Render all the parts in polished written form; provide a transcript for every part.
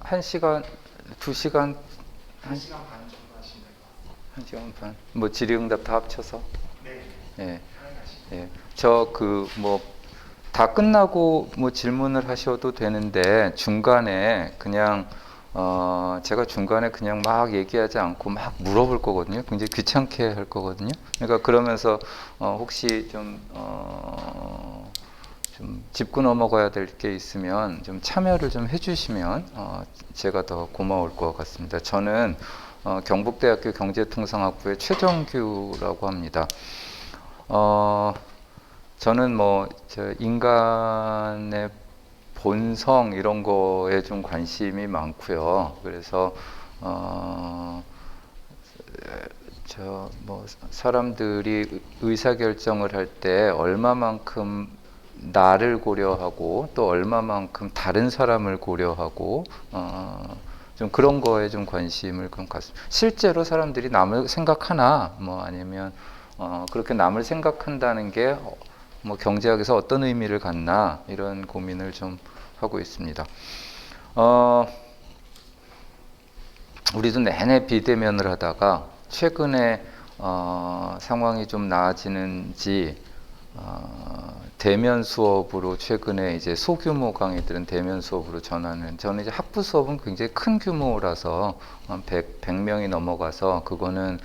1시간, 2시간, 한 시간 반 정도 하시면 될 것 같아요. 1시간 반. 뭐 질의응답 다 합쳐서. 네. 예. 편하게 하시면 예. 저 뭐 다 끝나고 뭐 질문을 하셔도 되는데 중간에 그냥 제가 중간에 그냥 막 얘기하지 않고 막 물어볼 거거든요. 굉장히 귀찮게 할 거거든요. 그러니까 그러면서 혹시 좀 짚고 넘어가야 될 게 있으면 좀 참여를 좀 해주시면 제가 더 고마울 것 같습니다. 저는 경북대학교 경제통상학부의 최정규라고 합니다. 저는 저 인간의 본성 이런 거에 좀 관심이 많고요. 그래서 저 사람들이 의사 결정을 할 때 얼마만큼 나를 고려하고 또 얼마만큼 다른 사람을 고려하고 좀 그런 거에 좀 관심을 좀 갖습니다. 실제로 사람들이 남을 생각하나 뭐 아니면 그렇게 남을 생각한다는 게 뭐 경제학에서 어떤 의미를 갖나 이런 고민을 좀 하고 있습니다. 우리도 내내 비대면을 하다가 최근에 상황이 좀 나아지는지 대면 수업으로 최근에 이제 소규모 강의들은 대면 수업으로 전환을 저는 이제 학부 수업은 굉장히 큰 규모라서 한 100명이 넘어가서 그거는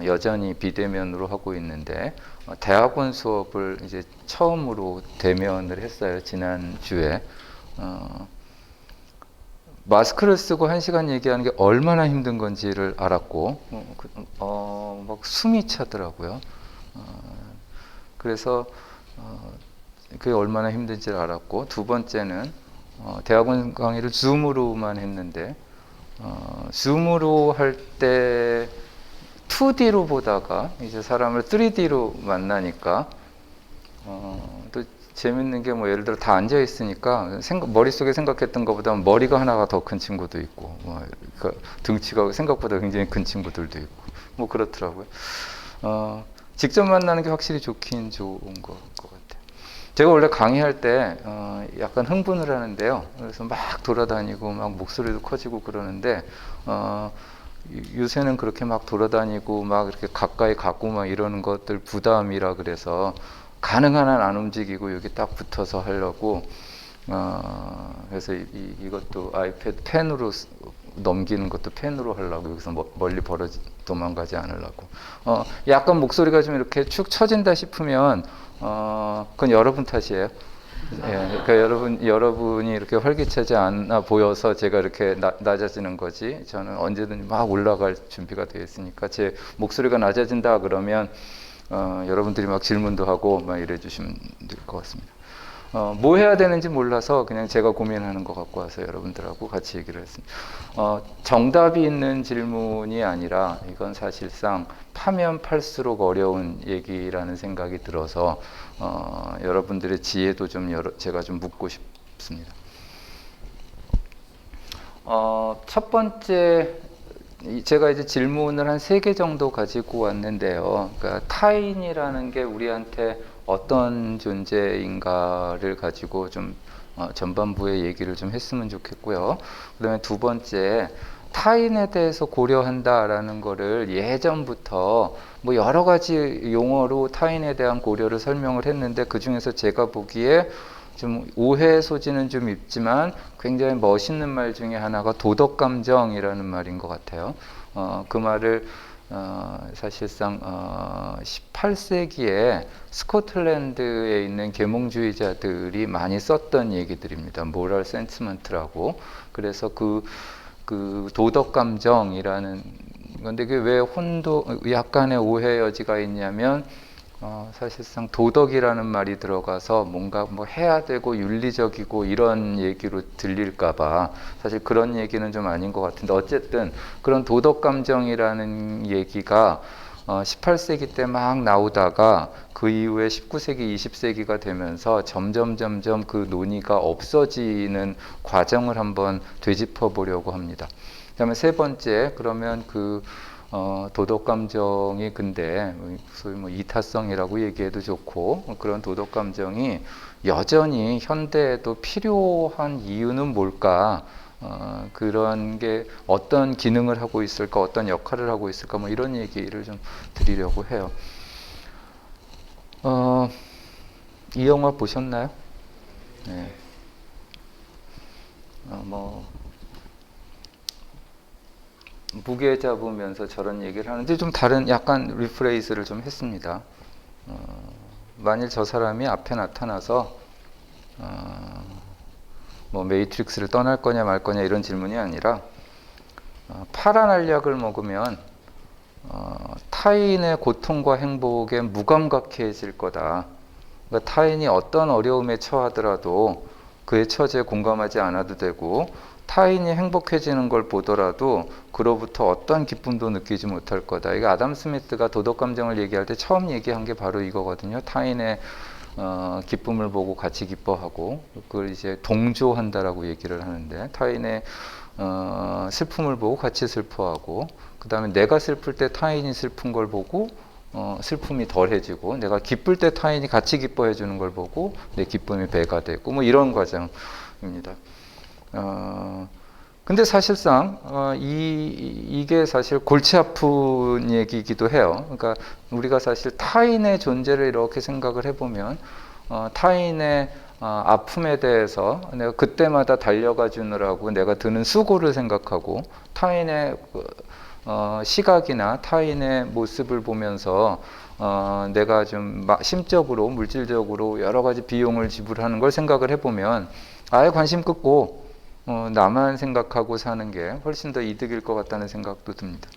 여전히 비대면으로 하고 있는데 대학원 수업을 이제 처음으로 대면을 했어요. 지난주에. 마스크를 쓰고 1시간 얘기하는 게 얼마나 힘든 건지를 알았고 막 숨이 차더라고요. 그래서 그게 얼마나 힘든지를 알았고, 두 번째는 대학원 강의를 줌으로만 했는데 줌으로 할 때 2D로 보다가 이제 사람을 3D로 만나니까 또 재밌는 게 뭐 예를 들어 다 앉아 있으니까 머릿속에 생각했던 것보다 머리가 하나가 더 큰 친구도 있고 그러니까 등치가 생각보다 굉장히 큰 친구들도 있고 뭐 그렇더라고요. 직접 만나는 게 확실히 좋긴 좋은 것 같아요. 제가 원래 강의할 때 약간 흥분을 하는데요. 그래서 막 돌아다니고 막 목소리도 커지고 그러는데 요새는 그렇게 막 돌아다니고 막 이렇게 가까이 가고 막 이러는 것들 부담이라 그래서 가능한 한 안 움직이고 여기 딱 붙어서 하려고 그래서 이것도 아이패드 펜으로 넘기는 것도 펜으로 하려고 여기서 멀리 도망가지 않으려고 약간 목소리가 좀 이렇게 축 처진다 싶으면 그건 여러분 탓이에요. 예, 그러니까 여러분이 이렇게 활기차지 않아 보여서 제가 이렇게 낮아지는 거지. 저는 언제든지 막 올라갈 준비가 되어 있으니까 제 목소리가 낮아진다 그러면 여러분들이 막 질문도 하고 막 이래 주시면 될 것 같습니다. 뭐 해야 되는지 몰라서 그냥 제가 고민하는 거 갖고 와서 여러분들하고 같이 얘기를 했습니다. 정답이 있는 질문이 아니라 이건 사실상 파면 팔수록 어려운 얘기라는 생각이 들어서 여러분들의 지혜도 제가 좀 묻고 싶습니다. 첫 번째 제가 이제 질문을 한 3개 정도 가지고 왔는데요. 그러니까 타인이라는 게 우리한테 어떤 존재인가를 가지고 좀 전반부에 얘기를 좀 했으면 좋겠고요. 그 다음에 두 번째, 타인에 대해서 고려한다라는 거를 예전부터 뭐 여러 가지 용어로 타인에 대한 고려를 설명을 했는데 그 중에서 제가 보기에 좀 오해 소지는 좀 있지만 굉장히 멋있는 말 중에 하나가 도덕감정이라는 말인 것 같아요. 그 말을 사실상 18세기에 스코틀랜드에 있는 계몽주의자들이 많이 썼던 얘기들입니다. 모럴 센티먼트라고. 그래서 그 도덕감정이라는 건데 그게 왜 약간의 오해 여지가 있냐면 사실상 도덕이라는 말이 들어가서 뭔가 뭐 해야 되고 윤리적이고 이런 얘기로 들릴까봐 사실 그런 얘기는 좀 아닌 것 같은데 어쨌든 그런 도덕감정이라는 얘기가 18세기 때 막 나오다가 그 이후에 19세기, 20세기가 되면서 점점 그 논의가 없어지는 과정을 한번 되짚어 보려고 합니다. 그다음에 세 번째, 그러면 도덕감정이 근데 소위 뭐 이타성이라고 얘기해도 좋고 그런 도덕감정이 여전히 현대에도 필요한 이유는 뭘까? 그런 게 어떤 기능을 하고 있을까, 어떤 역할을 하고 있을까, 뭐 이런 얘기를 좀 드리려고 해요. 이 영화 보셨나요? 네. 뭐 무게 잡으면서 저런 얘기를 하는데 좀 다른 약간 리프레이즈를 좀 했습니다. 만일 저 사람이 앞에 나타나서 뭐 메이트릭스를 떠날 거냐 말 거냐 이런 질문이 아니라 파란 알약을 먹으면 타인의 고통과 행복에 무감각해질 거다. 그러니까 타인이 어떤 어려움에 처하더라도 그의 처지에 공감하지 않아도 되고 타인이 행복해지는 걸 보더라도 그로부터 어떤 기쁨도 느끼지 못할 거다. 이게 아담 스미스가 도덕 감정을 얘기할 때 처음 얘기한 게 바로 이거거든요. 타인의 기쁨을 보고 같이 기뻐하고 그걸 이제 동조한다라고 얘기를 하는데 타인의 슬픔을 보고 같이 슬퍼하고 그 다음에 내가 슬플 때 타인이 슬픈 걸 보고 슬픔이 덜해지고 내가 기쁠 때 타인이 같이 기뻐해 주는 걸 보고 내 기쁨이 배가 되고 뭐 이런 과정입니다. 근데 사실상 이게 사실 골치 아픈 얘기이기도 해요. 그러니까 우리가 사실 타인의 존재를 이렇게 생각을 해보면 타인의 아픔에 대해서 내가 그때마다 달려가 주느라고 내가 드는 수고를 생각하고 타인의 시각이나 타인의 모습을 보면서 내가 좀 심적으로 물질적으로 여러 가지 비용을 지불하는 걸 생각을 해보면 아예 관심 끊고 나만 생각하고 사는 게 훨씬 더 이득일 것 같다는 생각도 듭니다.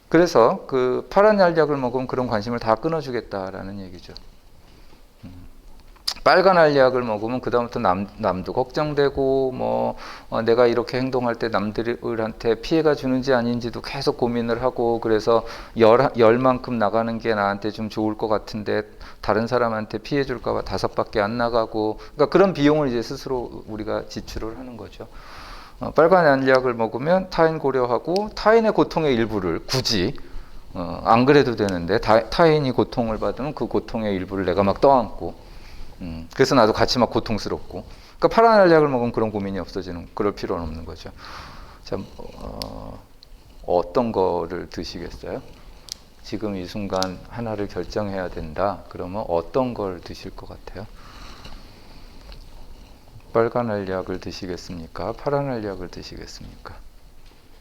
그래서 그 파란 알약을 먹으면 그런 관심을 다 끊어주겠다라는 얘기죠. 빨간 알약을 먹으면 그다음부터 남도 걱정되고 뭐 내가 이렇게 행동할 때 남들한테 피해가 주는지 아닌지도 계속 고민을 하고 그래서 열만큼 나가는 게 나한테 좀 좋을 것 같은데 다른 사람한테 피해 줄까 봐 5밖에 안 나가고 그러니까 그런 비용을 이제 스스로 우리가 지출을 하는 거죠. 빨간 알약을 먹으면 타인 고려하고 타인의 고통의 일부를 굳이 안 그래도 되는데 타인이 고통을 받으면 그 고통의 일부를 내가 막 떠안고 그래서 나도 같이 막 고통스럽고. 그러니까 파란 알약을 먹으면 그런 고민이 없어지는, 그럴 필요는 없는 거죠. 자, 어떤 거를 드시겠어요? 지금 이 순간 하나를 결정해야 된다. 그러면 어떤 걸 드실 것 같아요? 빨간 알약을 드시겠습니까? 파란 알약을 드시겠습니까?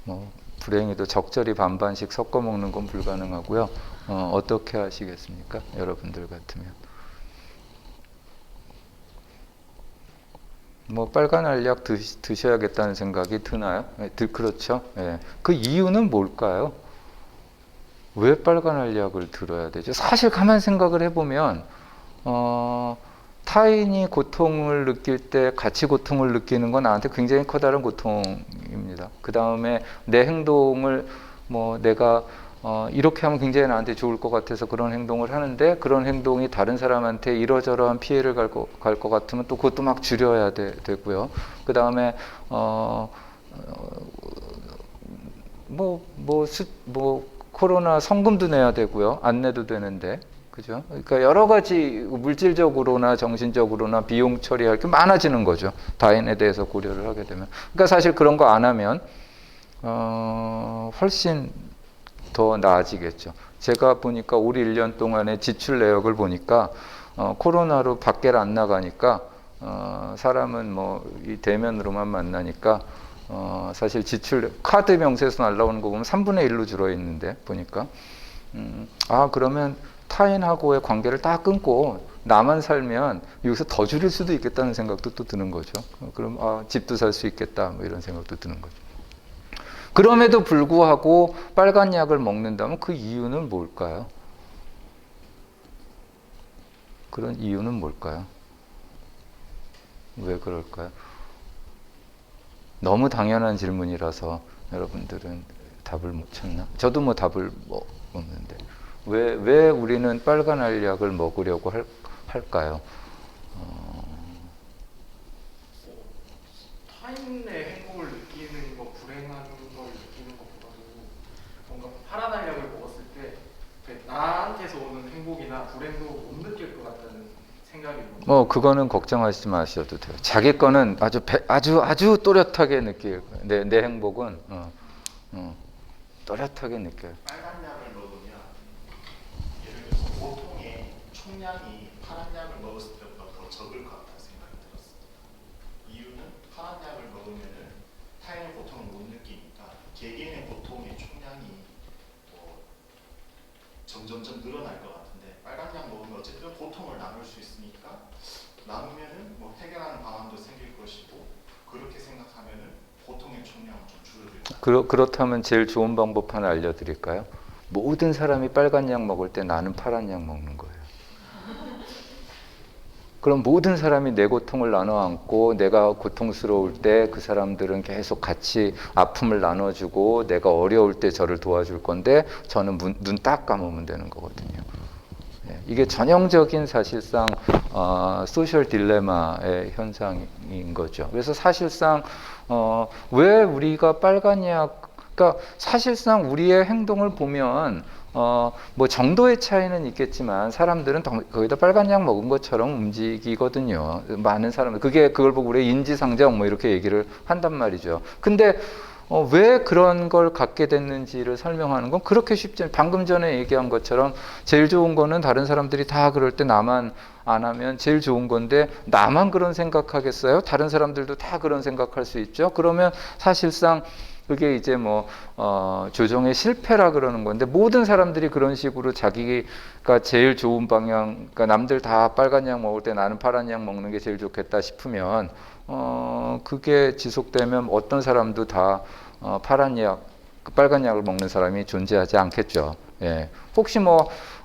뭐 불행히도 적절히 반반씩 섞어 먹는 건 불가능하고요. 어떻게 하시겠습니까? 여러분들 같으면. 뭐 빨간 알약 드셔야겠다는 생각이 드나요? 그렇죠. 예. 그 이유는 뭘까요? 왜 빨간 알약을 들어야 되죠? 사실 가만 생각을 해보면 타인이 고통을 느낄 때 같이 고통을 느끼는 건 나한테 굉장히 커다란 고통입니다. 그 다음에 내 행동을 뭐 내가 이렇게 하면 굉장히 나한테 좋을 것 같아서 그런 행동을 하는데 그런 행동이 다른 사람한테 이러저러한 피해를 갈 것 같으면 또 그것도 막 줄여야 되고요. 그 다음에 코로나 성금도 내야 되고요. 안 내도 되는데. 그죠? 그러니까 여러 가지 물질적으로나 정신적으로나 비용 처리할 게 많아지는 거죠. 다인에 대해서 고려를 하게 되면. 그러니까 사실 그런 거 안 하면 훨씬 더 나아지겠죠. 제가 보니까 올 1년 동안의 지출 내역을 보니까 코로나로 밖에 안 나가니까 사람은 뭐 이 대면으로만 만나니까 사실 지출 카드 명세서 날라오는 거 보면 3분의 1로 줄어 있는데 보니까 그러면 타인하고의 관계를 딱 끊고 나만 살면 여기서 더 줄일 수도 있겠다는 생각도 또 드는 거죠. 그럼 집도 살 수 있겠다 뭐 이런 생각도 드는 거죠. 그럼에도 불구하고 빨간 약을 먹는다면 그 이유는 뭘까요? 그런 이유는 뭘까요? 왜 그럴까요? 너무 당연한 질문이라서 여러분들은 답을 못 찾나? 저도 뭐 답을 없는데 왜 우리는 빨간 알약을 먹으려고 할까요? 타인의 행복을 느끼는 거, 불행한 걸 느끼는 것보다도 뭔가 파란 알약을 먹었을 때 나한테서 오는 행복이나 불행도 못 느낄 것 같다는 생략이 뭐 그거는 걱정하시지 마셔도 돼요. 자기 거는 아주 또렷하게 느낄 거예요. 내 행복은 또렷하게 느껴요. 빨간 약을 먹으면 예를 들어서 보통의 총량이 파란 약을 먹었을 때보다 더 적을 것 같다는 생각이 들었어요. 이유는 파란 약을 먹으면은 타인의 고통을 못 느끼니까 개개인의 고통의 총량이 점점점 늘어날 것 같은데 빨간 약 먹으면 어쨌든 고통을 나눌 수 있으니까 나누면은 뭐 해결하는 방안도 생길 것이고 그렇게 생각하면은 고통의 총량은 좀 줄어들 것 같아요. 그렇다면 제일 좋은 방법 하나 알려드릴까요? 모든 사람이 빨간 약 먹을 때 나는 파란 약 먹는 거예요. 그럼 모든 사람이 내 고통을 나눠 안고 내가 고통스러울 때 그 사람들은 계속 같이 아픔을 나눠주고 내가 어려울 때 저를 도와줄 건데 저는 눈 딱 감으면 되는 거거든요. 이게 전형적인 사실상 소셜 딜레마의 현상인 거죠. 그래서 사실상 왜 우리가 빨간 약, 그러니까 사실상 우리의 행동을 보면 뭐 정도의 차이는 있겠지만 사람들은 거기다 빨간 약 먹은 것처럼 움직이거든요. 많은 사람들 그걸 보고 우리 인지상정 뭐 이렇게 얘기를 한단 말이죠. 근데 왜 그런 걸 갖게 됐는지를 설명하는 건 그렇게 쉽지 않아요. 방금 전에 얘기한 것처럼 제일 좋은 거는 다른 사람들이 다 그럴 때 나만 안 하면 제일 좋은 건데 나만 그런 생각하겠어요? 다른 사람들도 다 그런 생각할 수 있죠. 그러면 사실상 그게 이제 조정의 실패라 그러는 건데 모든 사람들이 그런 식으로 자기가 제일 좋은 방향, 그러니까 남들 다 빨간 약 먹을 때 나는 파란 약 먹는 게 제일 좋겠다 싶으면 그게 지속되면 어떤 사람도 다 빨간 약을 먹는 사람이 존재하지 않겠죠. 예. 혹시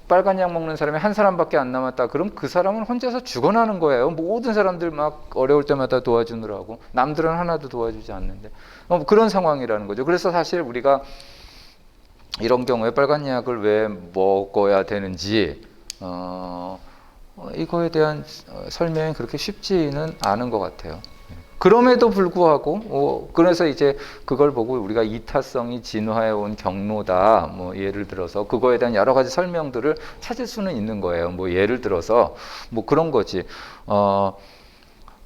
빨간 약 먹는 사람이 한 사람밖에 안 남았다. 그럼 그 사람은 혼자서 죽어나는 거예요. 모든 사람들 막 어려울 때마다 도와주느라고. 남들은 하나도 도와주지 않는데. 그런 상황이라는 거죠. 그래서 사실 우리가 이런 경우에 빨간 약을 왜 먹어야 되는지 이거에 대한 설명이 그렇게 쉽지는 않은 것 같아요. 그럼에도 불구하고 그래서 이제 그걸 보고 우리가 이타성이 진화해 온 경로다 예를 들어서 그거에 대한 여러 가지 설명들을 찾을 수는 있는 거예요. 예를 들어서 그런 거지.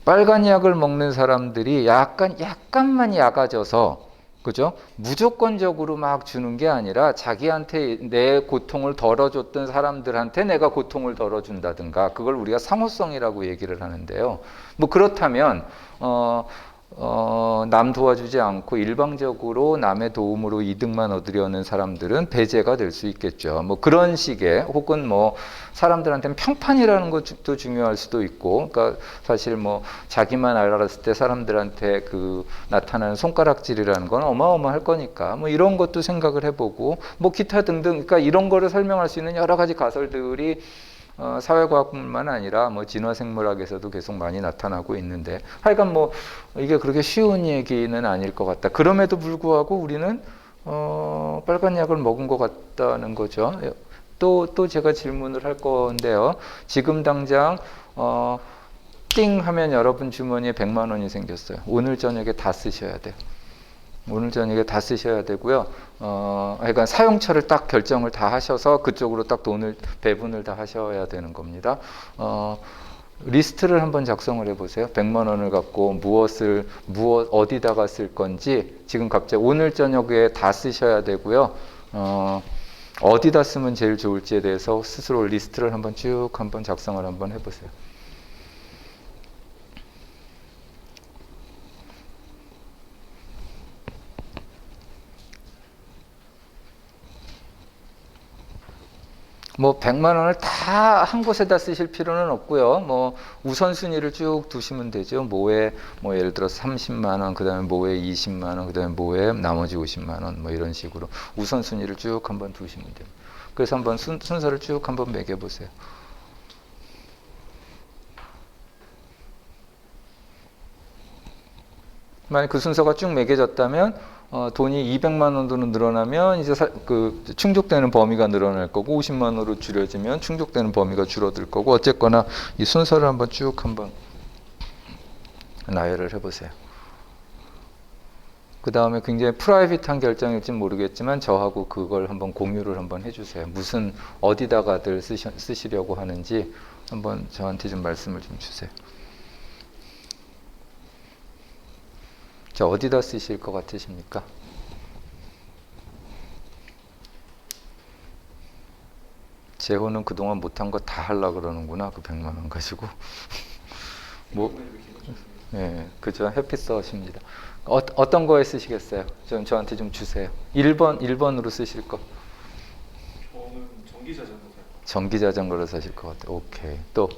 빨간 약을 먹는 사람들이 약간만 약아져서 그죠? 무조건적으로 막 주는 게 아니라 자기한테 내 고통을 덜어줬던 사람들한테 내가 고통을 덜어준다든가 그걸 우리가 상호성이라고 얘기를 하는데요. 그렇다면 남 도와주지 않고 일방적으로 남의 도움으로 이득만 얻으려는 사람들은 배제가 될 수 있겠죠. 그런 식의 혹은 사람들한테는 평판이라는 것도 중요할 수도 있고, 그러니까 사실 자기만 알았을 때 사람들한테 나타나는 손가락질이라는 건 어마어마할 거니까 이런 것도 생각을 해보고 기타 등등, 그러니까 이런 거를 설명할 수 있는 여러 가지 가설들이 사회과학뿐만 아니라 진화생물학에서도 계속 많이 나타나고 있는데 하여간 이게 그렇게 쉬운 얘기는 아닐 것 같다. 그럼에도 불구하고 우리는 빨간 약을 먹은 것 같다는 거죠. 또 제가 질문을 할 건데요. 지금 당장 띵 하면 여러분 주머니에 100만 원이 생겼어요. 오늘 저녁에 다 쓰셔야 돼요. 오늘 저녁에 다 쓰셔야 되고요. 그러니까 사용처를 딱 결정을 다 하셔서 그쪽으로 딱 돈을 배분을 다 하셔야 되는 겁니다. 리스트를 한번 작성을 해보세요. 100만 원을 갖고 어디다가 쓸 건지 지금 갑자기 오늘 저녁에 다 쓰셔야 되고요. 어디다 쓰면 제일 좋을지에 대해서 스스로 리스트를 한번 작성을 한번 해보세요. 뭐 100만 원을 다 한 곳에다 쓰실 필요는 없고요. 우선순위를 쭉 두시면 되죠. 뭐에 예를 들어서 30만 원, 그다음에 뭐에 20만 원, 그다음에 뭐에 나머지 50만 원 이런 식으로 우선순위를 쭉 한번 두시면 돼요. 그래서 한번 순서를 쭉 한번 매겨 보세요. 만약 그 순서가 쭉 매겨졌다면 돈이 200만 원으로 늘어나면 이제 충족되는 범위가 늘어날 거고 50만 원으로 줄여지면 충족되는 범위가 줄어들 거고 어쨌거나 이 순서를 한번 나열을 해보세요. 그 다음에 굉장히 프라이빗한 결정일지 모르겠지만 저하고 그걸 한번 공유를 한번 해주세요. 어디다가들 쓰시려고 하는지 한번 저한테 좀 말씀을 좀 주세요. 자, 어디다 쓰실 것 같으십니까? 재호는 그동안 못한 거 다 하려고 그러는구나. 그 100만 원 가지고. 뭐, 예, 그죠. 햇빛서십니다. 어떤 거에 쓰시겠어요? 저한테 좀 주세요. 1번으로 쓰실 거. 저는 전기 자전거 살 전기 자전거를 사실 것 같아요. 오케이. 또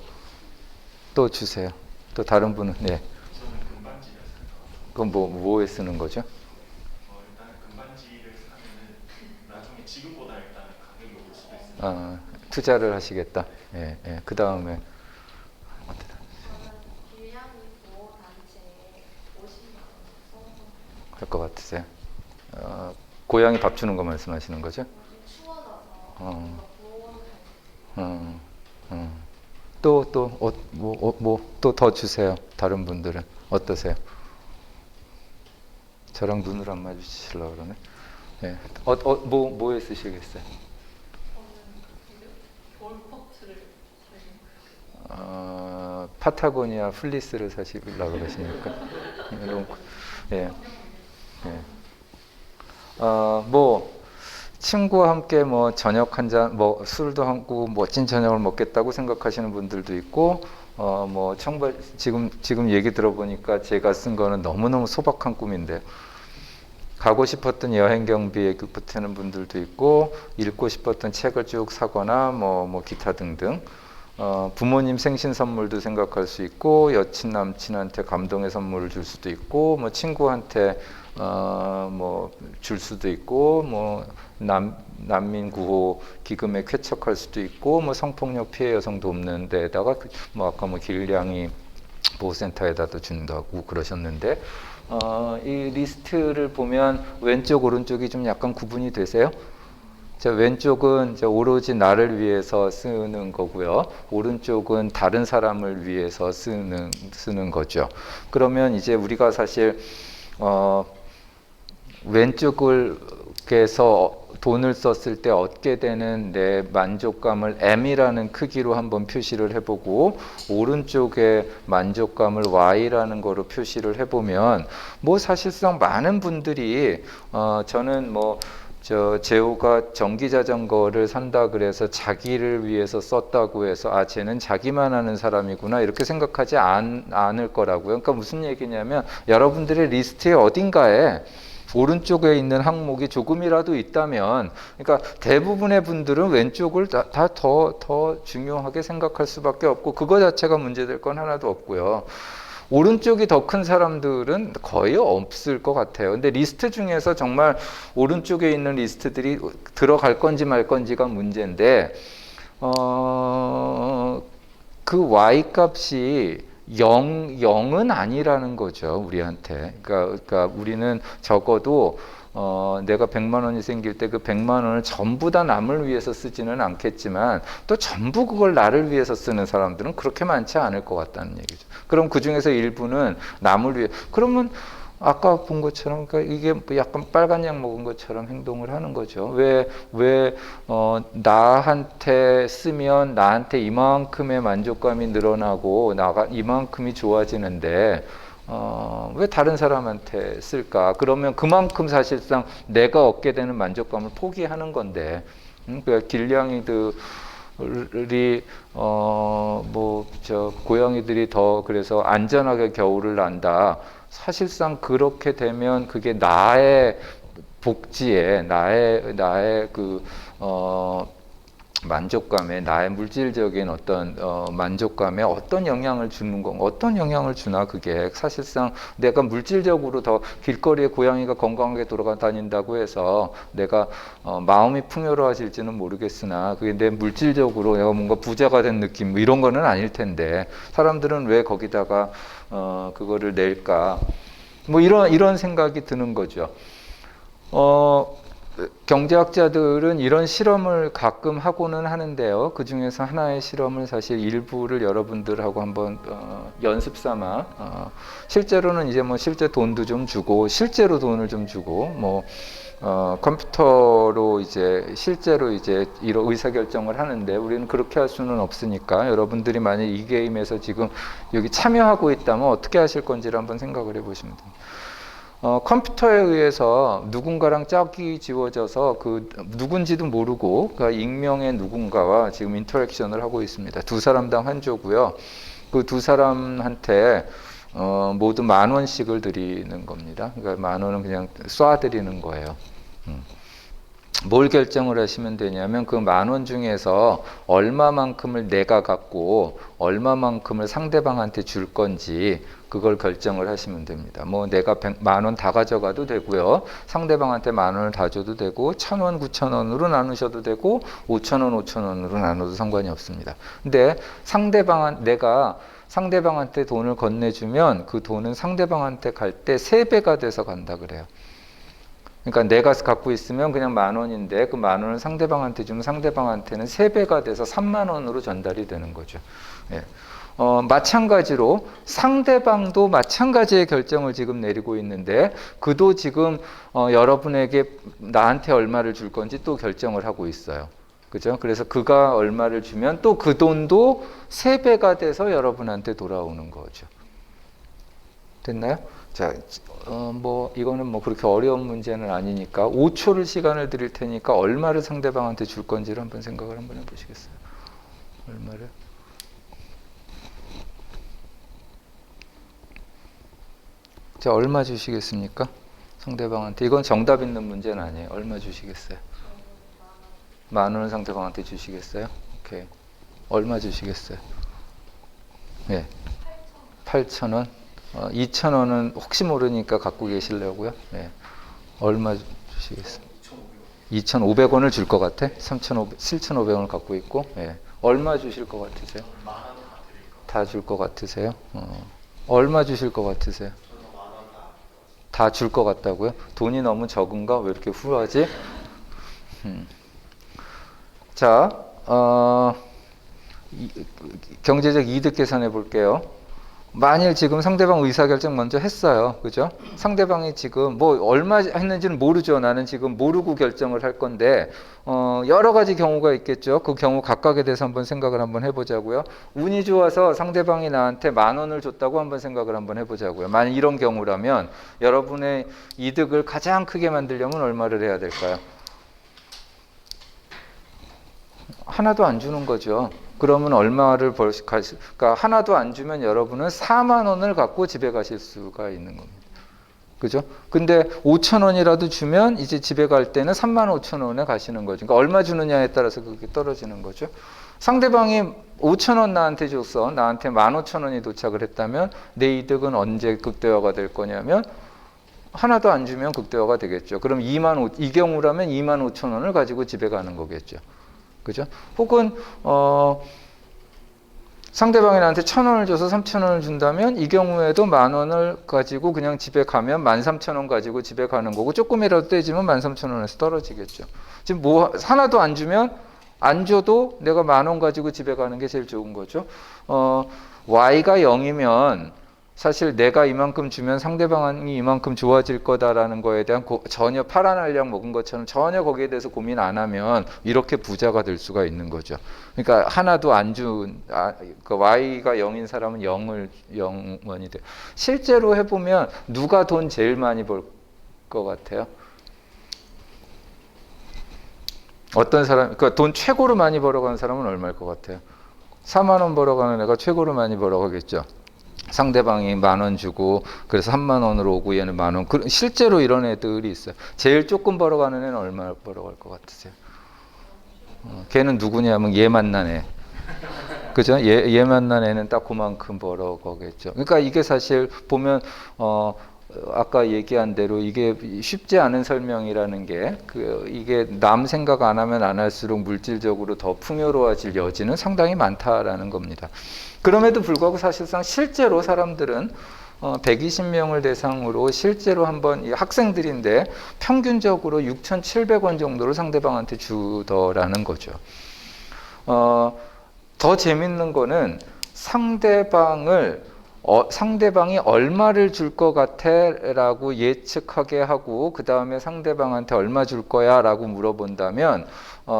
주세요. 또 다른 분은, 네. 저는 금반지를 살 것 같아요. 그건 뭐에 쓰는 거죠? 일단 금반지를 사면은 나중에 지금보다 일단 가격이 오를 수도 있으니까 투자를 하시겠다. 예, 예. 그 다음에 저는 길냥이 보호단체에 50만 원 써서 할 것 같으세요? 고양이 밥 주는 거 말씀하시는 거죠? 좀 추워져서 어. 보온할 또 더 주세요. 다른 분들은 어떠세요? 저랑 눈을 안 마주치시려고 그러네. 예. 뭐에 쓰시겠어요? 볼포트를 사는 파타고니아 플리스를 사시려고 그러시니까. 예. 예. 친구와 함께 뭐 저녁 한 잔, 뭐 술도 하고 멋진 저녁을 먹겠다고 생각하시는 분들도 있고, 지금 얘기 들어보니까 제가 쓴 거는 너무너무 소박한 꿈인데, 가고 싶었던 여행 경비에 보태는 분들도 있고, 읽고 싶었던 책을 쭉 사거나, 기타 등등. 부모님 생신 선물도 생각할 수 있고, 여친 남친한테 감동의 선물을 줄 수도 있고, 친구한테 줄 수도 있고, 난민 구호 기금에 쾌척할 수도 있고, 성폭력 피해 여성도 없는 데다가 아까 길냥이 보호센터에다도 준다고 그러셨는데, 이 리스트를 보면 왼쪽 오른쪽이 좀 약간 구분이 되세요? 자, 왼쪽은 오로지 나를 위해서 쓰는 거고요. 오른쪽은 다른 사람을 위해서 쓰는 거죠. 그러면 이제 우리가 사실 왼쪽에서 돈을 썼을 때 얻게 되는 내 만족감을 M이라는 크기로 한번 표시를 해보고, 오른쪽에 만족감을 Y라는 거로 표시를 해보면, 사실상 많은 분들이 저는 재호가 전기자전거를 산다 그래서 자기를 위해서 썼다고 해서 쟤는 자기만 하는 사람이구나 이렇게 생각하지 않을 거라고요. 그러니까 무슨 얘기냐면, 여러분들의 리스트의 어딘가에 오른쪽에 있는 항목이 조금이라도 있다면, 그러니까 대부분의 분들은 왼쪽을 다 더 중요하게 생각할 수밖에 없고, 그거 자체가 문제될 건 하나도 없고요. 오른쪽이 더 큰 사람들은 거의 없을 것 같아요. 근데 리스트 중에서 정말 오른쪽에 있는 리스트들이 들어갈 건지 말 건지가 문제인데, 그 Y 값이 0은 아니라는 거죠, 우리한테. 그러니까 우리는 적어도 내가 100만 원이 생길 때 그 100만 원을 전부 다 남을 위해서 쓰지는 않겠지만, 또 전부 그걸 나를 위해서 쓰는 사람들은 그렇게 많지 않을 것 같다는 얘기죠. 그럼 그 중에서 일부는 남을 위해, 그러면 아까 본 것처럼, 그러니까 이게 약간 빨간 약 먹은 것처럼 행동을 하는 거죠. 왜 나한테 쓰면 나한테 이만큼의 만족감이 늘어나고 나가 이만큼이 좋아지는데 왜 다른 사람한테 쓸까? 그러면 그만큼 사실상 내가 얻게 되는 만족감을 포기하는 건데, 그러니까 길냥이들이 고양이들이 더 그래서 안전하게 겨울을 난다. 사실상 그렇게 되면 그게 나의 복지에, 나의 만족감에, 나의 물질적인 어떤 만족감에 어떤 영향을 주는 건, 어떤 영향을 주나, 그게 사실상 내가 물질적으로 더 길거리에 고양이가 건강하게 돌아다닌다고 해서 내가 마음이 풍요로워질지는 모르겠으나, 그게 내 물질적으로 내가 뭔가 부자가 된 느낌 이런 거는 아닐 텐데, 사람들은 왜 거기다가 그거를 낼까? 이런 생각이 드는 거죠. 경제학자들은 이런 실험을 가끔 하고는 하는데요. 그 중에서 하나의 실험을 사실 일부를 여러분들하고 한번 연습 삼아, 실제로는 이제 실제 돈도 좀 주고, 실제로 돈을 좀 주고, 컴퓨터로 이제 실제로 이제 이런 의사결정을 하는데 우리는 그렇게 할 수는 없으니까 여러분들이 만약 이 게임에서 지금 여기 참여하고 있다면 어떻게 하실 건지를 한번 생각을 해보시면 됩니다. 컴퓨터에 의해서 누군가랑 짝이 지워져서 그 누군지도 모르고 그러니까 익명의 누군가와 지금 인터랙션을 하고 있습니다. 두 사람당 한 조고요. 그 두 사람한테 모두 10,000원씩을 드리는 겁니다. 그러니까 10,000원은 그냥 쏴드리는 거예요. 뭘 결정을 하시면 되냐면 그 10,000원 중에서 얼마만큼을 내가 갖고 얼마만큼을 상대방한테 줄 건지 그걸 결정을 하시면 됩니다. 뭐 내가 10,000원 다 가져가도 되고요. 상대방한테 10,000원을 다 줘도 되고 1,000원, 9,000원으로 나누셔도 되고 5,000원, 5,000원으로 나눠도 상관이 없습니다. 근데 내가 상대방한테 돈을 건네주면 그 돈은 상대방한테 갈 때 3배가 돼서 간다 그래요. 그러니까 내가 갖고 있으면 그냥 10,000원인데 그 10,000원을 상대방한테 주면 상대방한테는 3배가 돼서 30,000원으로 전달이 되는 거죠. 예. 마찬가지로 상대방도 마찬가지의 결정을 지금 내리고 있는데 그도 지금 여러분에게 나한테 얼마를 줄 건지 또 결정을 하고 있어요. 그죠? 그래서 그가 얼마를 주면 또 그 돈도 3배가 돼서 여러분한테 돌아오는 거죠. 됐나요? 자, 뭐 이거는 뭐 그렇게 어려운 문제는 아니니까 5초를 시간을 드릴 테니까 얼마를 상대방한테 줄 건지를 한번 생각을 한번 해보시겠어요? 얼마를? 자, 얼마 주시겠습니까? 상대방한테. 이건 정답 있는 문제는 아니에요. 얼마 주시겠어요? 10,000원을 상대방한테 주시겠어요? 오케이. 얼마 주시겠어요? 네. 8,000원. 2,000원은 혹시 모르니까 갖고 계시려고요? 네. 얼마 주시겠어요? 2,500원을 줄 것 같아? 7,500원을 갖고 있고, 네. 얼마 주실 것 같으세요? 다 줄 것 같으세요? 얼마 주실 것 같으세요? 다 줄 것 같다고요? 돈이 너무 적은가? 왜 이렇게 후하지? 자, 경제적 이득 계산해 볼게요. 만일 지금 상대방 의사결정 먼저 했어요. 그죠? 상대방이 지금 뭐 얼마 했는지는 모르죠. 나는 지금 모르고 결정을 할 건데 여러 가지 경우가 있겠죠. 그 경우 각각에 대해서 한번 생각을 한번 해보자고요. 운이 좋아서 상대방이 나한테 10,000원을 줬다고 한번 생각을 한번 해보자고요. 만약 이런 경우라면 여러분의 이득을 가장 크게 만들려면 얼마를 해야 될까요? 하나도 안 주는 거죠. 그러면 얼마를 그러니까 하나도 안 주면 여러분은 40,000원을 갖고 집에 가실 수가 있는 겁니다. 그죠? 근데 5,000원이라도 주면 이제 집에 갈 때는 35,000원에 가시는 거죠. 그러니까 얼마 주느냐에 따라서 그렇게 떨어지는 거죠. 상대방이 5,000원 나한테 줬어. 나한테 15,000원이 도착을 했다면 내 이득은 언제 극대화가 될 거냐면 하나도 안 주면 극대화가 되겠죠. 그럼 이 경우라면 25,000원을 가지고 집에 가는 거겠죠. 그죠? 혹은 상대방이 나한테 1,000원을 줘서 3,000원을 준다면 이 경우에도 10,000원을 가지고 그냥 집에 가면 13,000원 가지고 집에 가는 거고 조금이라도 떼지면 13,000원에서 떨어지겠죠. 지금 뭐 하나도 안 주면 안 줘도 내가 10,000원 가지고 집에 가는 게 제일 좋은 거죠. y가 0이면 사실 내가 이만큼 주면 상대방이 이만큼 좋아질 거다라는 거에 대한 전혀 파란 알약 먹은 것처럼 전혀 거기에 대해서 고민 안 하면 이렇게 부자가 될 수가 있는 거죠. 그러니까 하나도 안 준, 그 y가 0인 사람은 0원이 돼요. 실제로 해보면 누가 돈 제일 많이 벌 것 같아요? 어떤 사람, 그러니까 돈 최고로 많이 벌어가는 사람은 얼마일 것 같아요? 40,000원 벌어가는 애가 최고로 많이 벌어가겠죠. 상대방이 10,000원 주고 그래서 30,000원으로 오고 얘는 10,000원. 실제로 이런 애들이 있어요. 제일 조금 벌어가는 애는 얼마 벌어갈 것 같으세요? 걔는 누구냐면 얘 만난 애. 그죠? 얘 만난 애는 딱 그만큼 벌어가겠죠. 그러니까 이게 사실 보면 아까 얘기한 대로 이게 쉽지 않은 설명이라는 게 이게 남 생각 안 하면 안 할수록 물질적으로 더 풍요로워질 여지는 상당히 많다라는 겁니다. 그럼에도 불구하고 사실상 실제로 사람들은 120명을 대상으로 실제로 한번 이 학생들인데 평균적으로 6,700원 정도를 상대방한테 주더라는 거죠. 더 재밌는 거는 상대방을 상대방이 얼마를 줄 것 같아라고 예측하게 하고 그 다음에 상대방한테 얼마 줄 거야라고 물어본다면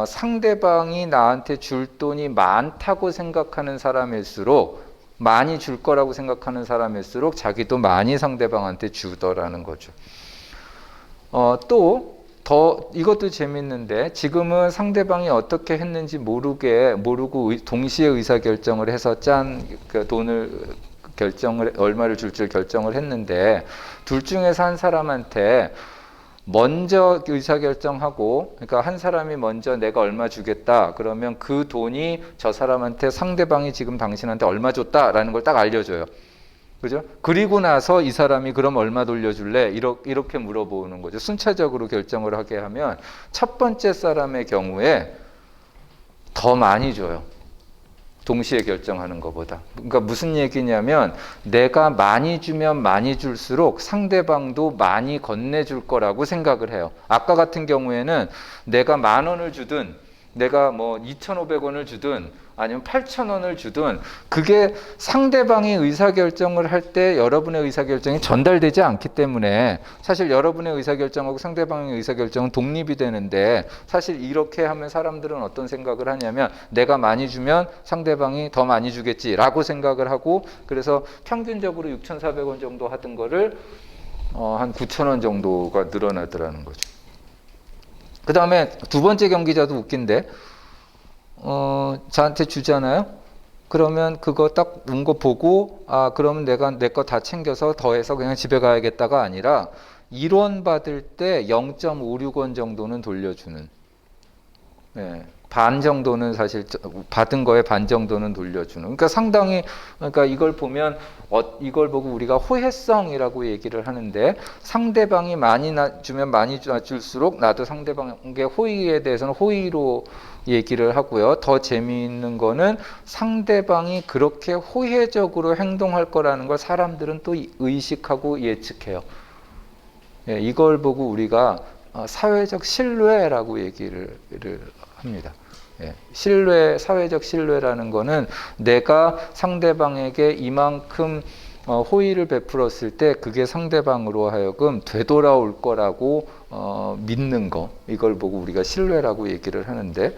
상대방이 나한테 줄 돈이 많다고 생각하는 사람일수록 많이 줄 거라고 생각하는 사람일수록 자기도 많이 상대방한테 주더라는 거죠. 또 이것도 재밌는데 지금은 상대방이 어떻게 했는지 모르고 동시에 의사결정을 해서 그 돈을 얼마를 줄 결정을 했는데 둘 중에서 한 사람한테 먼저 의사결정하고 그러니까 한 사람이 먼저 내가 얼마 주겠다 그러면 그 돈이 저 사람한테 상대방이 지금 당신한테 얼마 줬다라는 걸 딱 알려줘요. 그죠? 그리고 나서 이 사람이 그럼 얼마 돌려줄래? 이렇게 물어보는 거죠. 순차적으로 결정을 하게 하면 첫 번째 사람의 경우에 더 많이 줘요. 동시에 결정하는 것보다. 그러니까 무슨 얘기냐면 내가 많이 주면 많이 줄수록 상대방도 많이 건네줄 거라고 생각을 해요. 아까 같은 경우에는 내가 10,000원을 주든 내가 뭐 2,500원을 주든 아니면 8,000원을 주든 그게 상대방이 의사결정을 할 때 여러분의 의사결정이 전달되지 않기 때문에 사실 여러분의 의사결정하고 상대방의 의사결정은 독립이 되는데 사실 이렇게 하면 사람들은 어떤 생각을 하냐면 내가 많이 주면 상대방이 더 많이 주겠지라고 생각을 하고 그래서 평균적으로 6,400원 정도 하던 거를 한 9,000원 정도가 늘어나더라는 거죠. 그 다음에 두 번째 경기자도 웃긴데 저한테 주잖아요. 그러면 그거 딱 온 거 보고 그러면 내가 내 거 다 챙겨서 더해서 그냥 집에 가야겠다가 아니라 1원 받을 때 0.56원 정도는 돌려주는 네, 반 정도는 사실 받은 거에 반 정도는 돌려주는 그러니까 상당히 그러니까 이걸 보면 이걸 보고 우리가 호혜성이라고 얘기를 하는데 상대방이 많이 주면 많이 줄수록 나도 상대방의 호의에 대해서는 호의로 얘기를 하고요. 더 재미있는 거는 상대방이 그렇게 호혜적으로 행동할 거라는 걸 사람들은 또 의식하고 예측해요. 예, 이걸 보고 우리가 사회적 신뢰라고 얘기를 합니다. 예, 사회적 신뢰라는 거는 내가 상대방에게 이만큼 호의를 베풀었을 때 그게 상대방으로 하여금 되돌아올 거라고 믿는 거 이걸 보고 우리가 신뢰라고 얘기를 하는데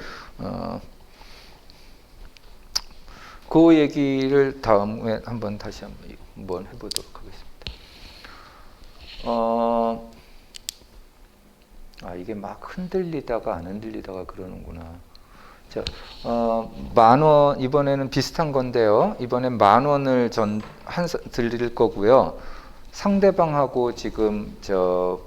그 얘기를 다음에 다시 한번 해보도록 하겠습니다. 이게 막 흔들리다가 안 흔들리다가 그러는구나. 자, 10,000원 이번에는 비슷한 건데요. 이번엔 10,000원을 드릴 거고요. 상대방하고 지금 저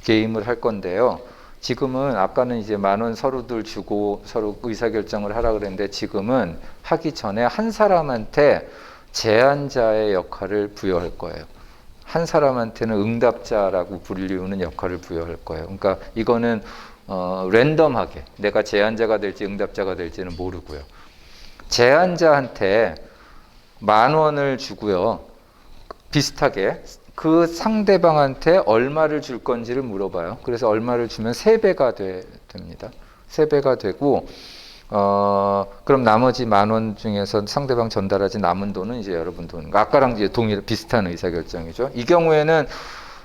게임을 할 건데요. 지금은 아까는 이제 10,000원 서로들 주고 서로 의사결정을 하라 그랬는데 지금은 하기 전에 한 사람한테 제안자의 역할을 부여할 거예요. 한 사람한테는 응답자라고 불리우는 역할을 부여할 거예요. 그러니까 이거는 랜덤하게 내가 제안자가 될지 응답자가 될지는 모르고요. 제안자한테 10,000원을 주고요. 비슷하게 그 상대방한테 얼마를 줄 건지를 물어봐요. 그래서 얼마를 주면 3배가 됩니다. 3배가 되고 그럼 나머지 10,000원 중에서 상대방 전달하지 남은 돈은 이제 여러분 돈. 아까랑 이제 비슷한 의사결정이죠. 이 경우에는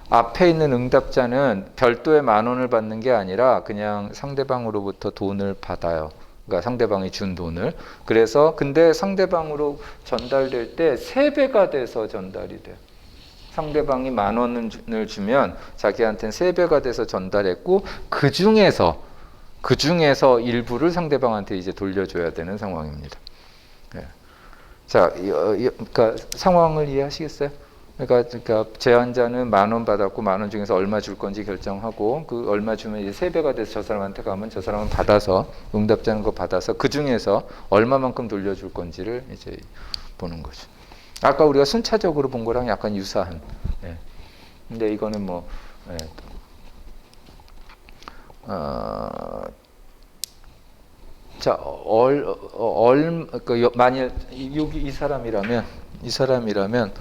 앞에 있는 응답자는 별도의 10,000원을 받는 게 아니라 그냥 상대방으로부터 돈을 받아요. 그러니까 상대방이 준 돈을. 그래서 근데 상대방으로 전달될 때 3배가 돼서 전달이 돼요. 상대방이 10,000원을 주면 자기한테는 3배가 돼서 전달했고 그 중에서 일부를 상대방한테 이제 돌려줘야 되는 상황입니다. 네. 자, 그러니까 상황을 이해하시겠어요? 그러니까 제안자는 10,000원 받았고 10,000원 중에서 얼마 줄 건지 결정하고 그 얼마 주면 이제 3배가 돼서 저 사람한테 가면 저 사람은 받아서 응답자는 거 받아서 그 중에서 얼마만큼 돌려줄 건지를 이제 보는 거죠. 아까 우리가 순차적으로 본 거랑 약간 유사한. 예. 근데 이거는 뭐 자, 만일 여기 이 사람이라면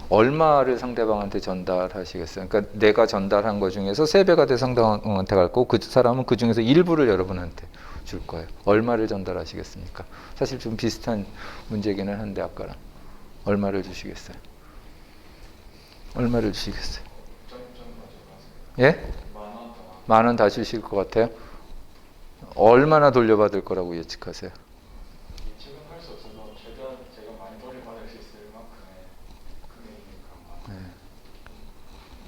얼마를 상대방한테 전달하시겠어요? 그러니까 내가 전달한 것 중에서 3배가 돼 상대방한테 갈 거고 그 사람은 그 중에서 일부를 여러분한테 줄 거예요. 얼마를 전달하시겠습니까? 사실 좀 비슷한 문제기는 한데 아까랑. 얼마를 주시겠어요? 얼마를 주시겠어요? 좀 가져가세요. 예? 10,000원 더. 10,000원 다 주실 것 같아요? 얼마나 돌려받을 거라고 예측하세요? 예측은 할 수 없어서 최대한 제가 많이 돌려받을 수 있을 만큼의 금액이니까. 네.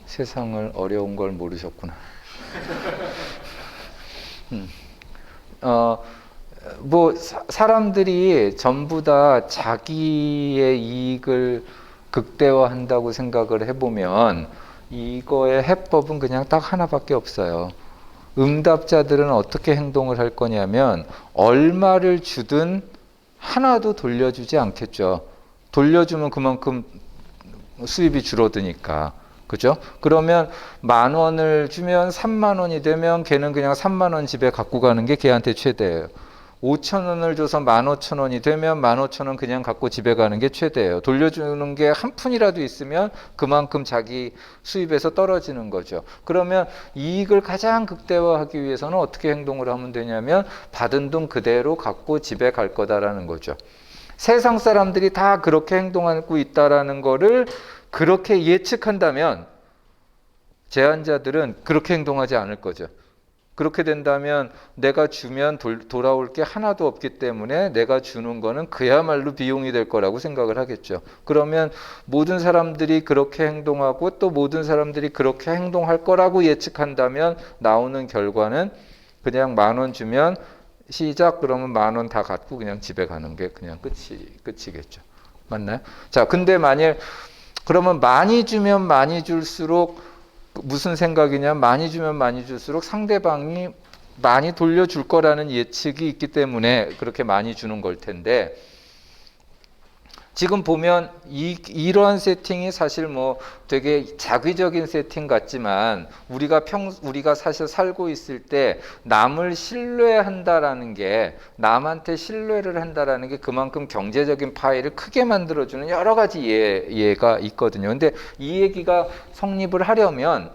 세상을 어려운 걸 모르셨구나. 뭐 사람들이 전부 다 자기의 이익을 극대화한다고 생각을 해보면 이거의 해법은 그냥 딱 하나밖에 없어요. 응답자들은 어떻게 행동을 할 거냐면 얼마를 주든 하나도 돌려주지 않겠죠. 돌려주면 그만큼 수입이 줄어드니까. 그죠? 그러면 10,000원을 주면 30,000원이 되면 걔는 그냥 30,000원 집에 갖고 가는 게 걔한테 최대예요. 5,000원을 줘서 15,000원이 되면 15,000원 그냥 갖고 집에 가는 게 최대예요. 돌려주는 게 한 푼이라도 있으면 그만큼 자기 수입에서 떨어지는 거죠. 그러면 이익을 가장 극대화하기 위해서는 어떻게 행동을 하면 되냐면 받은 돈 그대로 갖고 집에 갈 거다라는 거죠. 세상 사람들이 다 그렇게 행동하고 있다라는 거를 그렇게 예측한다면 제한자들은 그렇게 행동하지 않을 거죠. 그렇게 된다면 내가 주면 돌아올 게 하나도 없기 때문에 내가 주는 거는 그야말로 비용이 될 거라고 생각을 하겠죠. 그러면 모든 사람들이 그렇게 행동하고 또 모든 사람들이 그렇게 행동할 거라고 예측한다면 나오는 결과는 그냥 10,000원 주면 시작 그러면 10,000원 다 갖고 그냥 집에 가는 게 그냥 끝이겠죠. 맞나요? 자, 근데 만일 그러면 많이 주면 많이 줄수록 무슨 생각이냐? 많이 주면 많이 줄수록 상대방이 많이 돌려줄 거라는 예측이 있기 때문에 그렇게 많이 주는 걸 텐데 지금 보면 이러한 세팅이 사실 뭐 되게 자기적인 세팅 같지만 우리가 사실 살고 있을 때 남을 신뢰한다라는 게 남한테 신뢰를 한다라는 게 그만큼 경제적인 파이를 크게 만들어주는 여러 가지 예가 있거든요. 근데 이 얘기가 성립을 하려면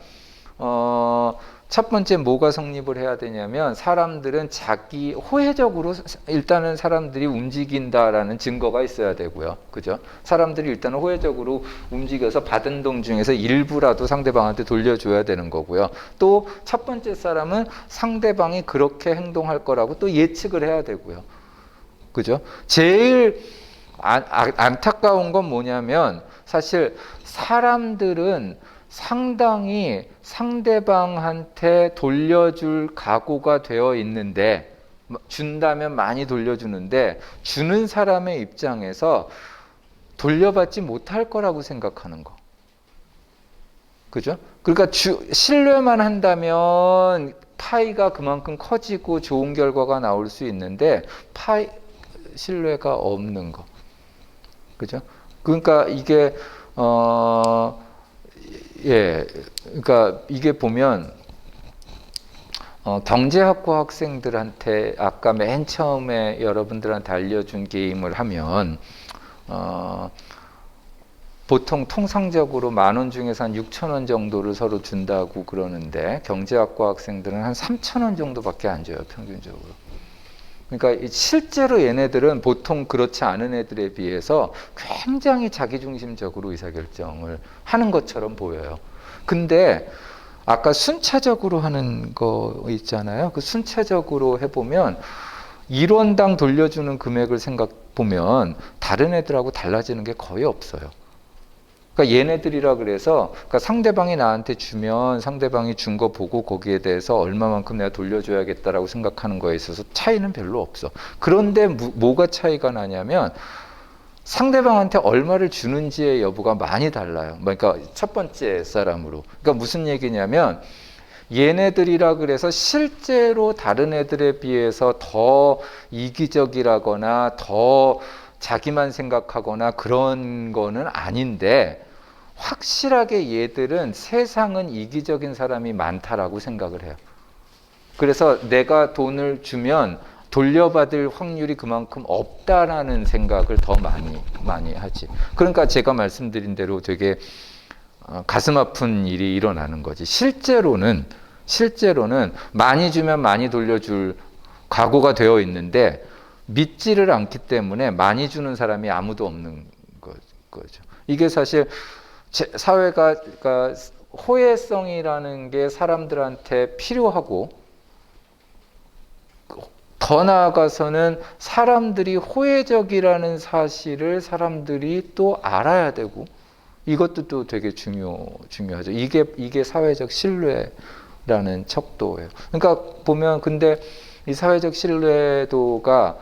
첫 번째 뭐가 성립을 해야 되냐면 사람들은 자기 호혜적으로 일단은 사람들이 움직인다라는 증거가 있어야 되고요. 그죠? 사람들이 일단은 호혜적으로 움직여서 받은 돈 중에서 일부라도 상대방한테 돌려줘야 되는 거고요. 또 첫 번째 사람은 상대방이 그렇게 행동할 거라고 또 예측을 해야 되고요. 그죠? 제일 안타까운 건 뭐냐면 사실 사람들은 상당히 상대방한테 돌려줄 각오가 되어 있는데 준다면 많이 돌려주는데 주는 사람의 입장에서 돌려받지 못할 거라고 생각하는 거. 그죠? 그러니까 신뢰만 한다면 파이가 그만큼 커지고 좋은 결과가 나올 수 있는데 신뢰가 없는 거. 그죠? 그러니까 이게 그러니까 이게 보면 경제학과 학생들한테 아까 맨 처음에 여러분들한테 알려준 게임을 하면 보통 통상적으로 10,000원 중에서 한 6,000원 정도를 서로 준다고 그러는데 경제학과 학생들은 한 3,000원 정도밖에 안 줘요, 평균적으로. 그러니까 실제로 얘네들은 보통 그렇지 않은 애들에 비해서 굉장히 자기중심적으로 의사결정을 하는 것처럼 보여요. 근데 아까 순차적으로 하는 거 있잖아요. 그 순차적으로 해보면 1원당 돌려주는 금액을 보면 다른 애들하고 달라지는 게 거의 없어요. 그러니까 얘네들이라 그래서 그러니까 상대방이 나한테 주면 상대방이 준 거 보고 거기에 대해서 얼마만큼 내가 돌려줘야겠다라고 생각하는 거에 있어서 차이는 별로 없어. 그런데 뭐가 차이가 나냐면 상대방한테 얼마를 주는지의 여부가 많이 달라요. 그러니까 첫 번째 사람으로. 그러니까 무슨 얘기냐면 얘네들이라 그래서 실제로 다른 애들에 비해서 더 이기적이라거나 더 자기만 생각하거나 그런 거는 아닌데 확실하게 얘들은 세상은 이기적인 사람이 많다라고 생각을 해요. 그래서 내가 돈을 주면 돌려받을 확률이 그만큼 없다라는 생각을 더 많이 하지. 그러니까 제가 말씀드린 대로 되게 가슴 아픈 일이 일어나는 거지. 실제로는 많이 주면 많이 돌려줄 각오가 되어 있는데 믿지를 않기 때문에 많이 주는 사람이 아무도 없는 거죠. 이게 사실 사회가 그러니까 호혜성이라는 게 사람들한테 필요하고 더 나아가서는 사람들이 호혜적이라는 사실을 사람들이 또 알아야 되고 이것도 또 되게 중요하죠. 이게 사회적 신뢰라는 척도예요. 그러니까 보면 근데 이 사회적 신뢰도가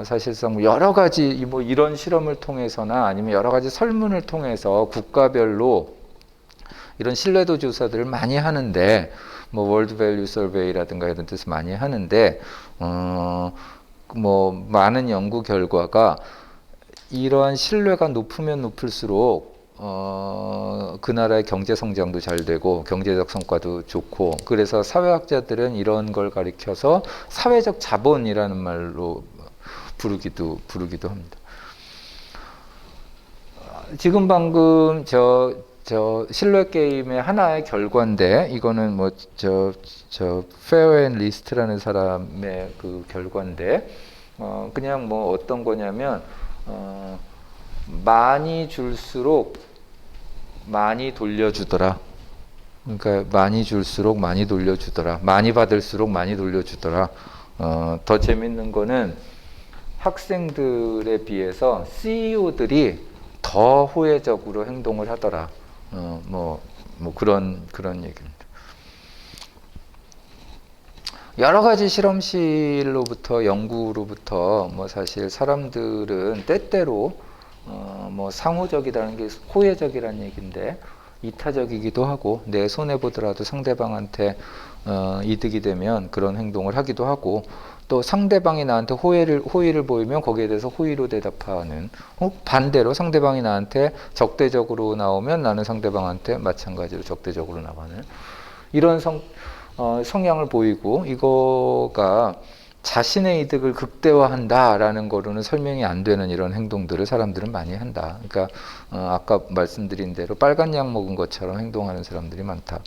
사실상 여러 가지 뭐 이런 실험을 통해서나 아니면 여러 가지 설문을 통해서 국가별로 이런 신뢰도 조사들을 많이 하는데 뭐 월드 밸류 서베이라든가 이런 데서 많이 하는데 뭐 많은 연구 결과가 이러한 신뢰가 높으면 높을수록 그 나라의 경제 성장도 잘 되고 경제적 성과도 좋고 그래서 사회학자들은 이런 걸 가리켜서 사회적 자본이라는 말로 부르기도 합니다. 지금 방금 저 신뢰 게임의 하나의 결과인데 이거는 뭐 저 페어 앤 리스트라는 사람의 그 결과인데 그냥 뭐 어떤 거냐면 많이 줄수록 많이 돌려주더라. 그러니까 많이 줄수록 많이 돌려주더라. 많이 받을수록 많이 돌려주더라. 더 재밌는 거는 학생들에 비해서 CEO들이 더 호혜적으로 행동을 하더라. 뭐 그런 얘기입니다. 여러 가지 실험실로부터 연구로부터 뭐 사실 사람들은 때때로 뭐 상호적이라는 게 호혜적이라는 얘기인데 이타적이기도 하고 내 손해 보더라도 상대방한테 이득이 되면 그런 행동을 하기도 하고 또 상대방이 나한테 호의를 보이면 거기에 대해서 호의로 대답하는 반대로 상대방이 나한테 적대적으로 나오면 나는 상대방한테 마찬가지로 적대적으로 나가는 이런 성향을 보이고 이거가 자신의 이득을 극대화한다라는 거로는 설명이 안 되는 이런 행동들을 사람들은 많이 한다. 그러니까 아까 말씀드린 대로 빨간 약 먹은 것처럼 행동하는 사람들이 많다.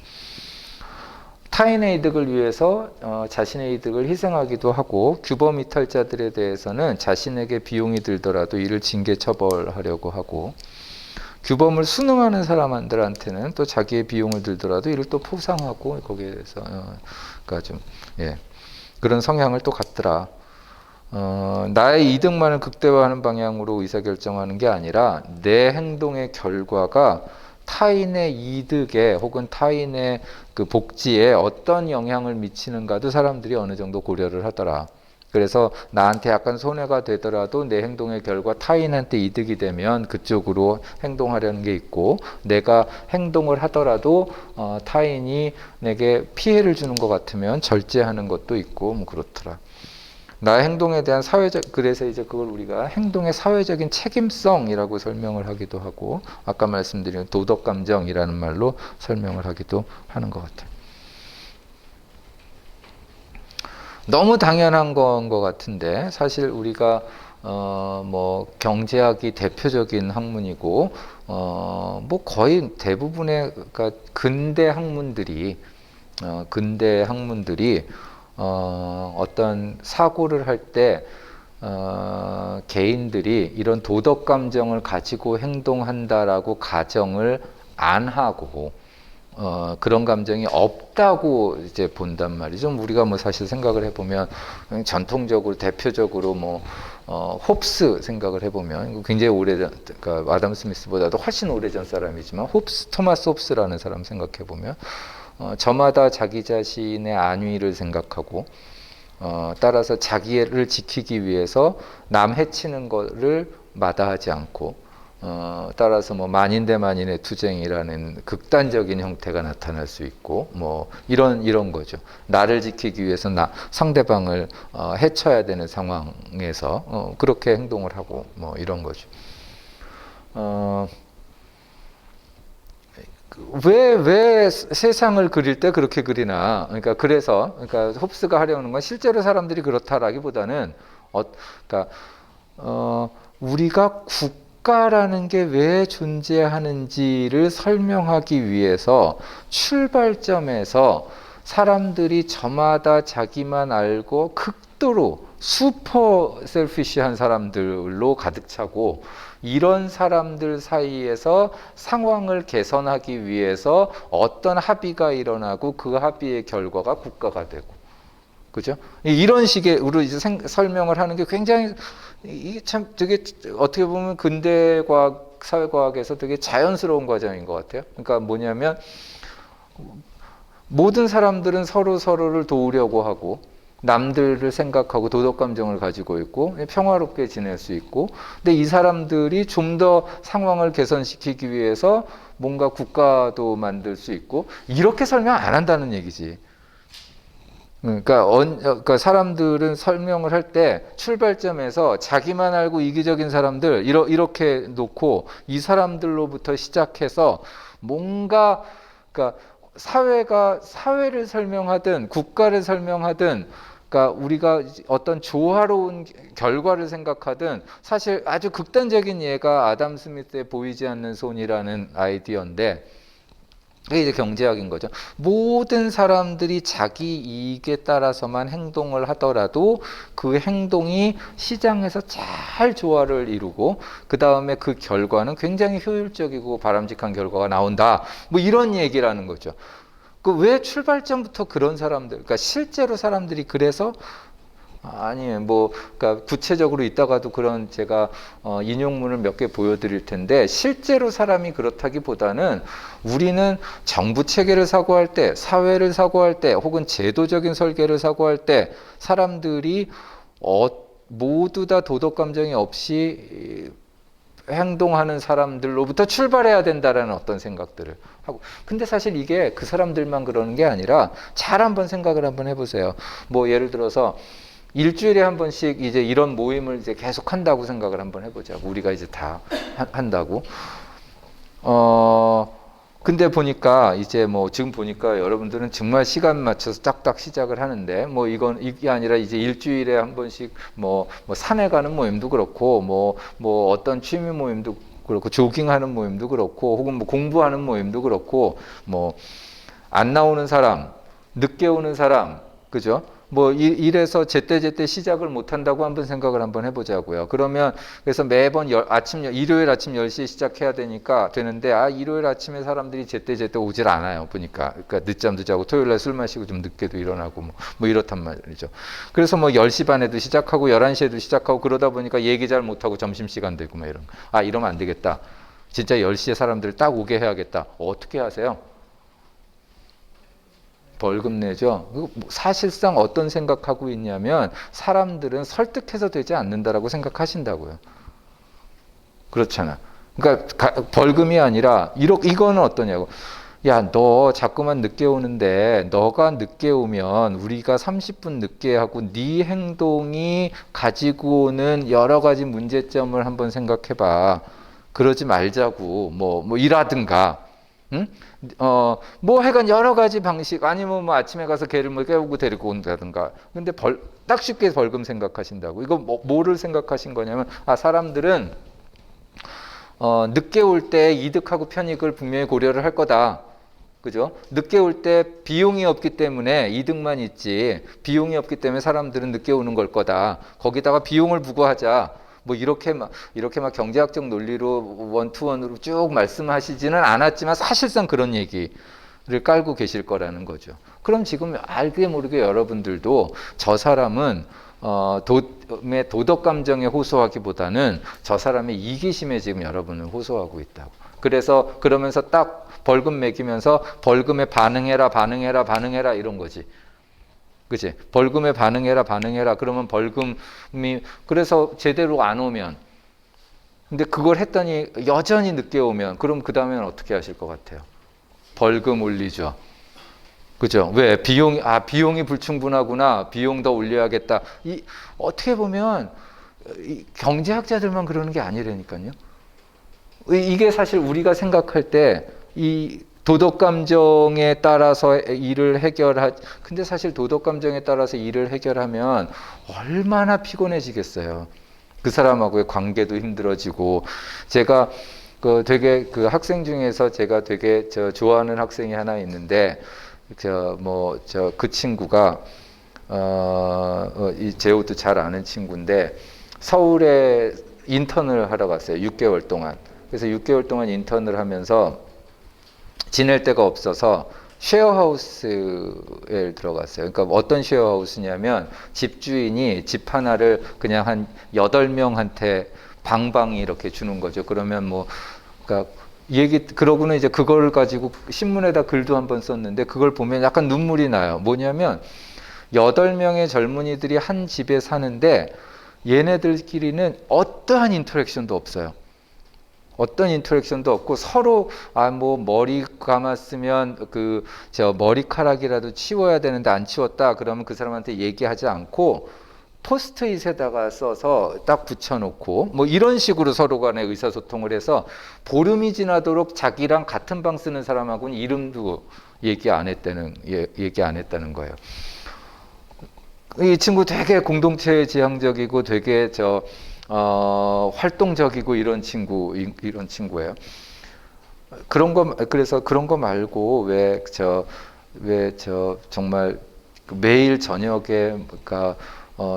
타인의 이득을 위해서 자신의 이득을 희생하기도 하고 규범 이탈자들에 대해서는 자신에게 비용이 들더라도 이를 징계 처벌하려고 하고 규범을 순응하는 사람들한테는 또 자기의 비용을 들더라도 이를 또 포상하고 거기에 대해서 그러니까 좀 그런 성향을 또 갖더라. 나의 이득만을 극대화하는 방향으로 의사결정하는 게 아니라 내 행동의 결과가 타인의 이득에 혹은 타인의 그 복지에 어떤 영향을 미치는가도 사람들이 어느 정도 고려를 하더라. 그래서 나한테 약간 손해가 되더라도 내 행동의 결과 타인한테 이득이 되면 그쪽으로 행동하려는 게 있고 내가 행동을 하더라도 타인이 내게 피해를 주는 것 같으면 절제하는 것도 있고 뭐 그렇더라. 나의 행동에 대한 그래서 이제 그걸 우리가 행동의 사회적인 책임성이라고 설명을 하기도 하고 아까 말씀드린 도덕감정이라는 말로 설명을 하기도 하는 것 같아요. 너무 당연한 건 것 같은데 사실 우리가 뭐 경제학이 대표적인 학문이고 뭐 거의 대부분의 그러니까 근대 학문들이 어떤 사고를 할 때 개인들이 이런 도덕 감정을 가지고 행동한다라고 가정을 안 하고 그런 감정이 없다고 이제 본단 말이죠. 우리가 뭐 사실 생각을 해보면 전통적으로 대표적으로 뭐 홉스 생각을 해보면 굉장히 오래전 그러니까 아담 스미스보다도 훨씬 오래전 사람이지만 토마스 홉스라는 사람 생각해보면 저마다 자기 자신의 안위를 생각하고 따라서 자기를 지키기 위해서 남 해치는 거를 마다하지 않고 따라서 뭐 만인 대 만인의 투쟁이라는 극단적인 형태가 나타날 수 있고 뭐 이런 거죠. 나를 지키기 위해서 상대방을 해쳐야 되는 상황에서 그렇게 행동을 하고 뭐 이런 거죠. 왜 세상을 그릴 때 그렇게 그리나? 그러니까 홉스가 하려는 건 실제로 사람들이 그렇다라기보다는 우리가 국가라는 게 왜 존재하는지를 설명하기 위해서 출발점에서 사람들이 저마다 자기만 알고 극도로 슈퍼 셀피시한 사람들로 가득 차고 이런 사람들 사이에서 상황을 개선하기 위해서 어떤 합의가 일어나고 그 합의의 결과가 국가가 되고, 그죠? 이런 식으로 이제 설명을 하는 게 굉장히, 이게 참 되게 어떻게 보면 근대과학, 사회과학에서 되게 자연스러운 과정인 것 같아요. 그러니까 뭐냐면 모든 사람들은 서로를 도우려고 하고 남들을 생각하고 도덕 감정을 가지고 있고 평화롭게 지낼 수 있고, 근데 이 사람들이 좀 더 상황을 개선시키기 위해서 뭔가 국가도 만들 수 있고, 이렇게 설명 안 한다는 얘기지. 그러니까 사람들은 설명을 할 때 출발점에서 자기만 알고 이기적인 사람들 이렇게 놓고 이 사람들로부터 시작해서 뭔가, 그러니까 사회를 설명하든 국가를 설명하든, 그러니까 우리가 어떤 조화로운 결과를 생각하든, 사실 아주 극단적인 예가 아담 스미스의 보이지 않는 손이라는 아이디어인데, 그게 이제 경제학인 거죠. 모든 사람들이 자기 이익에 따라서만 행동을 하더라도 그 행동이 시장에서 잘 조화를 이루고 그 다음에 그 결과는 굉장히 효율적이고 바람직한 결과가 나온다. 뭐 이런 얘기라는 거죠. 그 왜 출발점부터 그런 사람들, 그러니까 실제로 사람들이 그래서 그러니까 구체적으로 이따가도 그런 제가 인용문을 몇 개 보여드릴 텐데, 실제로 사람이 그렇다기보다는 우리는 정부 체계를 사고할 때, 사회를 사고할 때, 혹은 제도적인 설계를 사고할 때 사람들이 모두 다 도덕 감정이 없이 행동하는 사람들로부터 출발해야 된다라는 어떤 생각들을 하고, 근데 사실 이게 그 사람들만 그러는 게 아니라 잘 한번 생각을 한번 해보세요. 뭐 예를 들어서 일주일에 한 번씩 이제 이런 모임을 이제 계속 한다고 생각을 한번 해보자고. 우리가 이제 다 한다고. 근데 보니까 이제 뭐 지금 보니까 여러분들은 정말 시간 맞춰서 딱딱 시작을 하는데, 뭐 이게 아니라 이제 일주일에 한 번씩 뭐 산에 가는 모임도 그렇고, 뭐 어떤 취미 모임도 그렇고, 조깅하는 모임도 그렇고, 혹은 뭐 공부하는 모임도 그렇고, 뭐 안 나오는 사람, 늦게 오는 사람, 그죠? 뭐 이래서 제때 시작을 못 한다고 한번 생각을 한번 해보자고요. 그러면 그래서 매번 일요일 아침 10시에 시작해야 되는데 일요일 아침에 사람들이 제때 오질 않아요. 보니까. 그러니까 늦잠도 자고 토요일 날 술 마시고 좀 늦게도 일어나고 뭐 이렇단 말이죠. 그래서 뭐 10시 반에도 시작하고 11시에도 시작하고 그러다 보니까 얘기 잘 못하고 점심시간 되고 막 이러면 안 되겠다. 진짜 10시에 사람들 딱 오게 해야겠다. 어떻게 하세요? 벌금 내죠. 사실상 어떤 생각하고 있냐면 사람들은 설득해서 되지 않는다라고 생각하신다고요. 그렇잖아. 그러니까 벌금이 아니라 이거는 어떠냐고. 야, 너 자꾸만 늦게 오는데 너가 늦게 오면 우리가 30분 늦게 하고 네 행동이 가지고 오는 여러 가지 문제점을 한번 생각해봐. 그러지 말자고. 뭐 이라든가. 응? 뭐 하여간 여러 가지 방식, 아니면 뭐 아침에 가서 걔를 뭐 깨우고 데리고 온다든가. 근데 딱 쉽게 벌금 생각하신다고. 이거 뭐를 생각하신 거냐면, 사람들은 늦게 올 때 이득하고 편익을 분명히 고려를 할 거다. 그죠? 늦게 올 때 비용이 없기 때문에 이득만 있지, 비용이 없기 때문에 사람들은 늦게 오는 걸 거다. 거기다가 비용을 부과하자. 뭐 이렇게 막 경제학적 논리로 원투원으로 쭉 말씀하시지는 않았지만 사실상 그런 얘기를 깔고 계실 거라는 거죠. 그럼 지금 알게 모르게 여러분들도 저 사람은 도덕 감정에 호소하기보다는 저 사람의 이기심에 지금 여러분은 호소하고 있다고. 그러면서 딱 벌금 매기면서 벌금에 반응해라 이런 거지. 그치? 벌금에 반응해라. 그러면 벌금이, 그래서 제대로 안 오면, 근데 그걸 했더니 여전히 늦게 오면, 그럼 그 다음에는 어떻게 하실 것 같아요? 벌금 올리죠. 그죠? 왜? 비용이 불충분하구나. 비용 더 올려야겠다. 어떻게 보면, 경제학자들만 그러는 게 아니라니까요. 이게 사실 우리가 생각할 때, 도덕 감정에 따라서 근데 사실 도덕 감정에 따라서 일을 해결하면 얼마나 피곤해지겠어요. 그 사람하고의 관계도 힘들어지고. 제가 되게 학생 중에서 제가 되게 좋아하는 학생이 하나 있는데, 그 친구가 이 제호도 잘 아는 친구인데, 서울에 인턴을 하러 갔어요. 6개월 동안. 그래서 6개월 동안 인턴을 하면서 지낼 데가 없어서 쉐어하우스에 들어갔어요. 그러니까 어떤 쉐어하우스냐면 집주인이 집 하나를 그냥 한 8명한테 방방이 이렇게 주는 거죠. 그러면 뭐 그러니까 그러고는 이제 그걸 가지고 신문에다 글도 한번 썼는데 그걸 보면 약간 눈물이 나요. 뭐냐면 8명의 젊은이들이 한 집에 사는데 얘네들끼리는 어떠한 인터랙션도 없어요. 어떤 인터랙션도 없고 서로 뭐 머리 감았으면 저 머리카락이라도 치워야 되는데 안 치웠다 그러면 그 사람한테 얘기하지 않고 포스트잇에다가 써서 딱 붙여놓고 뭐 이런 식으로 서로 간에 의사소통을 해서 보름이 지나도록 자기랑 같은 방 쓰는 사람하고는 이름도 얘기 안 했다는 거예요. 이 친구 되게 공동체 지향적이고 되게 활동적이고 이런 친구예요. 그래서 그런 거 말고 정말 매일 저녁에 그러니까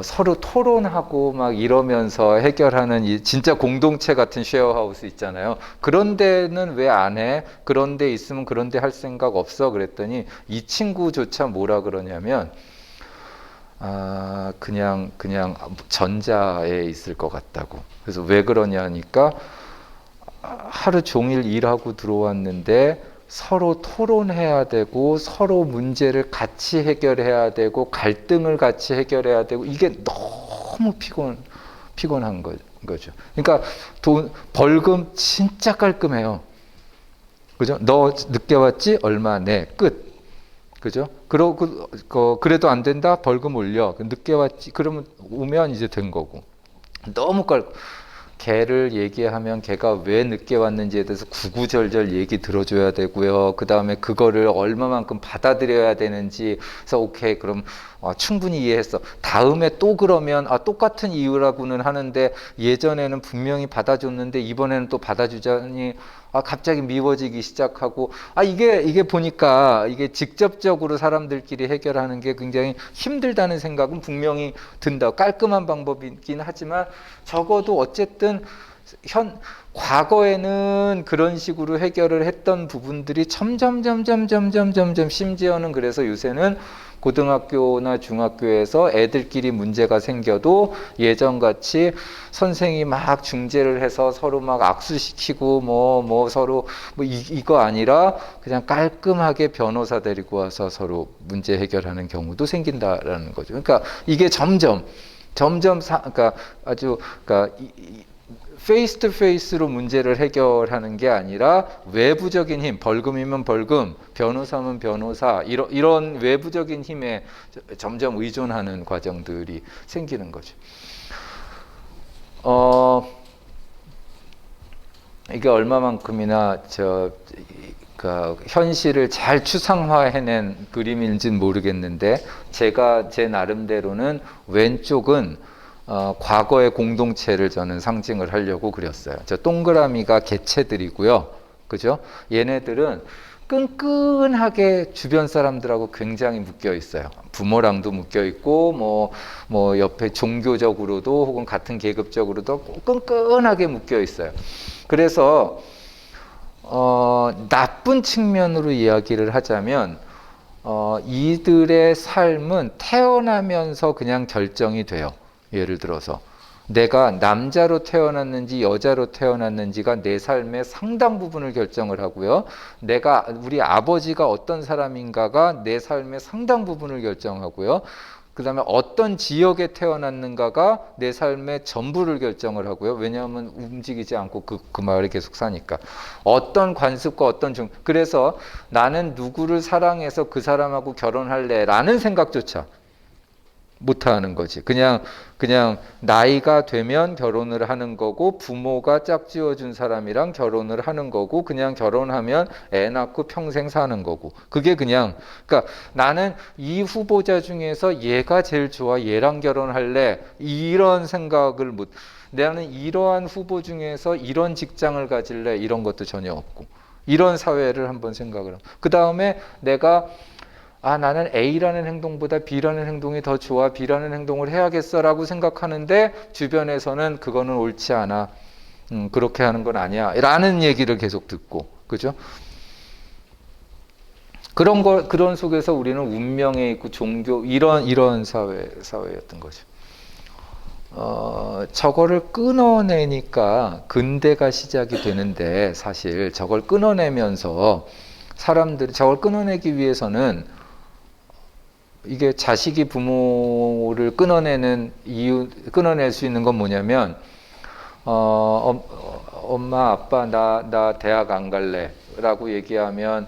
서로 토론하고 막 이러면서 해결하는 진짜 공동체 같은 쉐어하우스 있잖아요. 그런 데는 왜 안 해? 그런 데 있으면 그런 데 할 생각 없어? 그랬더니 이 친구조차 뭐라 그러냐면 그냥 전자에 있을 것 같다고. 그래서 왜 그러냐니까 하루 종일 일하고 들어왔는데 서로 토론해야 되고 서로 문제를 같이 해결해야 되고 갈등을 같이 해결해야 되고 이게 너무 피곤한 거죠. 그러니까 벌금 진짜 깔끔해요. 그죠? 너 늦게 왔지? 얼마 내. 끝. 그죠? 그래도 안 된다? 벌금 올려. 늦게 왔지? 그러면 오면 이제 된 거고. 너무 걔를 얘기하면 걔가 왜 늦게 왔는지에 대해서 구구절절 얘기 들어줘야 되고요. 그 다음에 그거를 얼마만큼 받아들여야 되는지. 그래서 오케이, 그럼 충분히 이해했어. 다음에 또 그러면 똑같은 이유라고는 하는데 예전에는 분명히 받아줬는데 이번에는 또 받아주자니 갑자기 미워지기 시작하고 이게 보니까 이게 직접적으로 사람들끼리 해결하는 게 굉장히 힘들다는 생각은 분명히 든다. 깔끔한 방법이긴 하지만 적어도 어쨌든 과거에는 그런 식으로 해결을 했던 부분들이 점점 심지어는 그래서 요새는 고등학교나 중학교에서 애들끼리 문제가 생겨도 예전같이 선생이 막 중재를 해서 서로 막 악수시키고 서로 이거 아니라 그냥 깔끔하게 변호사 데리고 와서 서로 문제 해결하는 경우도 생긴다라는 거죠. 그러니까 이게 점점 그러니까 페이스 투 페이스로 문제를 해결하는 게 아니라 외부적인 힘, 벌금이면 벌금, 변호사면 변호사, 이런 외부적인 힘에 점점 의존하는 과정들이 생기는 거죠. 이게 얼마만큼이나 현실을 잘 추상화해낸 그림인지는 모르겠는데 제가 제 나름대로는 왼쪽은 과거의 공동체를 저는 상징을 하려고 그렸어요. 저 동그라미가 개체들이고요. 그죠? 얘네들은 끈끈하게 주변 사람들하고 굉장히 묶여 있어요. 부모랑도 묶여 있고, 옆에 종교적으로도 혹은 같은 계급적으로도 끈끈하게 묶여 있어요. 그래서, 나쁜 측면으로 이야기를 하자면, 이들의 삶은 태어나면서 그냥 결정이 돼요. 예를 들어서 내가 남자로 태어났는지 여자로 태어났는지가 내 삶의 상당 부분을 결정을 하고요. 우리 아버지가 어떤 사람인가가 내 삶의 상당 부분을 결정하고요. 그 다음에 어떤 지역에 태어났는가가 내 삶의 전부를 결정을 하고요. 왜냐하면 움직이지 않고 그 마을에 계속 사니까. 어떤 관습과 그래서 나는 누구를 사랑해서 그 사람하고 결혼할래 라는 생각조차 못하는 거지. 그냥 나이가 되면 결혼을 하는 거고 부모가 짝지어준 사람이랑 결혼을 하는 거고 그냥 결혼하면 애 낳고 평생 사는 거고 그게 그러니까 나는 이 후보자 중에서 얘가 제일 좋아 얘랑 결혼할래 이런 생각을 나는 이러한 후보 중에서 이런 직장을 가질래 이런 것도 전혀 없고 이런 사회를 한번 생각을 하고 그 다음에 내가 아, 나는 A라는 행동보다 B라는 행동이 더 좋아. B라는 행동을 해야겠어라고 생각하는데 주변에서는 그거는 옳지 않아. 그렇게 하는 건 아니야. 라는 얘기를 계속 듣고. 그죠? 그런 속에서 우리는 운명에 있고 종교, 이런 사회였던 거죠. 저거를 끊어내니까 근대가 시작이 되는데 사실 저걸 끊어내면서 사람들이 저걸 끊어내기 위해서는 이게 자식이 부모를 끊어낼 수 있는 건 뭐냐면 엄마 아빠 나 대학 안 갈래 라고 얘기하면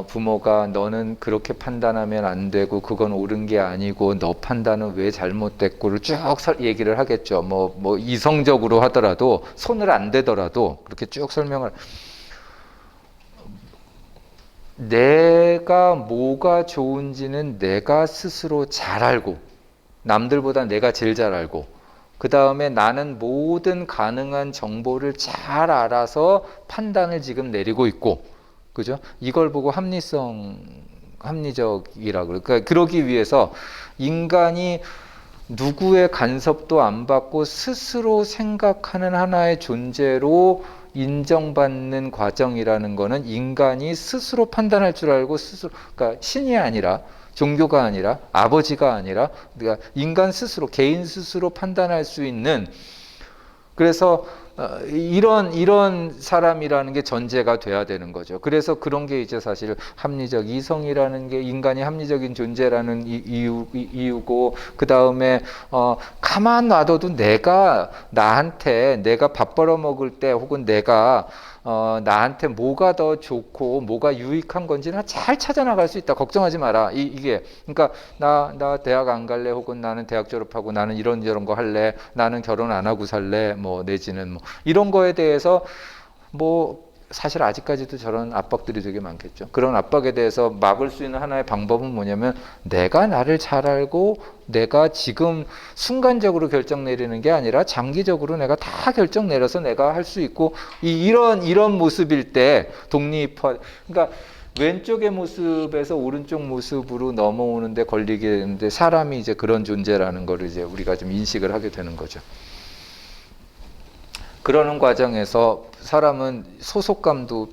부모가 너는 그렇게 판단하면 안 되고 그건 옳은 게 아니고 너 판단은 왜 잘못됐고를 쭉 얘기를 하겠죠. 뭐 이성적으로 하더라도 손을 안 대더라도 그렇게 쭉 설명을. 내가 뭐가 좋은지는 내가 스스로 잘 알고 남들보다 내가 제일 잘 알고 그 다음에 나는 모든 가능한 정보를 잘 알아서 판단을 지금 내리고 있고 그죠? 이걸 보고 합리적이라고 그러니까 그러기 위해서 인간이 누구의 간섭도 안 받고 스스로 생각하는 하나의 존재로 인정받는 과정이라는 거는 인간이 스스로 판단할 줄 알고 스스로 그러니까 신이 아니라 종교가 아니라 아버지가 아니라 그러니까 인간 스스로 개인 스스로 판단할 수 있는 그래서 이런 사람이라는 게 전제가 돼야 되는 거죠. 그래서 그런 게 이제 사실 합리적 이성이라는 게 인간이 합리적인 존재라는 이유고 그 다음에 가만 놔둬도 내가 밥 벌어 먹을 때 혹은 내가 나한테 뭐가 더 좋고 뭐가 유익한 건지는 잘 찾아 나갈 수 있다. 걱정하지 마라. 이게 그러니까 나 대학 안 갈래 혹은 나는 대학 졸업하고 나는 이런 거 할래. 나는 결혼 안 하고 살래. 뭐 내지는 뭐 이런 거에 대해서 뭐 사실 아직까지도 저런 압박들이 되게 많겠죠. 그런 압박에 대해서 막을 수 있는 하나의 방법은 뭐냐면 내가 나를 잘 알고 내가 지금 순간적으로 결정 내리는 게 아니라 장기적으로 내가 다 결정 내려서 내가 할 수 있고 이런 모습일 때 독립화 그러니까 왼쪽의 모습에서 오른쪽 모습으로 넘어오는데 걸리게 되는데 사람이 이제 그런 존재라는 거를 이제 우리가 좀 인식을 하게 되는 거죠. 그러는 과정에서 사람은 소속감도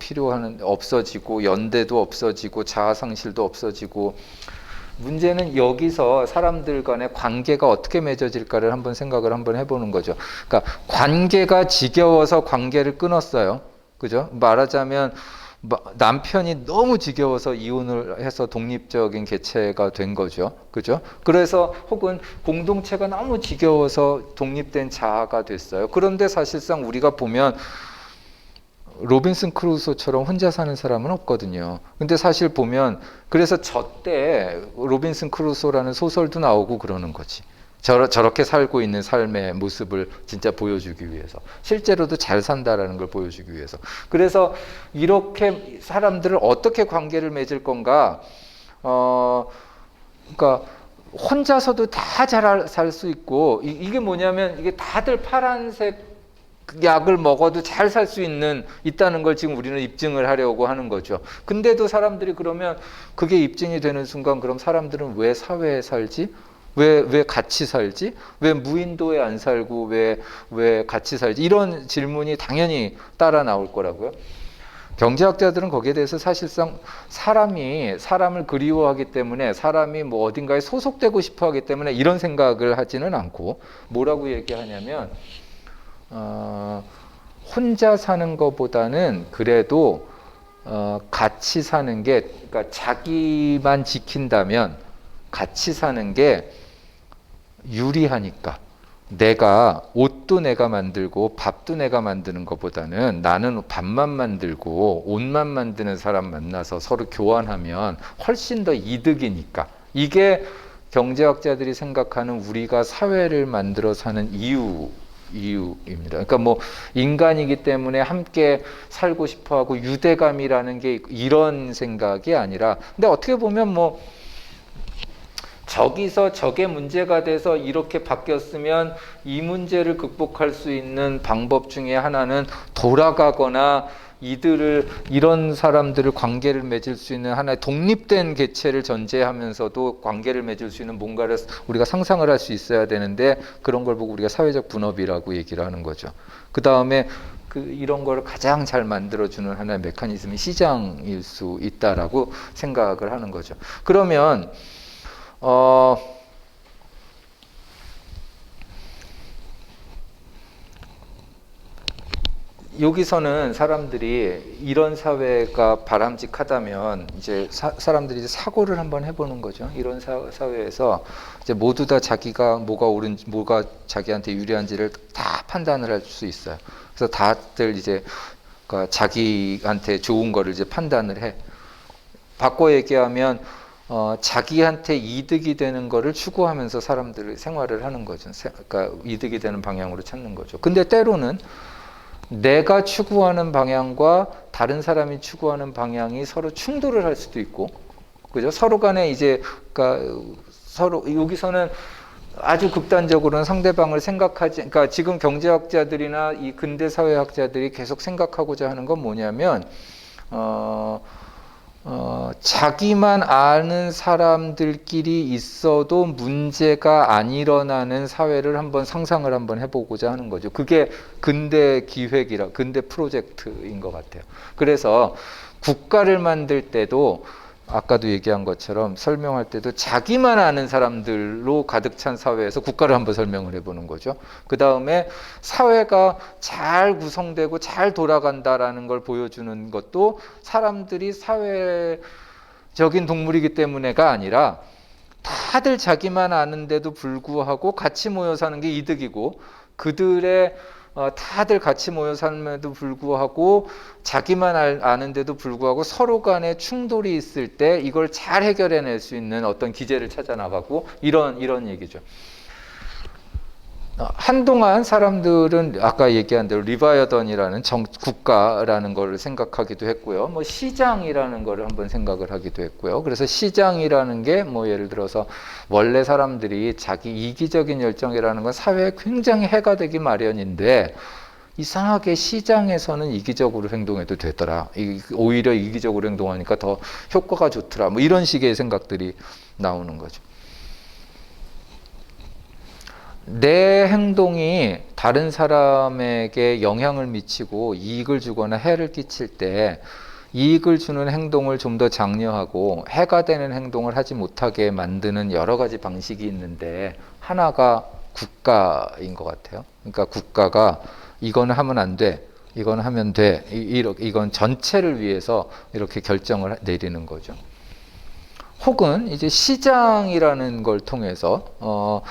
없어지고 연대도 없어지고 자아상실도 없어지고 문제는 여기서 사람들 간의 관계가 어떻게 맺어질까를 한번 생각을 한번 해보는 거죠. 그러니까 관계가 지겨워서 관계를 끊었어요. 그죠? 말하자면 남편이 너무 지겨워서 이혼을 해서 독립적인 개체가 된 거죠. 그죠? 그래서 혹은 공동체가 너무 지겨워서 독립된 자아가 됐어요. 그런데 사실상 우리가 보면 로빈슨 크루소처럼 혼자 사는 사람은 없거든요. 근데 사실 보면 그래서 저때 로빈슨 크루소라는 소설도 나오고 그러는 거지. 저렇게 살고 있는 삶의 모습을 진짜 보여주기 위해서 실제로도 잘 산다라는 걸 보여주기 위해서 그래서 이렇게 사람들을 어떻게 관계를 맺을 건가 그러니까 혼자서도 다 잘 살 수 있고 이게 뭐냐면 이게 다들 파란색 약을 먹어도 잘 살 수 있다는 걸 지금 우리는 입증을 하려고 하는 거죠. 근데도 사람들이 그러면 그게 입증이 되는 순간 그럼 사람들은 왜 사회에 살지? 왜 같이 살지? 왜 무인도에 안 살고 왜 같이 살지? 이런 질문이 당연히 따라 나올 거라고요. 경제학자들은 거기에 대해서 사실상 사람을 그리워하기 때문에 사람이 뭐 어딘가에 소속되고 싶어 하기 때문에 이런 생각을 하지는 않고 뭐라고 얘기하냐면 혼자 사는 것보다는 그래도 같이 사는 게 그러니까 자기만 지킨다면 같이 사는 게 유리하니까 내가 옷도 내가 만들고 밥도 내가 만드는 것보다는 나는 밥만 만들고 옷만 만드는 사람 만나서 서로 교환하면 훨씬 더 이득이니까 이게 경제학자들이 생각하는 우리가 사회를 만들어 사는 이유입니다. 그러니까 뭐 인간이기 때문에 함께 살고 싶어하고 유대감이라는 게 이런 생각이 아니라 근데 어떻게 보면 뭐 저기서 저게 문제가 돼서 이렇게 바뀌었으면 이 문제를 극복할 수 있는 방법 중에 하나는 돌아가거나 이런 사람들을 관계를 맺을 수 있는 하나의 독립된 개체를 전제하면서도 관계를 맺을 수 있는 뭔가를 우리가 상상을 할 수 있어야 되는데 그런 걸 보고 우리가 사회적 분업이라고 얘기를 하는 거죠. 그 다음에 이런 걸 가장 잘 만들어주는 하나의 메커니즘이 시장일 수 있다라고 생각을 하는 거죠. 그러면 여기서는 사람들이 이런 사회가 바람직하다면 이제 사람들이 이제 사고를 한번 해보는 거죠. 이런 사회에서 이제 모두 다 자기가 뭐가 옳은지, 뭐가 자기한테 유리한지를 다 판단을 할 수 있어요. 그래서 다들 이제 그러니까 자기한테 좋은 거를 이제 판단을 해. 바꿔 얘기하면 자기한테 이득이 되는 거를 추구하면서 사람들이 생활을 하는 거죠. 그러니까 이득이 되는 방향으로 찾는 거죠. 근데 때로는 내가 추구하는 방향과 다른 사람이 추구하는 방향이 서로 충돌을 할 수도 있고, 그죠? 서로 간에 이제, 그러니까 서로, 여기서는 아주 극단적으로는 상대방을 그러니까 지금 경제학자들이나 이 근대 사회학자들이 계속 생각하고자 하는 건 뭐냐면, 자기만 아는 사람들끼리 있어도 문제가 안 일어나는 사회를 한번 상상을 한번 해보고자 하는 거죠. 그게 근대 근대 프로젝트인 것 같아요. 그래서 국가를 만들 때도 아까도 얘기한 것처럼 설명할 때도 자기만 아는 사람들로 가득 찬 사회에서 국가를 한번 설명을 해보는 거죠. 그 다음에 사회가 잘 구성되고 잘 돌아간다라는 걸 보여주는 것도 사람들이 사회적인 동물이기 때문에가 아니라 다들 자기만 아는데도 불구하고 같이 모여 사는 게 이득이고 그들의 다들 같이 모여 살면도 불구하고 자기만 아는데도 불구하고 서로 간에 충돌이 있을 때 이걸 잘 해결해낼 수 있는 어떤 기제를 찾아 나가고 이런 얘기죠. 한동안 사람들은 아까 얘기한 대로 리바이어던이라는 국가라는 걸 생각하기도 했고요. 뭐 시장이라는 걸 한번 생각을 하기도 했고요. 그래서 시장이라는 게 뭐 예를 들어서 원래 사람들이 자기 이기적인 열정이라는 건 사회에 굉장히 해가 되기 마련인데 이상하게 시장에서는 이기적으로 행동해도 되더라. 오히려 이기적으로 행동하니까 더 효과가 좋더라. 뭐 이런 식의 생각들이 나오는 거죠. 내 행동이 다른 사람에게 영향을 미치고 이익을 주거나 해를 끼칠 때 이익을 주는 행동을 좀 더 장려하고 해가 되는 행동을 하지 못하게 만드는 여러 가지 방식이 있는데 하나가 국가인 것 같아요. 그러니까 국가가 이거는 하면 안 돼, 이건 하면 돼, 이건 전체를 위해서 이렇게 결정을 내리는 거죠. 혹은 이제 시장이라는 걸 통해서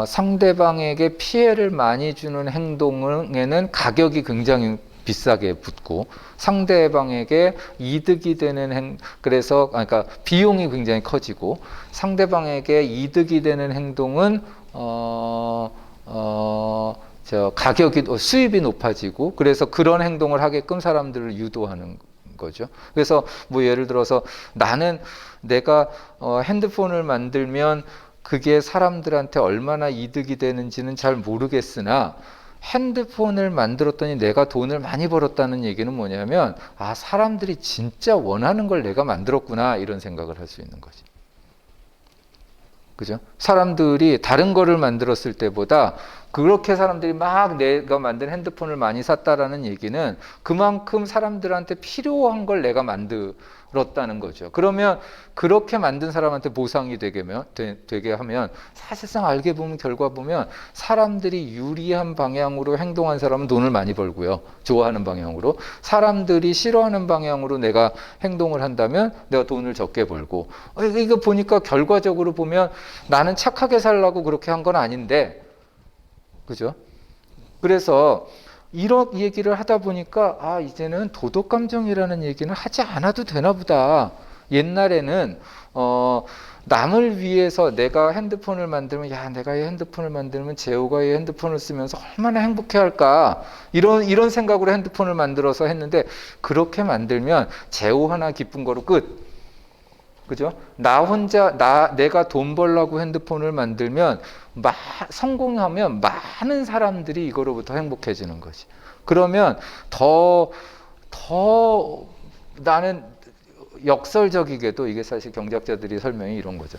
상대방에게 피해를 많이 주는 행동에는 가격이 굉장히 비싸게 붙고 상대방에게 이득이 되는 그래서 그러니까 비용이 굉장히 커지고 상대방에게 이득이 되는 행동은 가격이 수입이 높아지고 그래서 그런 행동을 하게끔 사람들을 유도하는 거죠. 그래서 뭐 예를 들어서 나는 내가 핸드폰을 만들면 그게 사람들한테 얼마나 이득이 되는지는 잘 모르겠으나 핸드폰을 만들었더니 내가 돈을 많이 벌었다는 얘기는 뭐냐면 사람들이 진짜 원하는 걸 내가 만들었구나 이런 생각을 할 수 있는 거지. 그죠? 사람들이 다른 거를 만들었을 때보다 그렇게 사람들이 막 내가 만든 핸드폰을 많이 샀다라는 얘기는 그만큼 사람들한테 필요한 걸 내가 만들었다는 거죠. 그러면 그렇게 만든 사람한테 보상이 되게 하면 사실상 알게 보면 결과 보면 사람들이 유리한 방향으로 행동한 사람은 돈을 많이 벌고요. 좋아하는 방향으로. 사람들이 싫어하는 방향으로 내가 행동을 한다면 내가 돈을 적게 벌고 이거 보니까 결과적으로 보면 나는 착하게 살라고 그렇게 한 건 아닌데 그죠? 그래서 이런 얘기를 하다 보니까 이제는 도덕감정이라는 얘기는 하지 않아도 되나 보다. 옛날에는 남을 위해서 내가 핸드폰을 만들면 내가 이 핸드폰을 만들면 재호가 이 핸드폰을 쓰면서 얼마나 행복해할까 이런 생각으로 핸드폰을 만들어서 했는데 그렇게 만들면 재호 하나 기쁜 거로 끝. 그죠? 내가 돈 벌려고 핸드폰을 만들면 성공하면 많은 사람들이 이거로부터 행복해지는 거지. 그러면 더 더 나는 역설적이게도 이게 사실 경제학자들이 설명이 이런 거죠.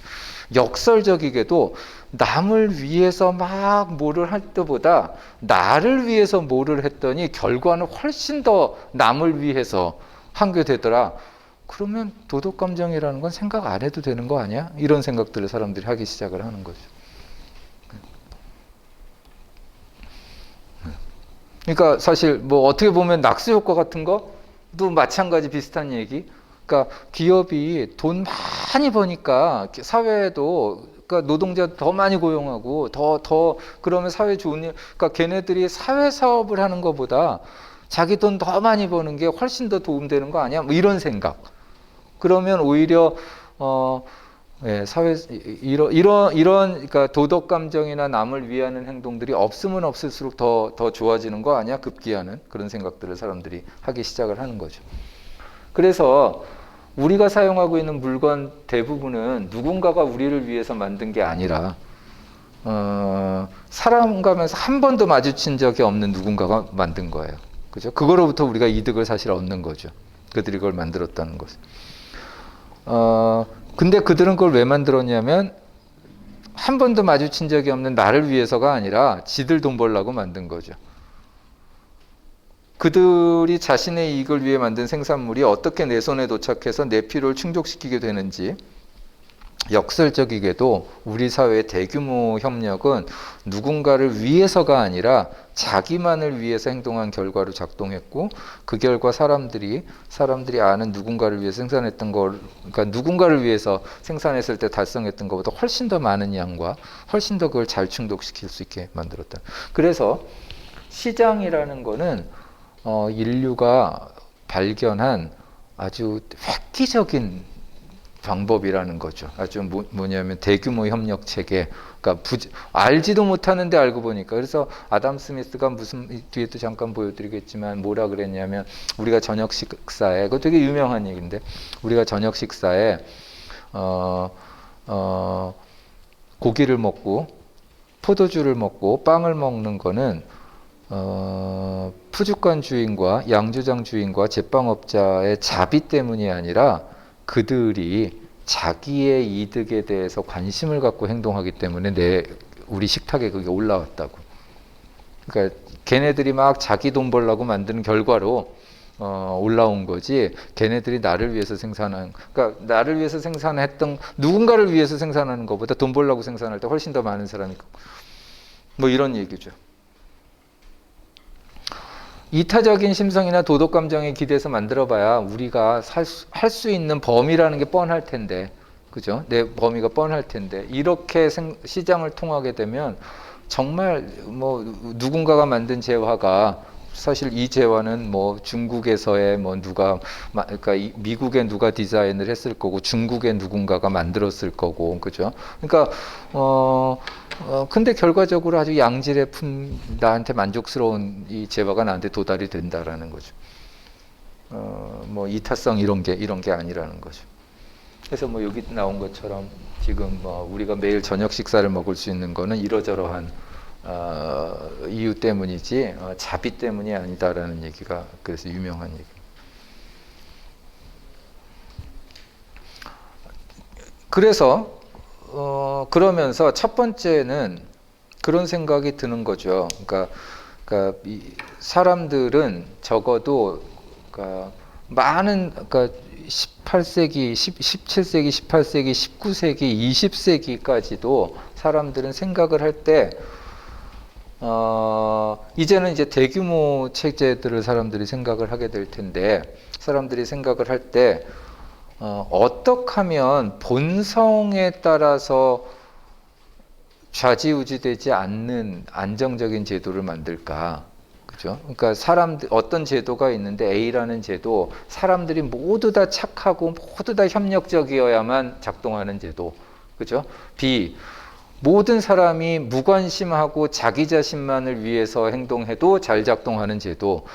역설적이게도 남을 위해서 막 뭐를 할 때보다 나를 위해서 뭐를 했더니 결과는 훨씬 더 남을 위해서 한 게 되더라. 그러면 도덕감정이라는 건 생각 안 해도 되는 거 아니야? 이런 생각들을 사람들이 하기 시작을 하는 거죠. 그러니까 사실 뭐 어떻게 보면 낙수 효과 같은 것도 마찬가지 비슷한 얘기. 그러니까 기업이 돈 많이 버니까 사회에도 그러니까 노동자 더 많이 고용하고 더 그러면 사회 좋은 일. 그러니까 걔네들이 사회 사업을 하는 것보다 자기 돈 더 많이 버는 게 훨씬 더 도움되는 거 아니야? 뭐 이런 생각. 그러면 오히려 예, 사회 이런 그러니까 도덕 감정이나 남을 위하는 행동들이 없으면 없을수록 더 좋아지는 거 아니야? 급기야는 그런 생각들을 사람들이 하기 시작을 하는 거죠. 그래서 우리가 사용하고 있는 물건 대부분은 누군가가 우리를 위해서 만든 게 아니라 사람 가면서 한 번도 마주친 적이 없는 누군가가 만든 거예요. 그죠? 그거로부터 우리가 이득을 사실 얻는 거죠. 그들이 그걸 만들었다는 것은. 근데 그들은 그걸 왜 만들었냐면 한 번도 마주친 적이 없는 나를 위해서가 아니라 지들 돈 벌려고 만든 거죠. 그들이 자신의 이익을 위해 만든 생산물이 어떻게 내 손에 도착해서 내 필요를 충족시키게 되는지 역설적이게도 우리 사회의 대규모 협력은 누군가를 위해서가 아니라 자기만을 위해서 행동한 결과로 작동했고 그 결과 사람들이 아는 누군가를 위해 생산했던 걸 그러니까 누군가를 위해서 생산했을 때 달성했던 것보다 훨씬 더 많은 양과 훨씬 더 그걸 잘 충족시킬 수 있게 만들었다. 그래서 시장이라는 거는 인류가 발견한 아주 획기적인 방법이라는 거죠. 아주 뭐냐면 대규모 협력 체계. 그러니까 알지도 못하는데 알고 보니까. 그래서 아담 스미스가 무슨 뒤에도 잠깐 보여드리겠지만 뭐라 그랬냐면 우리가 저녁 식사에 그거 되게 유명한 얘기인데 우리가 저녁 식사에 고기를 먹고 포도주를 먹고 빵을 먹는 거는 푸주간 주인과 양조장 주인과 제빵업자의 자비 때문이 아니라 그들이 자기의 이득에 대해서 관심을 갖고 행동하기 때문에 우리 식탁에 그게 올라왔다고. 그러니까 걔네들이 막 자기 돈 벌려고 만드는 결과로 올라온 거지. 걔네들이 나를 위해서 그러니까 나를 위해서 생산했던 누군가를 위해서 생산하는 것보다 돈 벌려고 생산할 때 훨씬 더 많은 사람이 뭐 이런 얘기죠. 이타적인 심성이나 도덕 감정에 기대서 만들어봐야 우리가 할 수 있는 범위라는 게 뻔할 텐데, 그죠? 내 범위가 뻔할 텐데 이렇게 시장을 통하게 되면 정말 뭐 누군가가 만든 재화가 사실 이 재화는 뭐 중국에서의 뭐 그러니까 미국에 누가 디자인을 했을 거고 중국에 누군가가 만들었을 거고, 그죠? 그러니까 근데 결과적으로 아주 양질의 나한테 만족스러운 이 재화가 나한테 도달이 된다라는 거죠. 뭐 이타성 이런 게 아니라는 거죠. 그래서 뭐 여기 나온 것처럼 지금 뭐 우리가 매일 저녁 식사를 먹을 수 있는 거는 이러저러한 이유 때문이지 자비 때문이 아니다라는 얘기가 그래서 유명한 얘기. 그래서 그러면서 첫 번째는 그런 생각이 드는 거죠. 그러니까 이 사람들은 적어도 많은 18세기, 17세기, 18세기, 19세기, 20세기까지도 사람들은 생각을 할 때 이제는 이제 대규모 체제들을 사람들이 생각을 하게 될 텐데 사람들이 생각을 할 때 어떻게 하면 본성에 따라서 좌지우지되지 않는 안정적인 제도를 만들까? 그죠? 그러니까 어떤 제도가 있는데 A라는 제도, 사람들이 모두 다 착하고 모두 다 협력적이어야만 작동하는 제도, 그죠? B, 모든 사람이 무관심하고 자기 자신만을 위해서 행동해도 잘 작동하는 제도.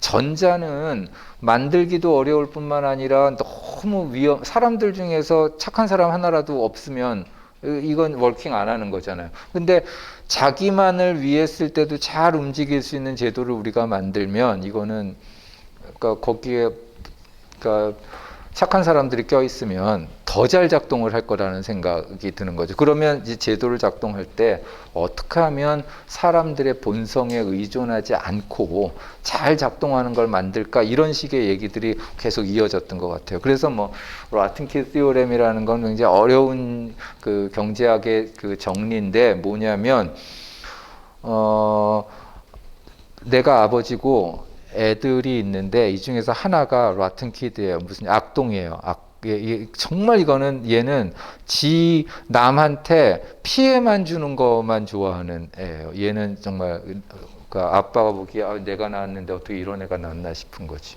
전자는 만들기도 어려울 뿐만 아니라 너무 사람들 중에서 착한 사람 하나라도 없으면 이건 워킹 안 하는 거잖아요. 근데 자기만을 위해 쓸 때도 잘 움직일 수 있는 제도를 우리가 만들면 이거는 그러니까 거기에 그러니까 착한 사람들이 껴 있으면 더 잘 작동을 할 거라는 생각이 드는 거죠. 그러면 이제 제도를 작동할 때 어떻게 하면 사람들의 본성에 의존하지 않고 잘 작동하는 걸 만들까, 이런 식의 얘기들이 계속 이어졌던 것 같아요. 그래서 뭐 라틴키 티오렘이라는 건 굉장히 어려운 그 경제학의 그 정리인데 뭐냐면 내가 아버지고 애들이 있는데 이 중에서 하나가 라튼 키드예요. 무슨 악동이에요. 정말 이거는 얘는 지 남한테 피해만 주는 것만 좋아하는 애예요. 얘는 정말 그러니까 아빠가 보기에 내가 낳았는데 어떻게 이런 애가 낳나 싶은 거지.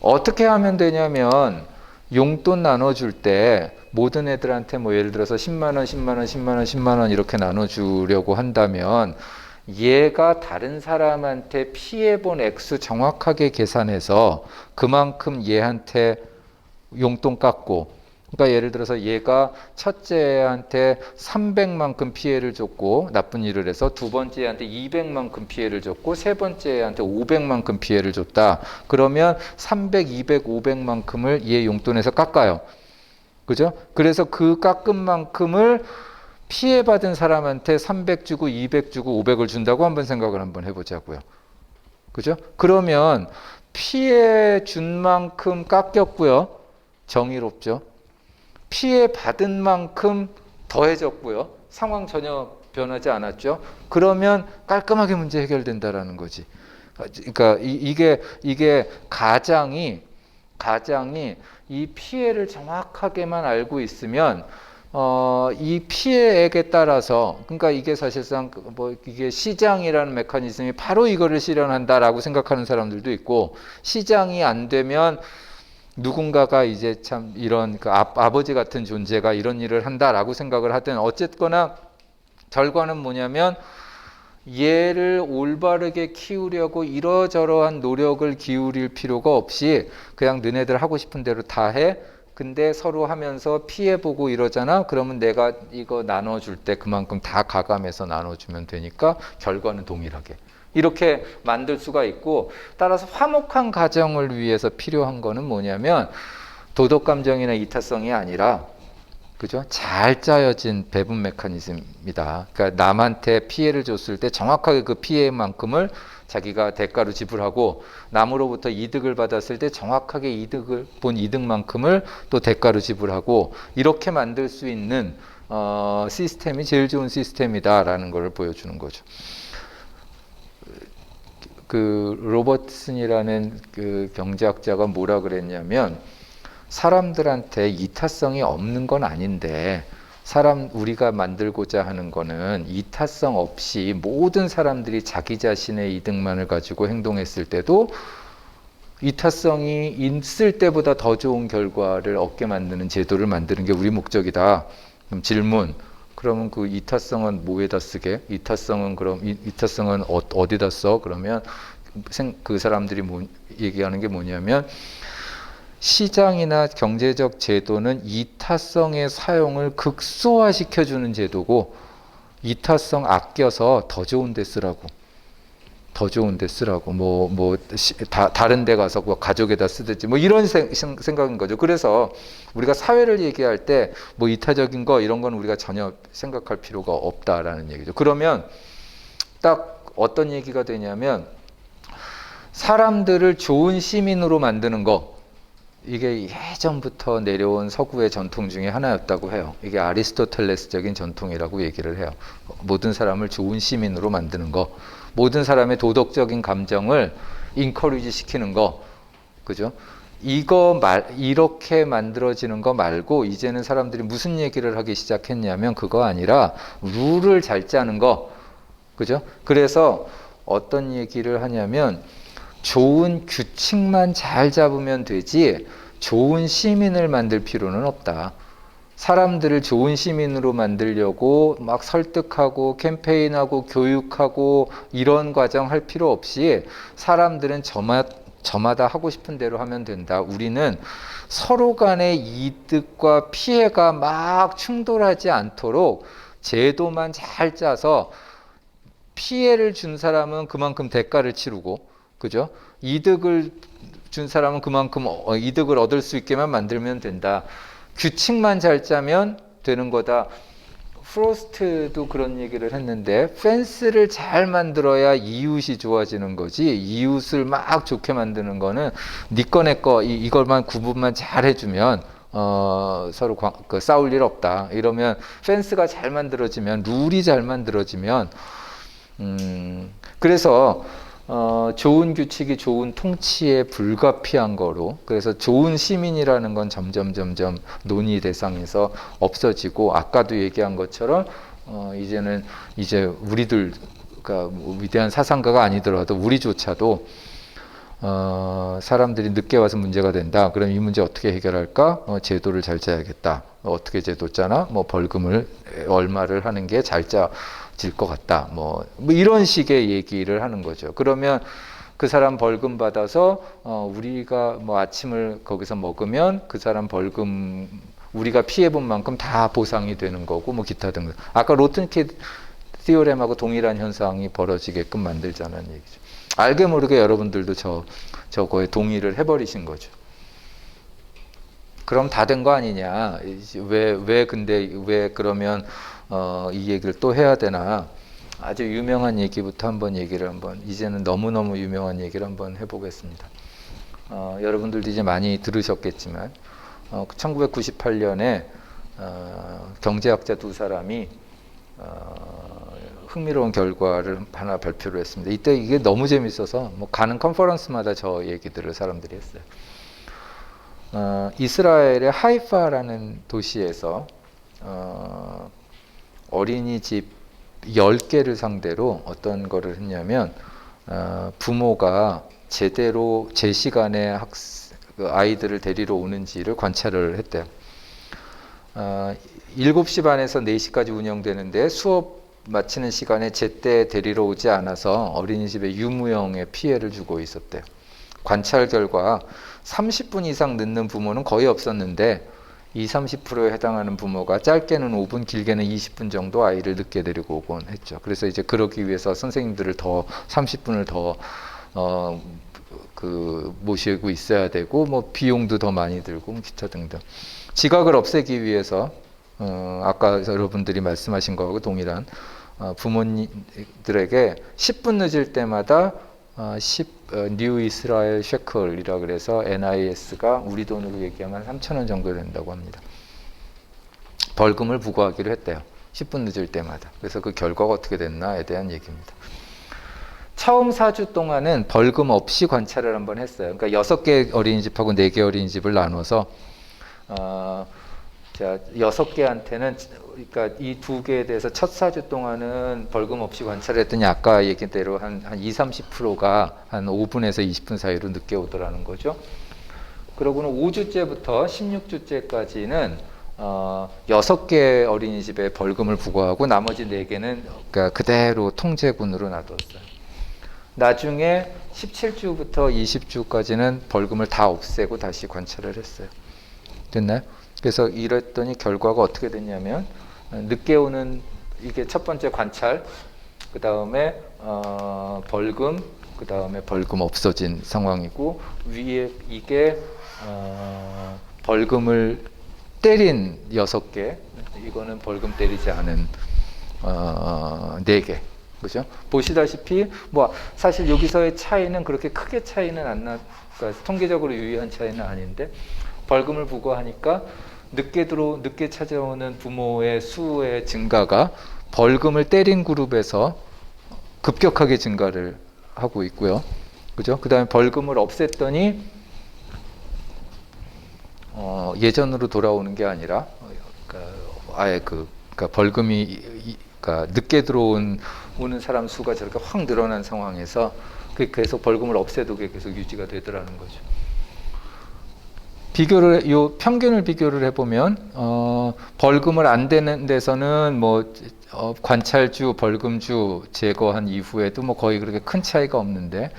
어떻게 하면 되냐면 용돈 나눠줄 때 모든 애들한테 뭐 예를 들어서 10만 원, 10만 원, 10만 원, 10만 원 이렇게 나눠주려고 한다면 얘가 다른 사람한테 피해본 액수 정확하게 계산해서 그만큼 얘한테 용돈 깎고, 그러니까 예를 들어서 얘가 첫째한테 300만큼 피해를 줬고 나쁜 일을 해서 두 번째한테 200만큼 피해를 줬고 세 번째한테 500만큼 피해를 줬다. 그러면 300, 200, 500만큼을 얘 용돈에서 깎아요. 그죠? 그래서 그 깎은 만큼을 피해받은 사람한테 300 주고 200 주고 500을 준다고 생각을 한번 해보자고요. 그죠? 그러면 피해 준 만큼 깎였고요. 정의롭죠? 피해 받은 만큼 더해졌고요. 상황 전혀 변하지 않았죠? 그러면 깔끔하게 문제 해결된다라는 거지. 그러니까 이게 가장이 이 피해를 정확하게만 알고 있으면 이 피해액에 따라서, 그러니까 이게 사실상 뭐 이게 시장이라는 메커니즘이 바로 이거를 실현한다라고 생각하는 사람들도 있고, 시장이 안 되면 누군가가 이제 참 이런 그 아버지 같은 존재가 이런 일을 한다라고 생각을 하든, 어쨌거나 결과는 뭐냐면 얘를 올바르게 키우려고 이러저러한 노력을 기울일 필요가 없이 그냥 너네들 하고 싶은 대로 다 해. 근데 서로 하면서 피해보고 이러잖아. 그러면 내가 이거 나눠줄 때 그만큼 다 가감해서 나눠주면 되니까 결과는 동일하게. 이렇게 만들 수가 있고, 따라서 화목한 가정을 위해서 필요한 거는 뭐냐면 도덕감정이나 이타성이 아니라, 그죠? 잘 짜여진 배분 메커니즘이다. 그러니까 남한테 피해를 줬을 때 정확하게 그 피해만큼을 자기가 대가로 지불하고, 남으로부터 이득을 받았을 때 정확하게 이득을 본 이득만큼을 또 대가로 지불하고, 이렇게 만들 수 있는 시스템이 제일 좋은 시스템이다라는 걸 보여주는 거죠. 그 로버트슨이라는 그 경제학자가 뭐라 그랬냐면, 사람들한테 이타성이 없는 건 아닌데 우리가 만들고자 하는 거는 이타성 없이 모든 사람들이 자기 자신의 이득만을 가지고 행동했을 때도 이타성이 있을 때보다 더 좋은 결과를 얻게 만드는 제도를 만드는 게 우리 목적이다. 그럼 질문. 그러면 그 이타성은 뭐에다 쓰게? 이타성은 어디다 써? 그러면 그 사람들이 얘기하는 게 뭐냐면, 시장이나 경제적 제도는 이타성의 사용을 극소화시켜주는 제도고, 이타성 아껴서 더 좋은 데 쓰라고. 다른 데 가서 뭐 가족에다 쓰든지 뭐 이런 생각인 거죠. 그래서 우리가 사회를 얘기할 때 뭐 이타적인 거 이런 건 우리가 전혀 생각할 필요가 없다라는 얘기죠. 그러면 딱 어떤 얘기가 되냐면, 사람들을 좋은 시민으로 만드는 거, 이게 예전부터 내려온 서구의 전통 중에 하나였다고 해요. 이게 아리스토텔레스적인 전통이라고 얘기를 해요. 모든 사람을 좋은 시민으로 만드는 거, 모든 사람의 도덕적인 감정을 인커리지 시키는 거, 그죠? 이렇게 만들어지는 거 말고 이제는 사람들이 무슨 얘기를 하기 시작했냐면, 그거 아니라 룰을 잘 짜는 거, 그죠? 그래서 어떤 얘기를 하냐면, 좋은 규칙만 잘 잡으면 되지 좋은 시민을 만들 필요는 없다. 사람들을 좋은 시민으로 만들려고 막 설득하고 캠페인하고 교육하고 이런 과정 할 필요 없이 사람들은 저마다 하고 싶은 대로 하면 된다. 우리는 서로 간의 이득과 피해가 막 충돌하지 않도록 제도만 잘 짜서 피해를 준 사람은 그만큼 대가를 치르고, 그죠? 이득을 준 사람은 그만큼 이득을 얻을 수 있게만 만들면 된다. 규칙만 잘 짜면 되는 거다. 프로스트도 그런 얘기를 했는데 펜스를 잘 만들어야 이웃이 좋아지는 거지, 이웃을 막 좋게 만드는 거는 니꺼 내꺼 이걸만 구분만 잘 해주면 서로 싸울 일 없다. 이러면 펜스가 잘 만들어지면, 룰이 잘 만들어지면 그래서 좋은 규칙이 좋은 통치에 불가피한 거로, 그래서 좋은 시민이라는 건 점점 논의 대상에서 없어지고, 아까도 얘기한 것처럼 이제는 우리들, 그러니까 뭐 위대한 사상가가 아니더라도 우리조차도 사람들이 늦게 와서 문제가 된다. 그럼 이 문제 어떻게 해결할까? 제도를 잘 짜야겠다. 어떻게 제도 짜나? 뭐 벌금을 얼마를 하는 게 잘 짜질 것 같다. 뭐 이런 식의 얘기를 하는 거죠. 그러면 그 사람 벌금 받아서 우리가 뭐 아침을 거기서 먹으면 그 사람 벌금, 우리가 피해본 만큼 다 보상이 되는 거고, 뭐 기타 등등. 아까 로튼키 티오렘하고 동일한 현상이 벌어지게끔 만들자는 얘기죠. 알게 모르게 여러분들도 저거에 동의를 해버리신 거죠. 그럼 다 된 거 아니냐? 근데 왜 그러면 이 얘기를 또 해야 되나? 아주 유명한 얘기부터 이제는 너무너무 유명한 얘기를 한번 해보겠습니다. 여러분들도 이제 많이 들으셨겠지만 1998년에 경제학자 두 사람이 흥미로운 결과를 하나 발표를 했습니다. 이때 이게 너무 재밌어서 뭐 가는 컨퍼런스마다 저 얘기들을 사람들이 했어요. 이스라엘의 하이파라는 도시에서 어린이집 10개를 상대로 어떤 거를 했냐면, 부모가 제대로 제 시간에 아이들을 데리러 오는지를 관찰을 했대요. 7시 반에서 4시까지 운영되는데 수업 마치는 시간에 제때 데리러 오지 않아서 어린이집에 유무형의 피해를 주고 있었대요. 관찰 결과 30분 이상 늦는 부모는 거의 없었는데 20-30%에 해당하는 부모가 짧게는 5분, 길게는 20분 정도 아이를 늦게 데리고 오곤 했죠. 그래서 이제 그러기 위해서 선생님들을 더 30분을 더 모시고 있어야 되고, 뭐 비용도 더 많이 들고, 기타 등등. 지각을 없애기 위해서 아까 여러분들이 말씀하신 거하고 동일한 부모님들에게 10분 늦을 때마다 뉴 이스라엘 셰클이라 그래서 NIS가 우리 돈으로 얘기하면 3,000원 정도 된다고 합니다. 벌금을 부과하기로 했대요. 10분 늦을 때마다. 그래서 그 결과가 어떻게 됐나에 대한 얘기입니다. 처음 4주 동안은 벌금 없이 관찰을 한번 했어요. 그러니까 6개 어린이집하고 4개 어린이집을 나눠서 6개한테는, 그러니까 이 2개에 대해서 첫 4주 동안은 벌금 없이 관찰했더니 아까 얘기대로 한 20-30%가 한 5분에서 20분 사이로 늦게 오더라는 거죠. 그러고는 5주째부터 16주째까지는 6개 어린이집에 벌금을 부과하고 나머지 4개는 그러니까 그대로 통제군으로 놔뒀어요. 나중에 17주부터 20주까지는 벌금을 다 없애고 다시 관찰을 했어요. 됐나요? 그래서 이랬더니 결과가 어떻게 됐냐면, 늦게 오는, 이게 첫 번째 관찰, 그 다음에 벌금, 그 다음에 벌금 없어진 상황이고, 위에 이게 벌금을 때린 6개, 이거는 벌금 때리지 않은 4개. 그죠? 보시다시피 뭐 사실 여기서의 차이는 그렇게 크게 차이는 안 나, 그러니까 통계적으로 유의한 차이는 아닌데, 벌금을 부과하니까 늦게 찾아오는 부모의 수의 증가가 벌금을 때린 그룹에서 급격하게 증가를 하고 있고요. 그죠? 그 다음에 벌금을 없앴더니 예전으로 돌아오는 게 아니라 아예 그러니까 벌금이 그러니까 늦게 오는 사람 수가 저렇게 확 늘어난 상황에서 계속 벌금을 없애도 계속 유지가 되더라는 거죠. 평균을 비교를 해보면 벌금을 안 되는 데서는 뭐 관찰주, 벌금주 제거한 이후에도 뭐 거의 그렇게 큰 차이가 없는데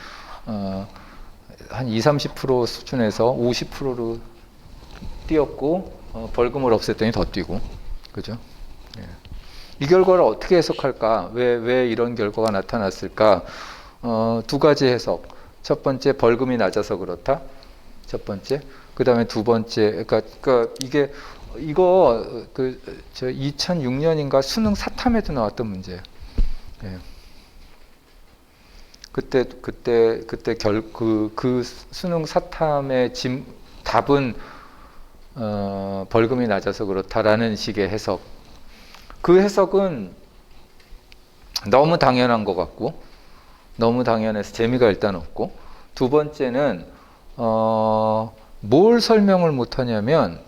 한 20-30% 수준에서 50%로 뛰었고 벌금을 없앴더니 더 뛰고, 그죠? 예. 이 결과를 어떻게 해석할까? 왜 이런 결과가 나타났을까? 두 가지 해석. 첫 번째 벌금이 낮아서 그렇다. 첫 번째. 그다음에 두 번째. 그러니까 이게 이거 저 2006년인가 수능 사탐에도 나왔던 문제예요. 예. 그때 그 수능 사탐의 답은 벌금이 낮아서 그렇다라는 식의 해석. 그 해석은 너무 당연한 것 같고, 너무 당연해서 재미가 일단 없고, 두 번째는 뭘 설명을 못하냐면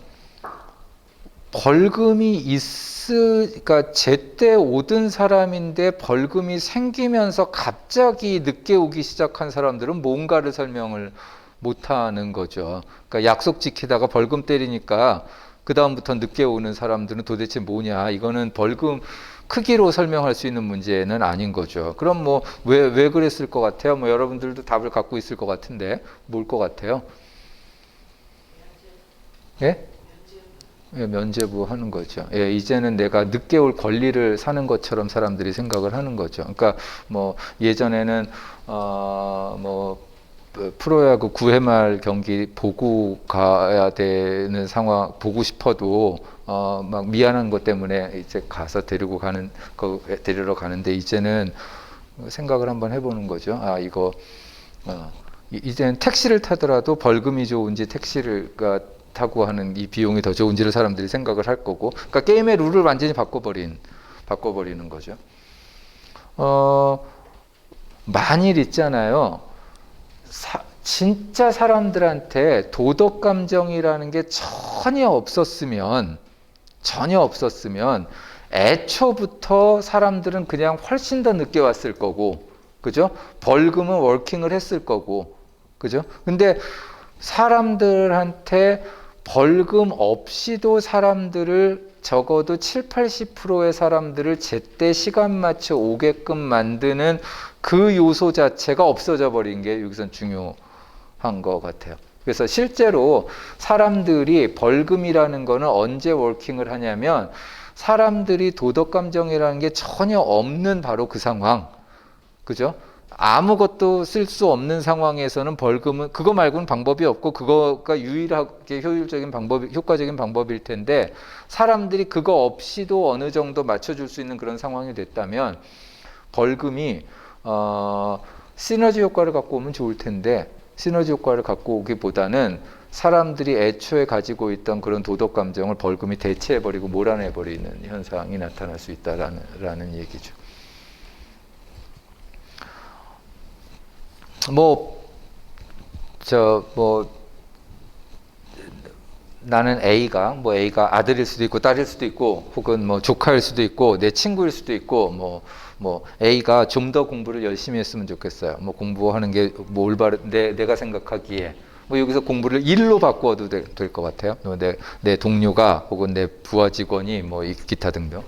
벌금이 그러니까 제때 오던 사람인데 벌금이 생기면서 갑자기 늦게 오기 시작한 사람들은 뭔가를 설명을 못하는 거죠. 그러니까 약속 지키다가 벌금 때리니까 그 다음부터 늦게 오는 사람들은 도대체 뭐냐? 이거는 벌금 크기로 설명할 수 있는 문제는 아닌 거죠. 그럼 뭐 왜 그랬을 것 같아요? 뭐 여러분들도 답을 갖고 있을 것 같은데 뭘 것 같아요? 예? 예, 면죄부 하는 거죠. 예, 이제는 내가 늦게 올 권리를 사는 것처럼 사람들이 생각을 하는 거죠. 그러니까 뭐 예전에는 뭐 프로야구 9회 말 경기 보고 가야 되는 상황, 보고 싶어도 막 미안한 것 때문에 이제 가서 데리러 가는데 이제는 생각을 한번 해보는 거죠. 아, 이거 이제는 택시를 타더라도 벌금이 좋은지 택시를 타고 하는 이 비용이 더 좋은지를 사람들이 생각을 할 거고, 그러니까 게임의 룰을 완전히 바꿔버리는 거죠. 만일 있잖아요. 진짜 사람들한테 도덕 감정이라는 게 전혀 없었으면 애초부터 사람들은 그냥 훨씬 더 늦게 왔을 거고, 그죠? 벌금은 워킹을 했을 거고, 그죠? 근데 사람들한테 벌금 없이도 사람들을 적어도 7, 80%의 사람들을 제때 시간 맞춰 오게끔 만드는 그 요소 자체가 없어져 버린 게 여기선 중요한 것 같아요. 그래서 실제로 사람들이 벌금이라는 거는 언제 워킹을 하냐면 사람들이 도덕감정이라는 게 전혀 없는 바로 그 상황. 그죠? 아무것도 쓸 수 없는 상황에서는 벌금은 그거 말고는 방법이 없고 그거가 유일하게 효과적인 방법일 텐데 사람들이 그거 없이도 어느 정도 맞춰줄 수 있는 그런 상황이 됐다면 벌금이 시너지 효과를 갖고 오면 좋을 텐데 시너지 효과를 갖고 오기보다는 사람들이 애초에 가지고 있던 그런 도덕 감정을 벌금이 대체해버리고 몰아내버리는 현상이 나타날 수 있다라는 얘기죠. 나는 A가 아들일 수도 있고 딸일 수도 있고 혹은 뭐 조카일 수도 있고 내 친구일 수도 있고 A가 좀 더 공부를 열심히 했으면 좋겠어요. 뭐 공부하는 게 뭐 올바른데 내가 생각하기에 뭐 여기서 공부를 일로 바꾸어도 될 것 같아요. 내 동료가 혹은 내 부하 직원이 뭐 기타 등등.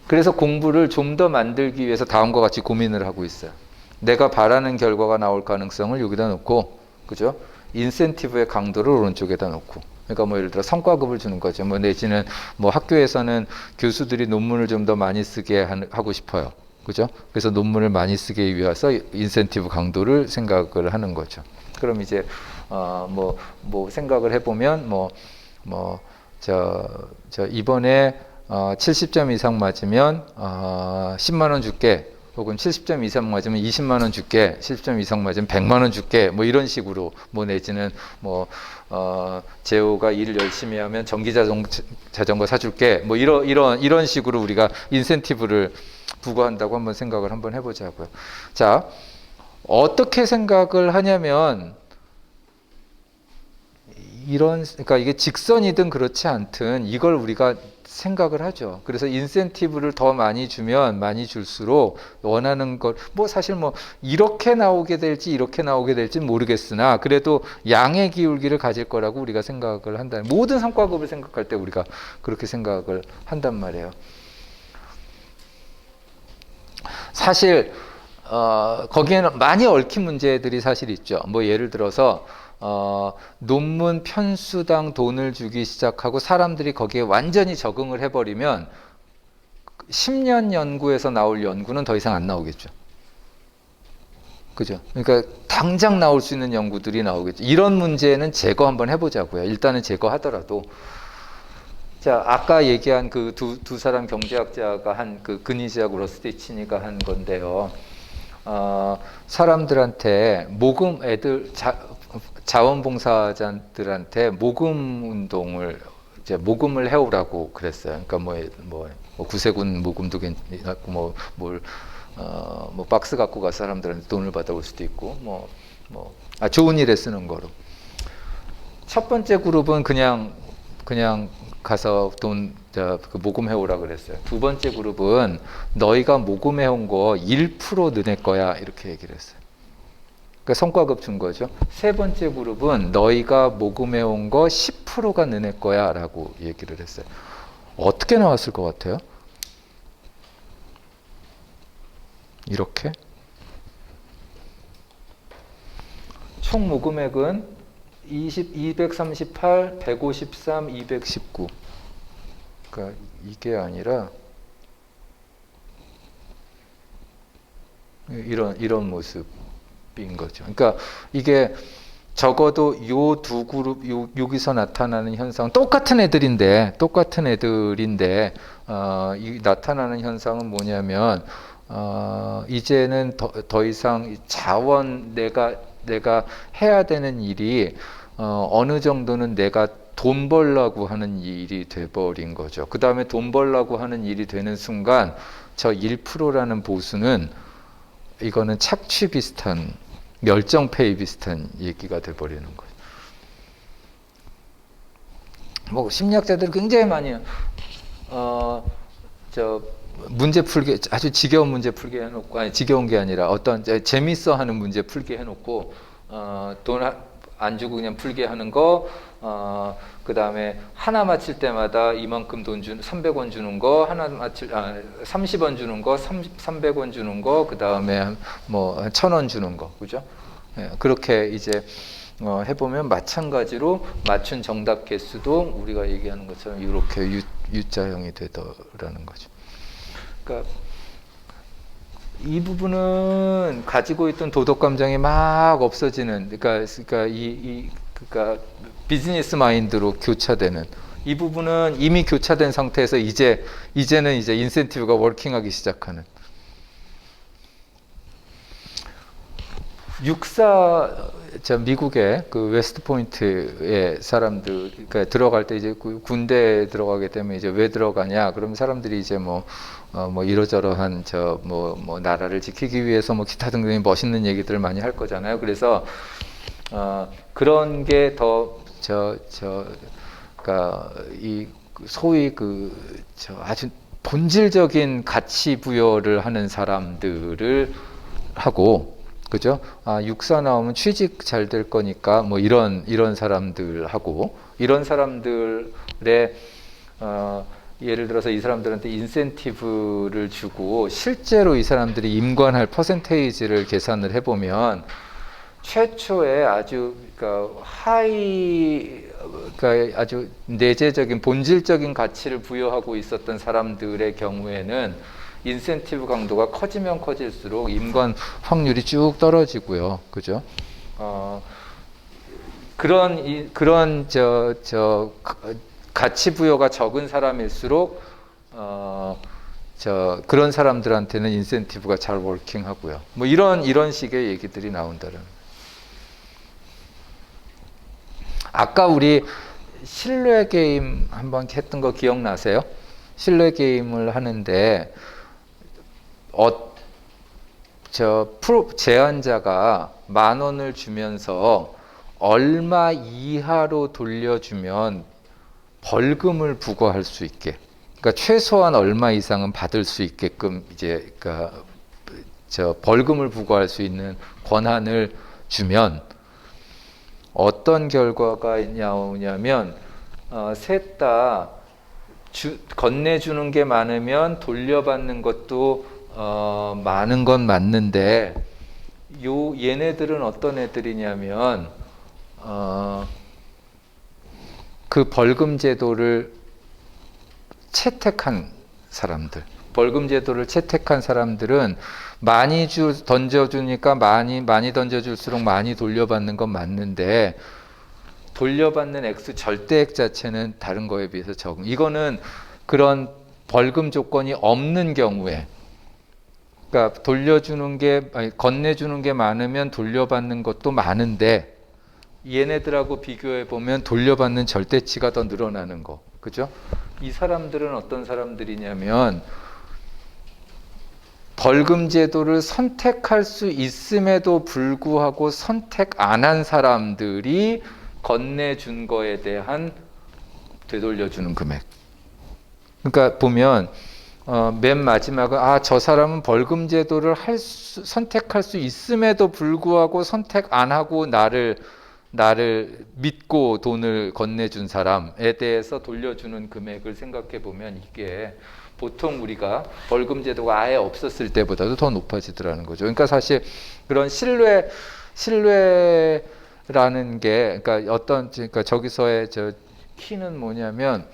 그래서 공부를 좀 더 만들기 위해서 다음과 같이 고민을 하고 있어요. 내가 바라는 결과가 나올 가능성을 여기다 놓고, 그죠? 인센티브의 강도를 오른쪽에다 놓고. 그러니까 뭐 예를 들어 성과급을 주는 거죠. 뭐 내지는 뭐 학교에서는 교수들이 논문을 좀 더 많이 쓰게 하고 싶어요. 그죠? 그래서 논문을 많이 쓰기 위해서 인센티브 강도를 생각을 하는 거죠. 그럼 이제 생각을 해보면 이번에 70점 이상 맞으면 10만 원 줄게. 혹은 70점 이상 맞으면 20만 원 줄게. 70점 이상 맞으면 100만 원 줄게. 뭐 이런 식으로 내지는 재호가 일을 열심히 하면 전기 자전거 사줄게. 뭐 이런 식으로 우리가 인센티브를 부과한다고 한번 생각을 한번 해보자고요. 자, 어떻게 생각을 하냐면 그러니까 이게 직선이든 그렇지 않든 이걸 우리가 생각을 하죠. 그래서 인센티브를 더 많이 주면 많이 줄수록 원하는 것, 사실 이렇게 나오게 될지 이렇게 나오게 될지 모르겠으나 그래도 양의 기울기를 가질 거라고 우리가 생각을 한다. 모든 성과급을 생각할 때 우리가 그렇게 생각을 한단 말이에요. 사실 거기에는 많이 얽힌 문제들이 사실 있죠. 예를 들어서 논문 편수당 돈을 주기 시작하고 사람들이 거기에 완전히 적응을 해버리면 10년 연구에서 나올 연구는 더 이상 안 나오겠죠. 그죠? 그러니까 당장 나올 수 있는 연구들이 나오겠죠. 이런 문제는 제거 한번 해보자고요. 일단은 제거하더라도. 자, 아까 얘기한 그 두 사람 경제학자가 한 그 그니즈하고 러스티치니가 한 건데요. 사람들한테 자원봉사자들한테 모금 운동을 이제 모금을 해오라고 그랬어요. 그러니까 뭐 구세군 모금도 괜찮고 뭐 박스 갖고 가 사람들한테 돈을 받아올 수도 있고 좋은 일에 쓰는 거로. 첫 번째 그룹은 그냥 가서 그 모금해 오라 그랬어요. 두 번째 그룹은 너희가 모금해 온 거 1% 너네 거야 이렇게 얘기를 했어요. 그러니까 성과급 준 거죠. 세 번째 그룹은 너희가 모금해 온 거 10%가 너네 거야 라고 얘기를 했어요. 어떻게 나왔을 것 같아요? 이렇게 총 모금액은 238, 153, 219. 그러니까 이게 아니라 이런 모습인 거죠. 그러니까 이게 적어도 요 두 그룹 여기서 나타나는 현상 똑같은 애들인데 이 나타나는 현상은 뭐냐면 이제는 더 이상 자원 내가 해야 되는 일이 어느 정도는 내가 돈 벌라고 하는 일이 돼버린 거죠. 그 다음에 돈 벌라고 하는 일이 되는 순간 저 1%라는 보수는 이거는 착취 비슷한 멸정페이 비슷한 얘기가 돼버리는 거죠. 뭐 심리학자들이 굉장히 많이 문제 풀기 아주 지겨운 문제 풀게 해놓고 아니 지겨운 게 아니라 어떤 재밌어 하는 문제 풀게 해놓고 돈 안 주고 그냥 풀게 하는 거 그 다음에 하나 맞힐 때마다 이만큼 돈 300원 주는 거 하나 30원 주는 거 300원 주는 거 그 다음에 뭐 1000원 주는 거 그죠? 예, 그렇게 이제 해보면 마찬가지로 맞춘 정답 개수도 우리가 얘기하는 것처럼 이렇게 U자형이 되더라는 거죠. 그러니까 이 부분은 가지고 있던 도덕 감정이 막 없어지는, 그러니까 비즈니스 마인드로 교차되는 이 부분은 이미 교차된 상태에서 이제는 인센티브가 워킹하기 시작하는. 미국의 그 웨스트 포인트의 사람들, 그러니까 들어갈 때 이제 군대에 들어가게 되면 이제 왜 들어가냐? 그러면 사람들이 이제 뭐 이러저러한 나라를 지키기 위해서 뭐 기타 등등의 멋있는 얘기들을 많이 할 거잖아요. 그래서 그런 게 더 그러니까 이 소위 아주 본질적인 가치 부여를 하는 사람들을 하고. 그죠? 육사 나오면 취직 잘 될 거니까 뭐 이런 사람들하고 이런 사람들의 예를 들어서 이 사람들한테 인센티브를 주고 실제로 이 사람들이 임관할 퍼센테이지를 계산을 해보면 최초에 아주 아주 내재적인 본질적인 가치를 부여하고 있었던 사람들의 경우에는 인센티브 강도가 커지면 커질수록 임관 확률이 쭉 떨어지고요. 그죠? 그런 가치 부여가 적은 사람일수록 그런 사람들한테는 인센티브가 잘 워킹하고요. 뭐 이런 식의 얘기들이 나온다는. 아까 우리 신뢰 게임 한번 했던 거 기억나세요? 신뢰 게임을 하는데 제안자가 10,000원을 주면서 얼마 이하로 돌려주면 벌금을 부과할 수 있게, 그러니까 최소한 얼마 이상은 받을 수 있게끔 벌금을 부과할 수 있는 권한을 주면 어떤 결과가 나오냐면 셋 다 건네주는 게 많으면 돌려받는 것도 많은 건 맞는데 얘네들은 어떤 애들이냐면 그 벌금 제도를 채택한 사람들. 벌금 제도를 채택한 사람들은 많이 던져주니까 많이 던져줄수록 많이 돌려받는 건 맞는데 돌려받는 액수 절대액 자체는 다른 거에 비해서 적은. 이거는 그런 벌금 조건이 없는 경우에, 그러니까 건네주는 게 많으면 돌려받는 것도 많은데 얘네들하고 비교해 보면 돌려받는 절대치가 더 늘어나는 거, 그죠? 이 사람들은 어떤 사람들이냐면 벌금 제도를 선택할 수 있음에도 불구하고 선택 안 한 사람들이 건네준 거에 대한 되돌려주는 금액. 그러니까 보면 맨 마지막은 저 사람은 벌금 제도를 선택할 수 있음에도 불구하고 선택 안 하고 나를 믿고 돈을 건네준 사람에 대해서 돌려주는 금액을 생각해 보면 이게 보통 우리가 벌금 제도가 아예 없었을 때보다도 더 높아지더라는 거죠. 그러니까 사실 그런 신뢰라는 게, 그러니까 저기서의 키는 뭐냐면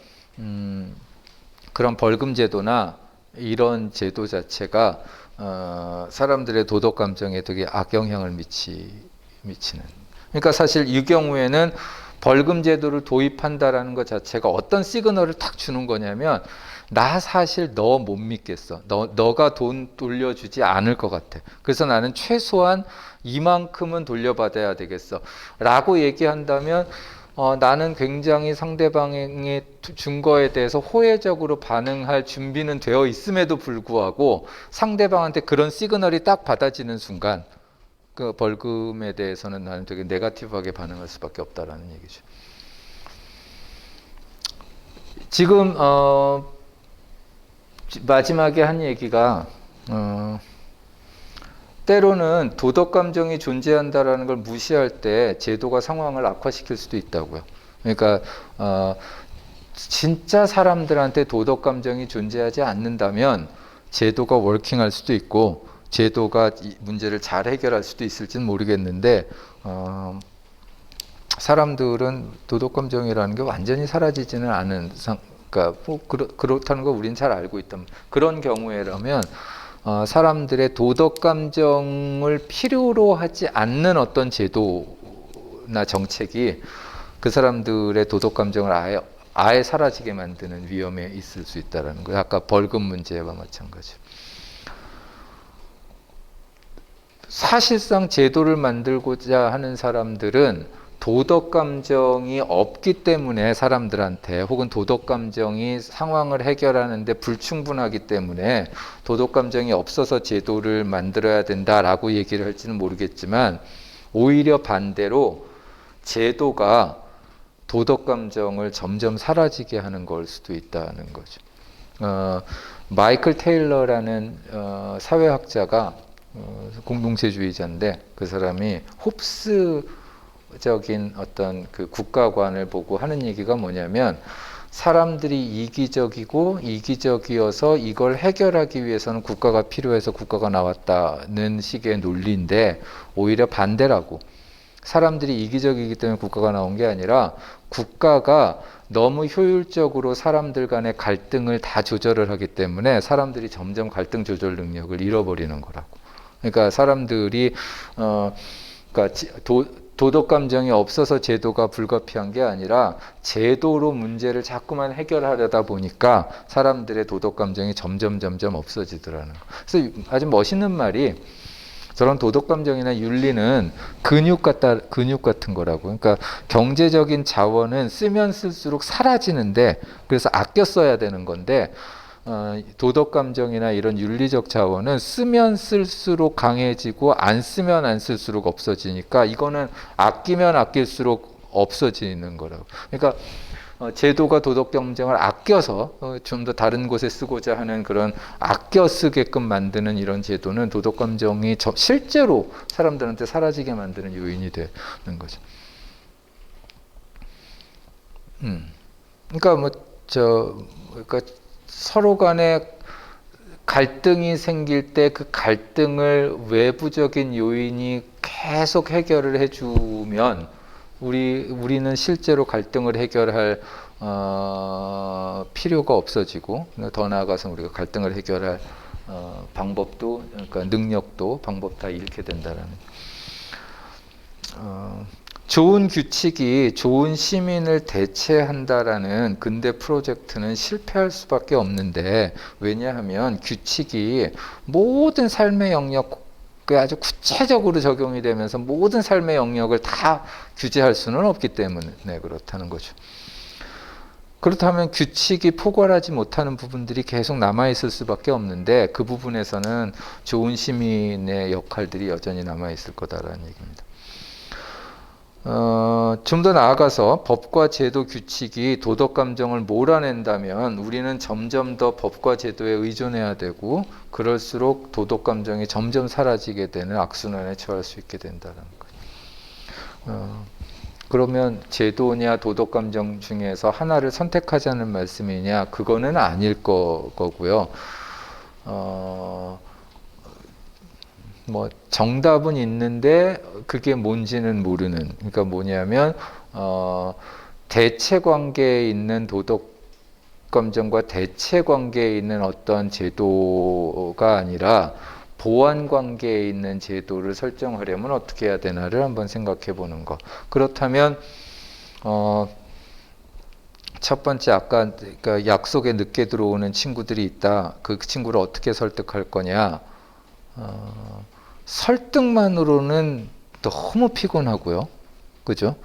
그런 벌금 제도나 이런 제도 자체가 사람들의 도덕 감정에 되게 악영향을 미치는. 그러니까 사실 이 경우에는 벌금 제도를 도입한다라는 것 자체가 어떤 시그널을 탁 주는 거냐면 나 사실 너 못 믿겠어. 너가 돈 돌려주지 않을 것 같아. 그래서 나는 최소한 이만큼은 돌려받아야 되겠어. 라고 얘기한다면 나는 굉장히 상대방의 준 거에 대해서 호혜적으로 반응할 준비는 되어 있음에도 불구하고 상대방한테 그런 시그널이 딱 받아지는 순간 그 벌금에 대해서는 나는 되게 네거티브하게 반응할 수밖에 없다라는 얘기죠. 지금 마지막에 한 얘기가 때로는 도덕 감정이 존재한다라는 걸 무시할 때 제도가 상황을 악화시킬 수도 있다고요. 그러니까 진짜 사람들한테 도덕 감정이 존재하지 않는다면 제도가 워킹할 수도 있고 제도가 이 문제를 잘 해결할 수도 있을지는 모르겠는데 사람들은 도덕 감정이라는 게 완전히 사라지지는 않은 그러니까 그렇다는 걸 우리는 잘 알고 있단 그런 경우에라면 사람들의 도덕 감정을 필요로 하지 않는 어떤 제도나 정책이 그 사람들의 도덕 감정을 아예 사라지게 만드는 위험에 있을 수 있다는 거예요. 아까 벌금 문제와 마찬가지. 사실상 제도를 만들고자 하는 사람들은 도덕 감정이 없기 때문에 사람들한테 혹은 도덕 감정이 상황을 해결하는데 불충분하기 때문에 도덕 감정이 없어서 제도를 만들어야 된다라고 얘기를 할지는 모르겠지만 오히려 반대로 제도가 도덕 감정을 점점 사라지게 하는 걸 수도 있다는 거죠. 마이클 테일러라는 사회학자가 공동체주의자인데 그 사람이 홉스적인 어떤 그 국가관을 보고 하는 얘기가 뭐냐면 사람들이 이기적이어서 이걸 해결하기 위해서는 국가가 필요해서 국가가 나왔다는 식의 논리인데 오히려 반대라고. 사람들이 이기적이기 때문에 국가가 나온 게 아니라 국가가 너무 효율적으로 사람들 간의 갈등을 다 조절을 하기 때문에 사람들이 점점 갈등 조절 능력을 잃어버리는 거라고. 그러니까 사람들이 그러니까 도덕 감정이 없어서 제도가 불가피한 게 아니라 제도로 문제를 자꾸만 해결하려다 보니까 사람들의 도덕 감정이 점점 없어지더라는 거. 그래서 아주 멋있는 말이 저런 도덕 감정이나 윤리는 근육 같은 거라고. 그러니까 경제적인 자원은 쓰면 쓸수록 사라지는데 그래서 아껴 써야 되는 건데 도덕 감정이나 이런 윤리적 자원은 쓰면 쓸수록 강해지고 안 쓰면 안 쓸수록 없어지니까 이거는 아끼면 아낄수록 없어지는 거라고. 그러니까 제도가 도덕 감정을 아껴서 좀 더 다른 곳에 쓰고자 하는 그런 아껴 쓰게끔 만드는 이런 제도는 도덕 감정이 실제로 사람들한테 사라지게 만드는 요인이 되는 거죠. 그러니까 그러니까 서로 간에 갈등이 생길 때 그 갈등을 외부적인 요인이 계속 해결을 해주면 우리는 실제로 갈등을 해결할 필요가 없어지고 더 나아가서 우리가 갈등을 해결할 방법도 그러니까 능력도 방법 다 잃게 된다라는. 좋은 규칙이 좋은 시민을 대체한다라는 근대 프로젝트는 실패할 수밖에 없는데 왜냐하면 규칙이 모든 삶의 영역 아주 구체적으로 적용이 되면서 모든 삶의 영역을 다 규제할 수는 없기 때문에 그렇다는 거죠. 그렇다면 규칙이 포괄하지 못하는 부분들이 계속 남아있을 수밖에 없는데 그 부분에서는 좋은 시민의 역할들이 여전히 남아있을 거다라는 얘기입니다. 좀 더 나아가서 법과 제도 규칙이 도덕 감정을 몰아낸다면 우리는 점점 더 법과 제도에 의존해야 되고 그럴수록 도덕 감정이 점점 사라지게 되는 악순환에 처할 수 있게 된다는 거죠. 그러면 제도냐 도덕 감정 중에서 하나를 선택하자는 말씀이냐? 그거는 아닐 거고요. 뭐 정답은 있는데 그게 뭔지는 모르는. 그러니까 뭐냐면 대체 관계에 있는 도덕 감정과 대체 관계에 있는 어떤 제도가 아니라 보완 관계에 있는 제도를 설정하려면 어떻게 해야 되나를 한번 생각해 보는 거. 그렇다면 첫 번째 아까 그러니까 약속에 늦게 들어오는 친구들이 있다. 그 친구를 어떻게 설득할 거냐? 설득만으로는 너무 피곤하고요. 그죠?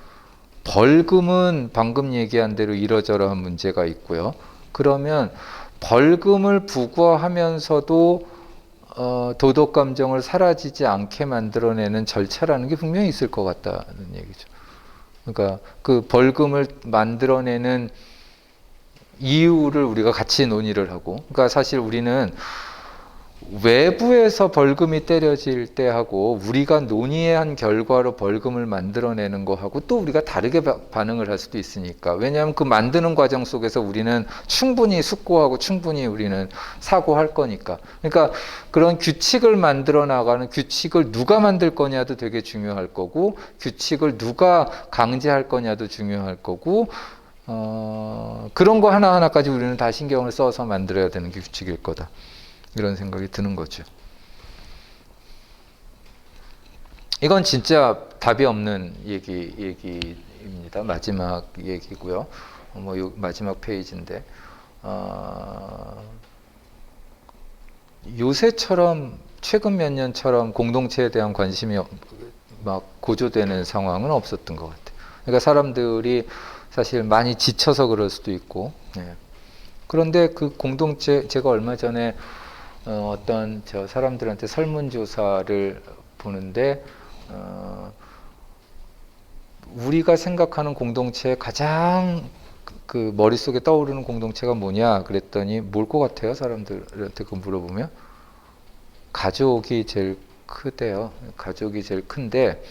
벌금은 방금 얘기한 대로 이러저러한 문제가 있고요. 그러면 벌금을 부과하면서도 도덕 감정을 사라지지 않게 만들어내는 절차라는 게 분명히 있을 것 같다는 얘기죠. 그러니까 그 벌금을 만들어내는 이유를 우리가 같이 논의를 하고, 그러니까 사실 우리는 외부에서 벌금이 때려질 때 하고 우리가 논의한 결과로 벌금을 만들어내는 거하고 또 우리가 다르게 반응을 할 수도 있으니까. 왜냐하면 그 만드는 과정 속에서 우리는 충분히 숙고하고 충분히 우리는 사고할 거니까. 그러니까 그런 규칙을 만들어 나가는, 규칙을 누가 만들 거냐도 되게 중요할 거고 규칙을 누가 강제할 거냐도 중요할 거고 그런 거 하나하나까지 우리는 다 신경을 써서 만들어야 되는 게 규칙일 거다. 이런 생각이 드는 거죠. 이건 진짜 답이 없는 얘기입니다. 마지막 얘기고요. 뭐 요 마지막 페이지인데 요새처럼 최근 몇 년처럼 공동체에 대한 관심이 막 고조되는 상황은 없었던 것 같아요. 그러니까 사람들이 사실 많이 지쳐서 그럴 수도 있고. 그런데 그 공동체 제가 얼마 전에 어떤 저 사람들한테 설문조사를 보는데 우리가 생각하는 공동체의 가장 그 머릿속에 떠오르는 공동체가 뭐냐 그랬더니 뭘 것 같아요? 사람들한테 그 물어보면 가족이 제일 크대요. 가족이 제일 큰데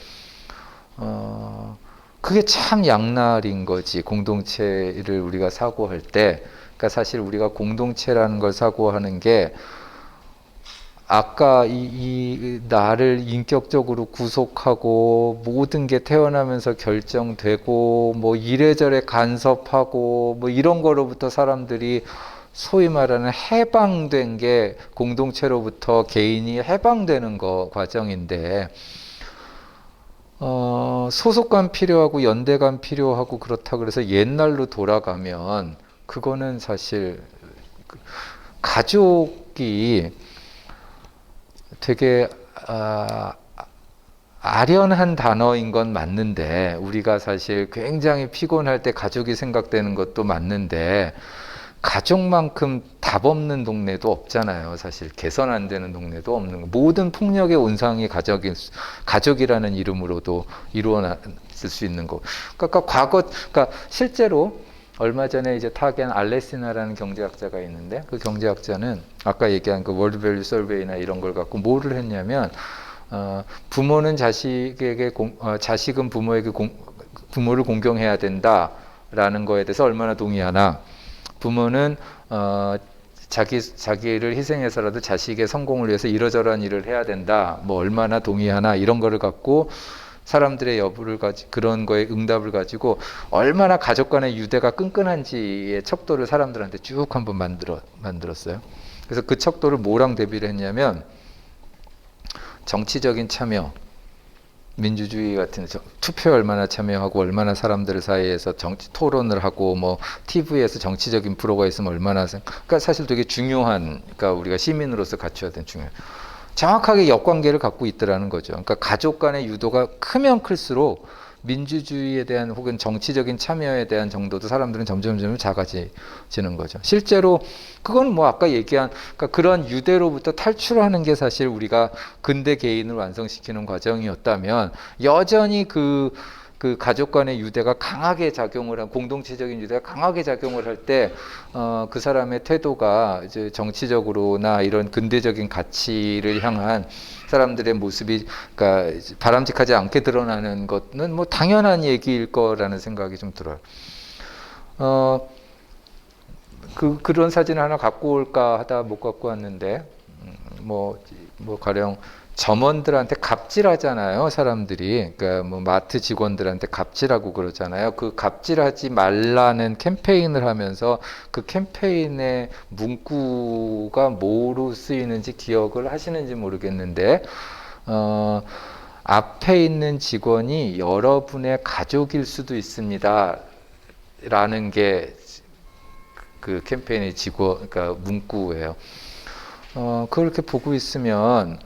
그게 참 양날인 거지. 공동체를 우리가 사고할 때. 그러니까 사실 우리가 공동체라는 걸 사고하는 게 아까 이 나를 인격적으로 구속하고 모든 게 태어나면서 결정되고 뭐 이래저래 간섭하고 뭐 이런 거로부터 사람들이 소위 말하는 해방된 게 공동체로부터 개인이 해방되는 거 과정인데 소속감 필요하고 연대감 필요하고 그렇다 그래서 옛날로 돌아가면 그거는 사실 가족이 되게 아련한 단어인 건 맞는데 우리가 사실 굉장히 피곤할 때 가족이 생각되는 것도 맞는데 가족만큼 답 없는 동네도 없잖아요. 사실 개선 안 되는 동네도 없는 거. 모든 폭력의 온상이 가족이라는 이름으로도 이루어질 수 있는 거. 그러니까 실제로 얼마 전에 이제 타겐 알레시나라는 경제학자가 있는데 그 경제학자는 아까 얘기한 그 월드 밸류 서베이나 이런 걸 갖고 뭐를 했냐면 부모는 자식은 부모를 공경해야 된다라는 거에 대해서 얼마나 동의하나, 부모는 자기를 희생해서라도 자식의 성공을 위해서 이러저러한 일을 해야 된다, 뭐 얼마나 동의하나 이런 거를 갖고 사람들의 여부를 그런 거에 응답을 가지고 얼마나 가족 간의 유대가 끈끈한지의 척도를 사람들한테 쭉 한번 만들었어요. 그래서 그 척도를 뭐랑 대비를 했냐면 정치적인 참여, 민주주의 같은 투표에 얼마나 참여하고 얼마나 사람들 사이에서 정치 토론을 하고 뭐 TV에서 정치적인 프로가 있으면 얼마나 그러니까 사실 되게 중요한 그러니까 우리가 시민으로서 갖춰야 되는 중요한 정확하게 역관계를 갖고 있더라는 거죠. 그러니까 가족 간의 유도가 크면 클수록 민주주의에 대한 혹은 정치적인 참여에 대한 정도도 사람들은 점점 작아지는 거죠. 실제로 그건 뭐 아까 얘기한 그러니까 그런 유대로부터 탈출하는 게 사실 우리가 근대 개인을 완성시키는 과정이었다면 여전히 그 가족 간의 유대가 강하게 작용을 한 공동체적인 유대가 강하게 작용을 할 때 그 사람의 태도가 이제 정치적으로나 이런 근대적인 가치를 향한 사람들의 모습이 그러니까 바람직하지 않게 드러나는 것은 뭐 당연한 얘기일 거라는 생각이 좀 들어요. 그런 사진을 하나 갖고 올까 하다 못 갖고 왔는데 뭐 가령 점원들한테 갑질하잖아요, 사람들이. 그러니까 뭐 마트 직원들한테 갑질하고 그러잖아요. 그 갑질하지 말라는 캠페인을 하면서 그 캠페인의 문구가 뭐로 쓰이는지 기억을 하시는지 모르겠는데, 앞에 있는 직원이 여러분의 가족일 수도 있습니다. 라는 게 그 캠페인의 그러니까 문구예요. 그렇게 보고 있으면,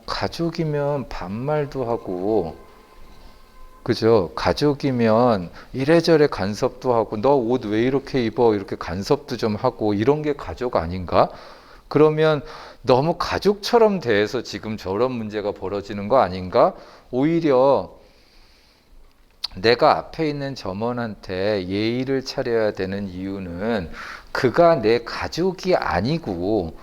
가족이면 반말도 하고, 그죠? 가족이면 이래저래 간섭도 하고, 너 옷 왜 이렇게 입어? 이렇게 간섭도 좀 하고, 이런 게 가족 아닌가? 그러면 너무 가족처럼 대해서 지금 저런 문제가 벌어지는 거 아닌가? 오히려 내가 앞에 있는 점원한테 예의를 차려야 되는 이유는 그가 내 가족이 아니고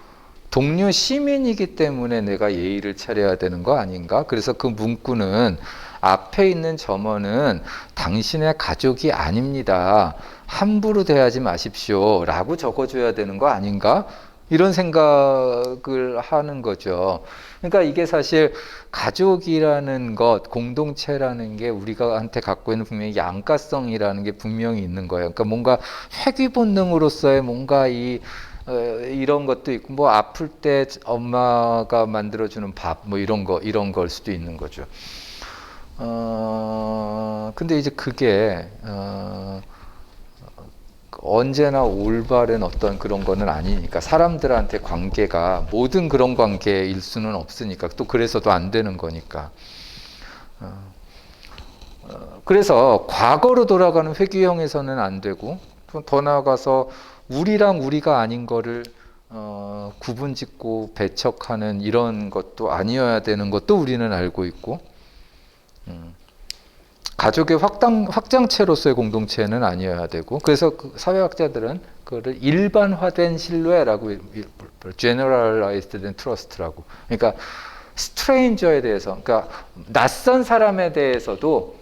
동료 시민이기 때문에 내가 예의를 차려야 되는 거 아닌가? 그래서 그 문구는 앞에 있는 점원은 당신의 가족이 아닙니다. 함부로 대하지 마십시오. 라고 적어줘야 되는 거 아닌가? 이런 생각을 하는 거죠. 그러니까 이게 사실 가족이라는 것, 공동체라는 게 우리가 한테 갖고 있는 분명히 양가성이라는 게 분명히 있는 거예요. 그러니까 뭔가 회귀 본능으로서의 뭔가 이런 것도 있고, 뭐 아플 때 엄마가 만들어주는 밥, 뭐 이런 걸 수도 있는 거죠. 근데 이제 그게, 언제나 올바른 어떤 그런 거는 아니니까 사람들한테 관계가 모든 그런 관계일 수는 없으니까 또 그래서도 안 되는 거니까 그래서 과거로 돌아가는 회귀형에서는 안 되고 더 나아가서 우리랑 우리가 아닌 거를 구분짓고 배척하는 이런 것도 아니어야 되는 것도 우리는 알고 있고 가족의 확장체로서의 공동체는 아니어야 되고 그래서 그 사회학자들은 그거를 일반화된 신뢰라고 generalized trust라고 그러니까 스트레인저에 대해서 그러니까 낯선 사람에 대해서도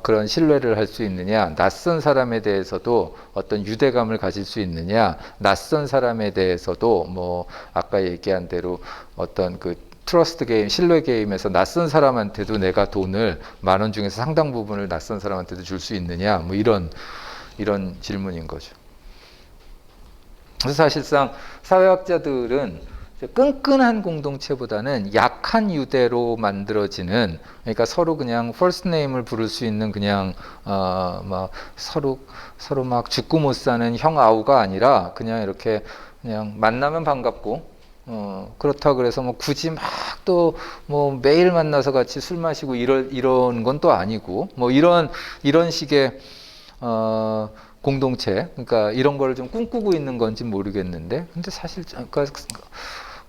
그런 신뢰를 할 수 있느냐 낯선 사람에 대해서도 어떤 유대감을 가질 수 있느냐 낯선 사람에 대해서도 뭐 아까 얘기한 대로 어떤 그 트러스트 게임, 신뢰 게임에서 낯선 사람한테도 내가 돈을 10,000원 중에서 상당 부분을 낯선 사람한테도 줄 수 있느냐, 뭐 이런 질문인 거죠. 그래서 사실상 사회학자들은 끈끈한 공동체보다는 약한 유대로 만들어지는, 그러니까 서로 그냥 first name을 부를 수 있는 그냥 막 서로 막 죽고 못 사는 형 아우가 아니라 그냥 이렇게 그냥 만나면 반갑고. 그렇다 그래서 뭐 굳이 막 또 뭐 매일 만나서 같이 술 마시고 이런 건 또 아니고 뭐 이런 식의 공동체 그러니까 이런 거를 좀 꿈꾸고 있는 건지 모르겠는데 근데 사실 그러니까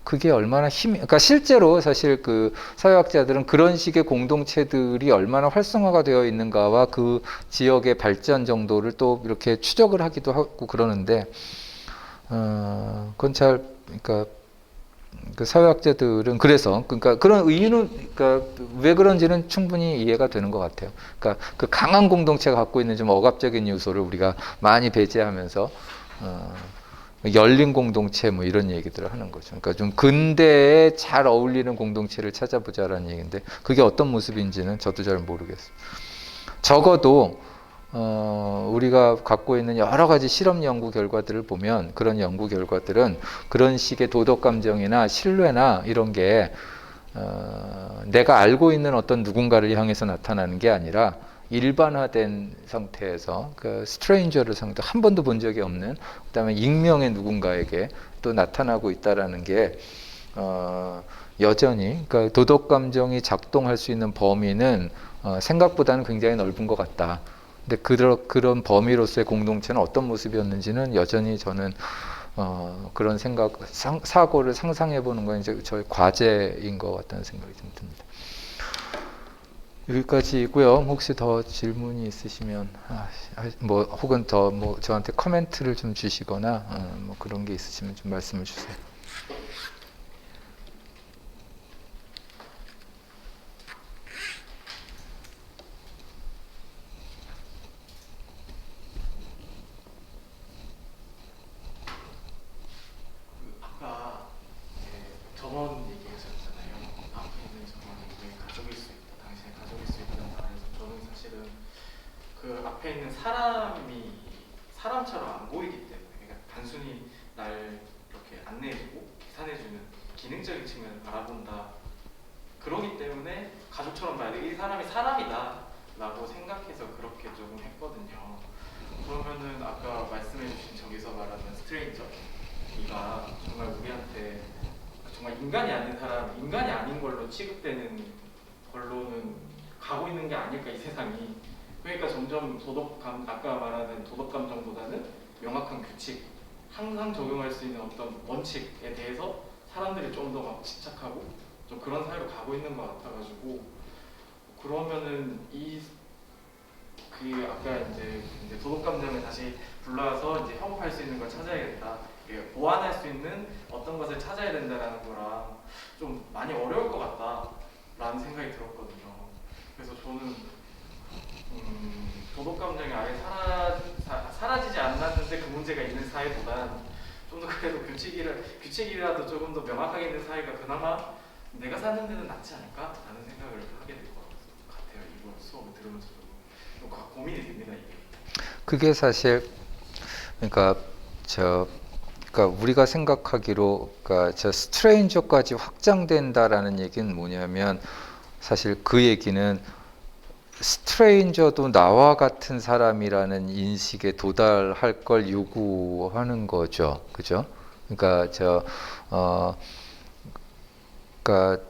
그게 얼마나 그러니까 실제로 사실 그 사회학자들은 그런 식의 공동체들이 얼마나 활성화가 되어 있는가와 그 지역의 발전 정도를 또 이렇게 추적을 하기도 하고 그러는데 그건 잘 그러니까 그 사회학자들은 그러니까 그런 이유는 그러니까 왜 그런지는 충분히 이해가 되는 것 같아요. 그러니까 그 강한 공동체가 갖고 있는 좀 억압적인 요소를 우리가 많이 배제하면서 열린 공동체 뭐 이런 얘기들을 하는 거죠. 그러니까 좀 근대에 잘 어울리는 공동체를 찾아보자라는 얘기인데 그게 어떤 모습인지는 저도 잘 모르겠어요. 적어도 우리가 갖고 있는 여러 가지 실험 연구 결과들을 보면 그런 연구 결과들은 그런 식의 도덕 감정이나 신뢰나 이런 게 내가 알고 있는 어떤 누군가를 향해서 나타나는 게 아니라 일반화된 상태에서 그 스트레인저를 상대 한 번도 본 적이 없는 그다음에 익명의 누군가에게 또 나타나고 있다라는 게 여전히 그러니까 도덕 감정이 작동할 수 있는 범위는 생각보다는 굉장히 넓은 것 같다. 근데 그런 범위로서의 공동체는 어떤 모습이었는지는 여전히 저는 그런 사고를 상상해 보는 건 이제 저의 과제인 것 같다는 생각이 좀 듭니다. 여기까지고요. 혹시 더 질문이 있으시면 뭐 혹은 더 뭐 저한테 코멘트를 좀 주시거나 뭐 그런 게 있으시면 좀 말씀을 주세요. 아까 전원 얘기하셨잖아요. 앞에 있는 전원이 왜 가족일 수 있다, 당신의 가족일 수 있다는 말에서 저는 사실은 그 앞에 있는 사람이 사람처럼 안 보이기 때문에, 그러니까 단순히 날 이렇게 안내해주고 계산해주는 기능적인 측면을 바라본다. 그러기 때문에 가족처럼 봐야 돼. 이 사람이 사람이다라고 생각해서 그렇게 조금 했거든요. 그러면은 아까 말씀해주신 저기서 말하는 스트레인저, 이가 정말 우리한테 정말 인간이 아닌 사람, 인간이 아닌 걸로 취급되는 걸로는 가고 있는 게 아닐까 이 세상이. 그러니까 점점 아까 말하는 도덕 감정보다는 명확한 규칙, 항상 적용할 수 있는 어떤 원칙에 대해서 사람들이 좀 더 집착하고 좀 그런 사회로 가고 있는 것 같아가지고, 그러면은 아까 이제 도덕 감정을 다시 불러와서 이제 협업할 수 있는 걸 찾아야겠다, 보완할 수 있는 어떤 것을 찾아야 된다라는 거랑 좀 많이 어려울 것 같다라는 생각이 들었거든요. 그래서 저는 도덕 감정이 아예 사라지지 않았는데 그 문제가 있는 사회보단 좀 더 그래도 규칙이라도 조금 더 명확하게 있는 사회가 그나마 내가 사는 데는 낫지 않을까라는 생각을 하게 될 것 같아요. 이번 수업을 들으면서 좀 고민이 됩니다, 이게. 그게 사실 그러니까 우리가 생각하기로 그러니까 저 스트레인저까지 확장된다라는 얘기는 뭐냐면 사실 그 얘기는 스트레인저도 나와 같은 사람이라는 인식에 도달할 걸 요구하는 거죠, 그죠? 그러니까 그러니까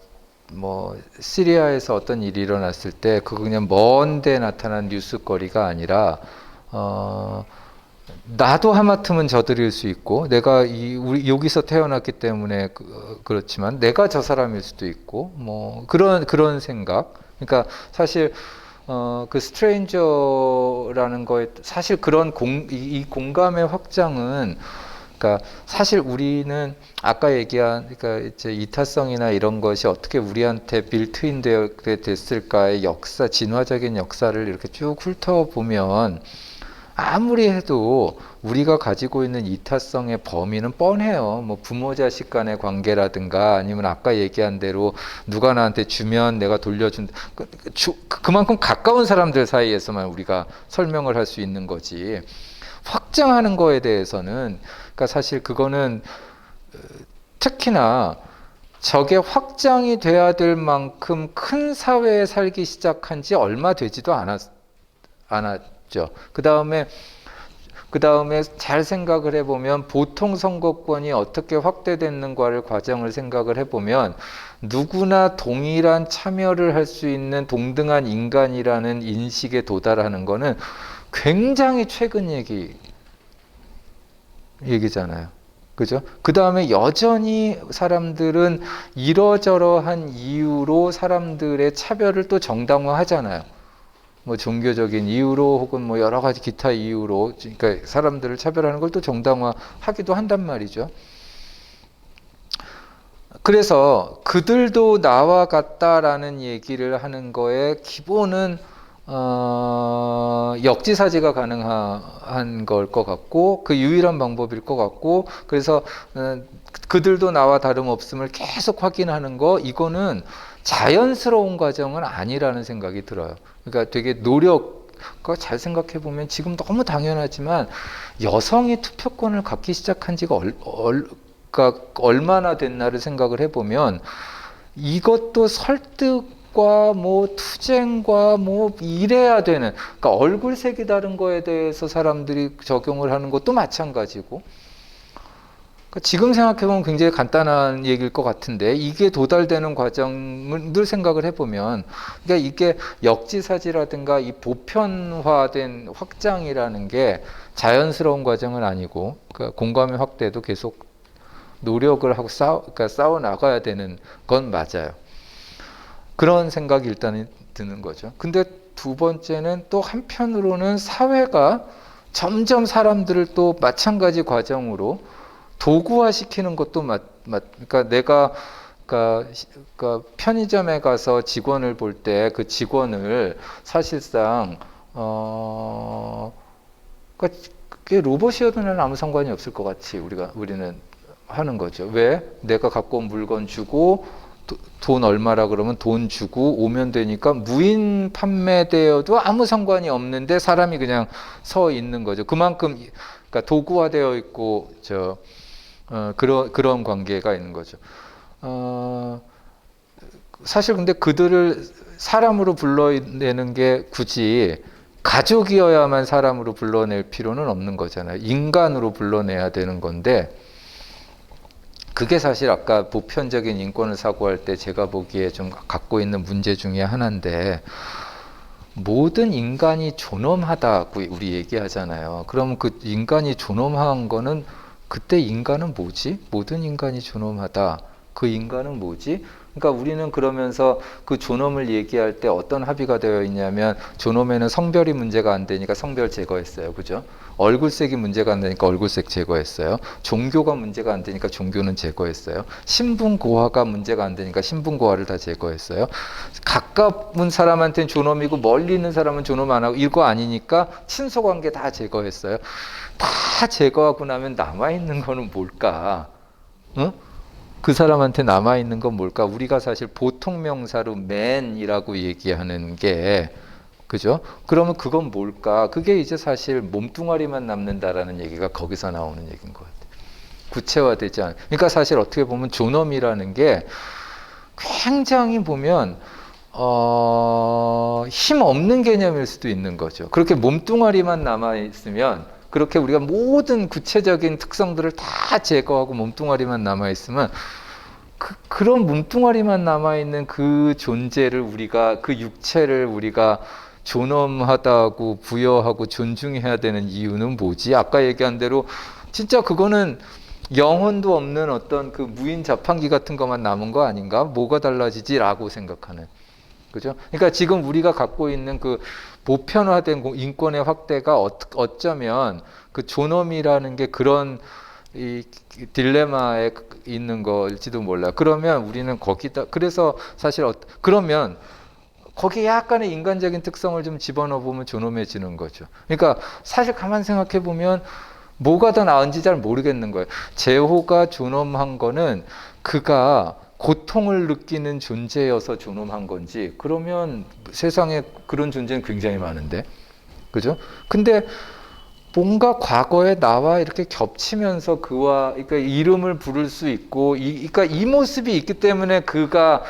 뭐 시리아에서 어떤 일이 일어났을 때 그거 그냥 먼데 나타난 뉴스거리가 아니라 나도 하마터면 저들일 수 있고 내가 우리 여기서 태어났기 때문에 그렇지만 내가 저 사람일 수도 있고 뭐 그런 생각. 그러니까 사실 그 스트레인저라는 거에 사실 그런 이 공감의 확장은 그러니까 사실 우리는 아까 얘기한 그러니까 이제 이타성이나 이런 것이 어떻게 우리한테 빌트인 되게 됐을까의 역사, 진화적인 역사를 이렇게 쭉 훑어보면 아무리 해도 우리가 가지고 있는 이타성의 범위는 뻔해요. 뭐 부모 자식 간의 관계라든가 아니면 아까 얘기한 대로 누가 나한테 주면 내가 돌려준 그만큼 가까운 사람들 사이에서만 우리가 설명을 할 수 있는 거지. 확장하는 거에 대해서는 그러니까 사실 그거는 특히나 저게 확장이 돼야 될 만큼 큰 사회에 살기 시작한 지 얼마 되지도 않았죠. 그 다음에 잘 생각을 해보면 보통 선거권이 어떻게 확대됐는가를 과정을 생각을 해보면 누구나 동일한 참여를 할 수 있는 동등한 인간이라는 인식에 도달하는 거는 굉장히 최근 얘기잖아요. 그죠? 그 다음에 여전히 사람들은 이러저러한 이유로 사람들의 차별을 또 정당화하잖아요. 뭐 종교적인 이유로 혹은 뭐 여러 가지 기타 이유로 그러니까 사람들을 차별하는 걸 또 정당화하기도 한단 말이죠. 그래서 그들도 나와 같다라는 얘기를 하는 거에 기본은 역지사지가 가능한 걸 것 같고 그 유일한 방법일 것 같고 그래서 그들도 나와 다름없음을 계속 확인하는 거 이거는 자연스러운 과정은 아니라는 생각이 들어요. 그러니까 되게 노력과 잘 생각해 보면 지금 너무 당연하지만 여성이 투표권을 갖기 시작한 지가 얼마나 됐나를 생각을 해보면 이것도 설득과 뭐 투쟁과 뭐 이래야 되는 그러니까 얼굴색이 다른 거에 대해서 사람들이 적용을 하는 것도 마찬가지고 그러니까 지금 생각해보면 굉장히 간단한 얘기일 것 같은데 이게 도달되는 과정을 늘 생각을 해보면 그러니까 이게 역지사지라든가 이 보편화된 확장이라는 게 자연스러운 과정은 아니고 그러니까 공감의 확대도 계속 노력을 하고 그러니까 싸워 나가야 되는 건 맞아요. 그런 생각이 일단은 드는 거죠. 근데 두 번째는 또 한편으로는 사회가 점점 사람들을 또 마찬가지 과정으로 도구화시키는 것도 그러니까 내가 그러니까 편의점에 가서 직원을 볼 때 그 직원을 사실상 그러니까 그게 로봇이어도 는 아무 상관이 없을 것 같이 우리는 하는 거죠. 왜? 내가 갖고 온 물건 주고 돈 얼마라 그러면 돈 주고 오면 되니까 무인 판매되어도 아무 상관이 없는데 사람이 그냥 서 있는 거죠. 그만큼 그러니까 도구화되어 있고 그런 관계가 있는 거죠. 사실 근데 그들을 사람으로 불러내는 게 굳이 가족이어야만 사람으로 불러낼 필요는 없는 거잖아요. 인간으로 불러내야 되는 건데 그게 사실 아까 보편적인 인권을 사고할 때 제가 보기에 좀 갖고 있는 문제 중에 하나인데 모든 인간이 존엄하다고 우리 얘기하잖아요. 그럼 그 인간이 존엄한 거는 그때 인간은 뭐지? 모든 인간이 존엄하다. 그 인간은 뭐지? 그러니까 우리는 그러면서 그 존엄을 얘기할 때 어떤 합의가 되어 있냐면 존엄에는 성별이 문제가 안 되니까 성별 제거했어요. 그죠? 얼굴색이 문제가 안 되니까 얼굴색 제거했어요. 종교가 문제가 안 되니까 종교는 제거했어요. 신분고하가 문제가 안 되니까 신분고하를 다 제거했어요. 가까운 사람한테는 존엄이고 멀리 있는 사람은 존엄 안 하고 이거 아니니까 친소관계 다 제거했어요. 다 제거하고 나면 남아있는 거는 뭘까? 응? 그 사람한테 남아있는 건 뭘까? 우리가 사실 보통 명사로 man이라고 얘기하는 게 그죠? 그러면 그건 뭘까? 그게 이제 사실 몸뚱아리만 남는다라는 얘기가 거기서 나오는 얘기인 것 같아요. 구체화되지 않은. 그러니까 사실 어떻게 보면 존엄이라는 게 굉장히 보면 힘 없는 개념일 수도 있는 거죠. 그렇게 몸뚱아리만 남아있으면 그렇게 우리가 모든 구체적인 특성들을 다 제거하고 몸뚱아리만 남아있으면 그런 몸뚱아리만 남아있는 그 존재를 우리가 그 육체를 우리가 존엄하다고 부여하고 존중해야 되는 이유는 뭐지? 아까 얘기한 대로 진짜 그거는 영혼도 없는 어떤 그 무인 자판기 같은 것만 남은 거 아닌가? 뭐가 달라지지라고 생각하는. 그죠? 그러니까 지금 우리가 갖고 있는 그 보편화된 인권의 확대가 어쩌면 그 존엄이라는 게 그런 이 딜레마에 있는 걸지도 몰라. 그러면 우리는 거기다 그래서 사실 그러면 거기에 약간의 인간적인 특성을 좀 집어넣어 보면 존엄해지는 거죠. 그러니까 사실 가만 생각해 보면 뭐가 더 나은지 잘 모르겠는 거예요. 제호가 존엄한 거는 그가 고통을 느끼는 존재여서 존엄한 건지 그러면 세상에 그런 존재는 굉장히 많은데 그죠? 근데 뭔가 과거에 나와 이렇게 겹치면서 그러니까 이름을 부를 수 있고 그러니까 이 모습이 있기 때문에 그가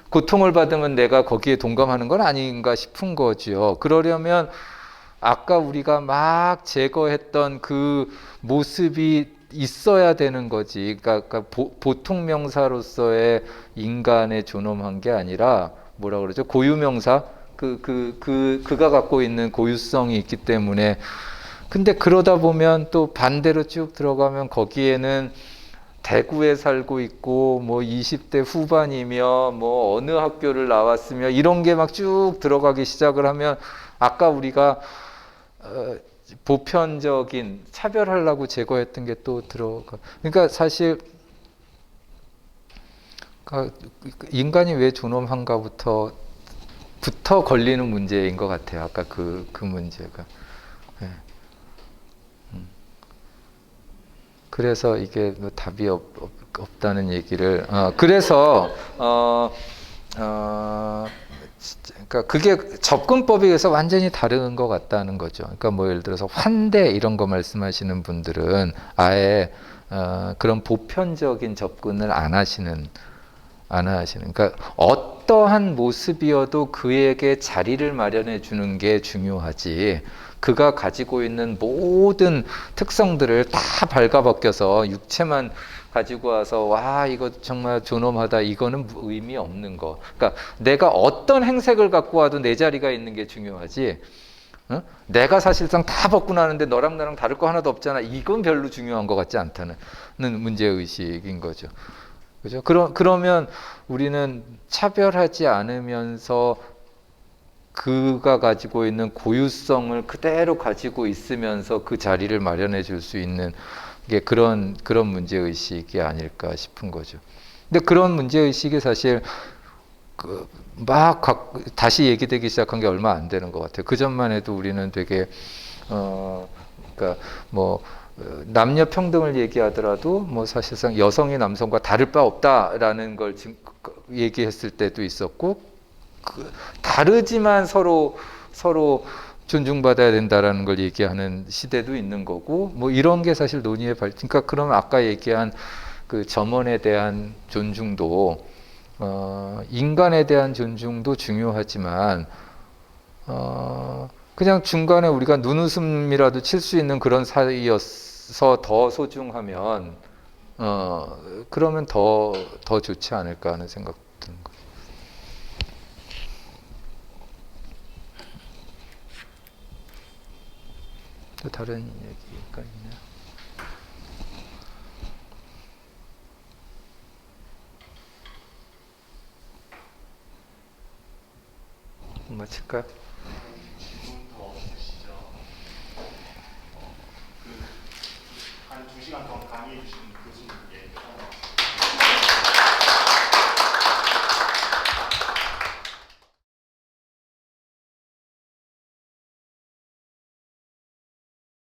고통을 받으면 내가 거기에 동감하는 건 아닌가 싶은 거죠. 그러려면 아까 우리가 막 제거했던 그 모습이 있어야 되는 거지. 그러니까 보통 명사로서의 인간의 존엄한 게 아니라 뭐라 그러죠? 고유명사? 그가 갖고 있는 고유성이 있기 때문에. 근데 그러다 보면 또 반대로 쭉 들어가면 거기에는 대구에 살고 있고 뭐 20대 후반이며 뭐 어느 학교를 나왔으며 이런 게 막 쭉 들어가기 시작을 하면 아까 우리가 보편적인 차별하려고 제거했던 게 또 들어가. 그러니까 사실 인간이 왜 존엄한가부터 부터 걸리는 문제인 것 같아요. 아까 그 문제가. 예. 그래서 이게 뭐 답이 없다는 얘기를. 그래서 그러니까 그게 접근법에 의해서 완전히 다른 것 같다는 거죠. 그러니까 뭐 예를 들어서 환대 이런 거 말씀하시는 분들은 아예 그런 보편적인 접근을 안 하시는. 그러니까 어떠한 모습이어도 그에게 자리를 마련해 주는 게 중요하지. 그가 가지고 있는 모든 특성들을 다 발가벗겨서 육체만 가지고 와서 와 이거 정말 존엄하다 이거는 의미 없는 거. 그러니까 내가 어떤 행색을 갖고 와도 내 자리가 있는 게 중요하지. 어? 내가 사실상 다 벗고 나는데 너랑 나랑 다를 거 하나도 없잖아. 이건 별로 중요한 것 같지 않다는 문제의식인 거죠. 그죠? 그러면 우리는 차별하지 않으면서 그가 가지고 있는 고유성을 그대로 가지고 있으면서 그 자리를 마련해 줄 수 있는 게 그런 문제의식이 아닐까 싶은 거죠. 근데 그런 문제의식이 사실 다시 얘기되기 시작한 게 얼마 안 되는 것 같아요. 그 전만 해도 우리는 되게 그러니까 뭐 남녀 평등을 얘기하더라도 뭐 사실상 여성이 남성과 다를 바 없다라는 걸 얘기했을 때도 있었고 다르지만 서로 존중받아야 된다라는 걸 얘기하는 시대도 있는 거고 뭐 이런 게 사실 논의의 그러니까 그러면 아까 얘기한 그 점원에 대한 존중도 인간에 대한 존중도 중요하지만 그냥 중간에 우리가 눈웃음이라도 칠 수 있는 그런 사이여서 더 소중하면 그러면 더 좋지 않을까 하는 생각 드는 거죠. 또 다른 얘기가 있나요? 마칠까요? 질문 더 없으시죠? 한 2시간 동안 강의해 주신 교수님께 하나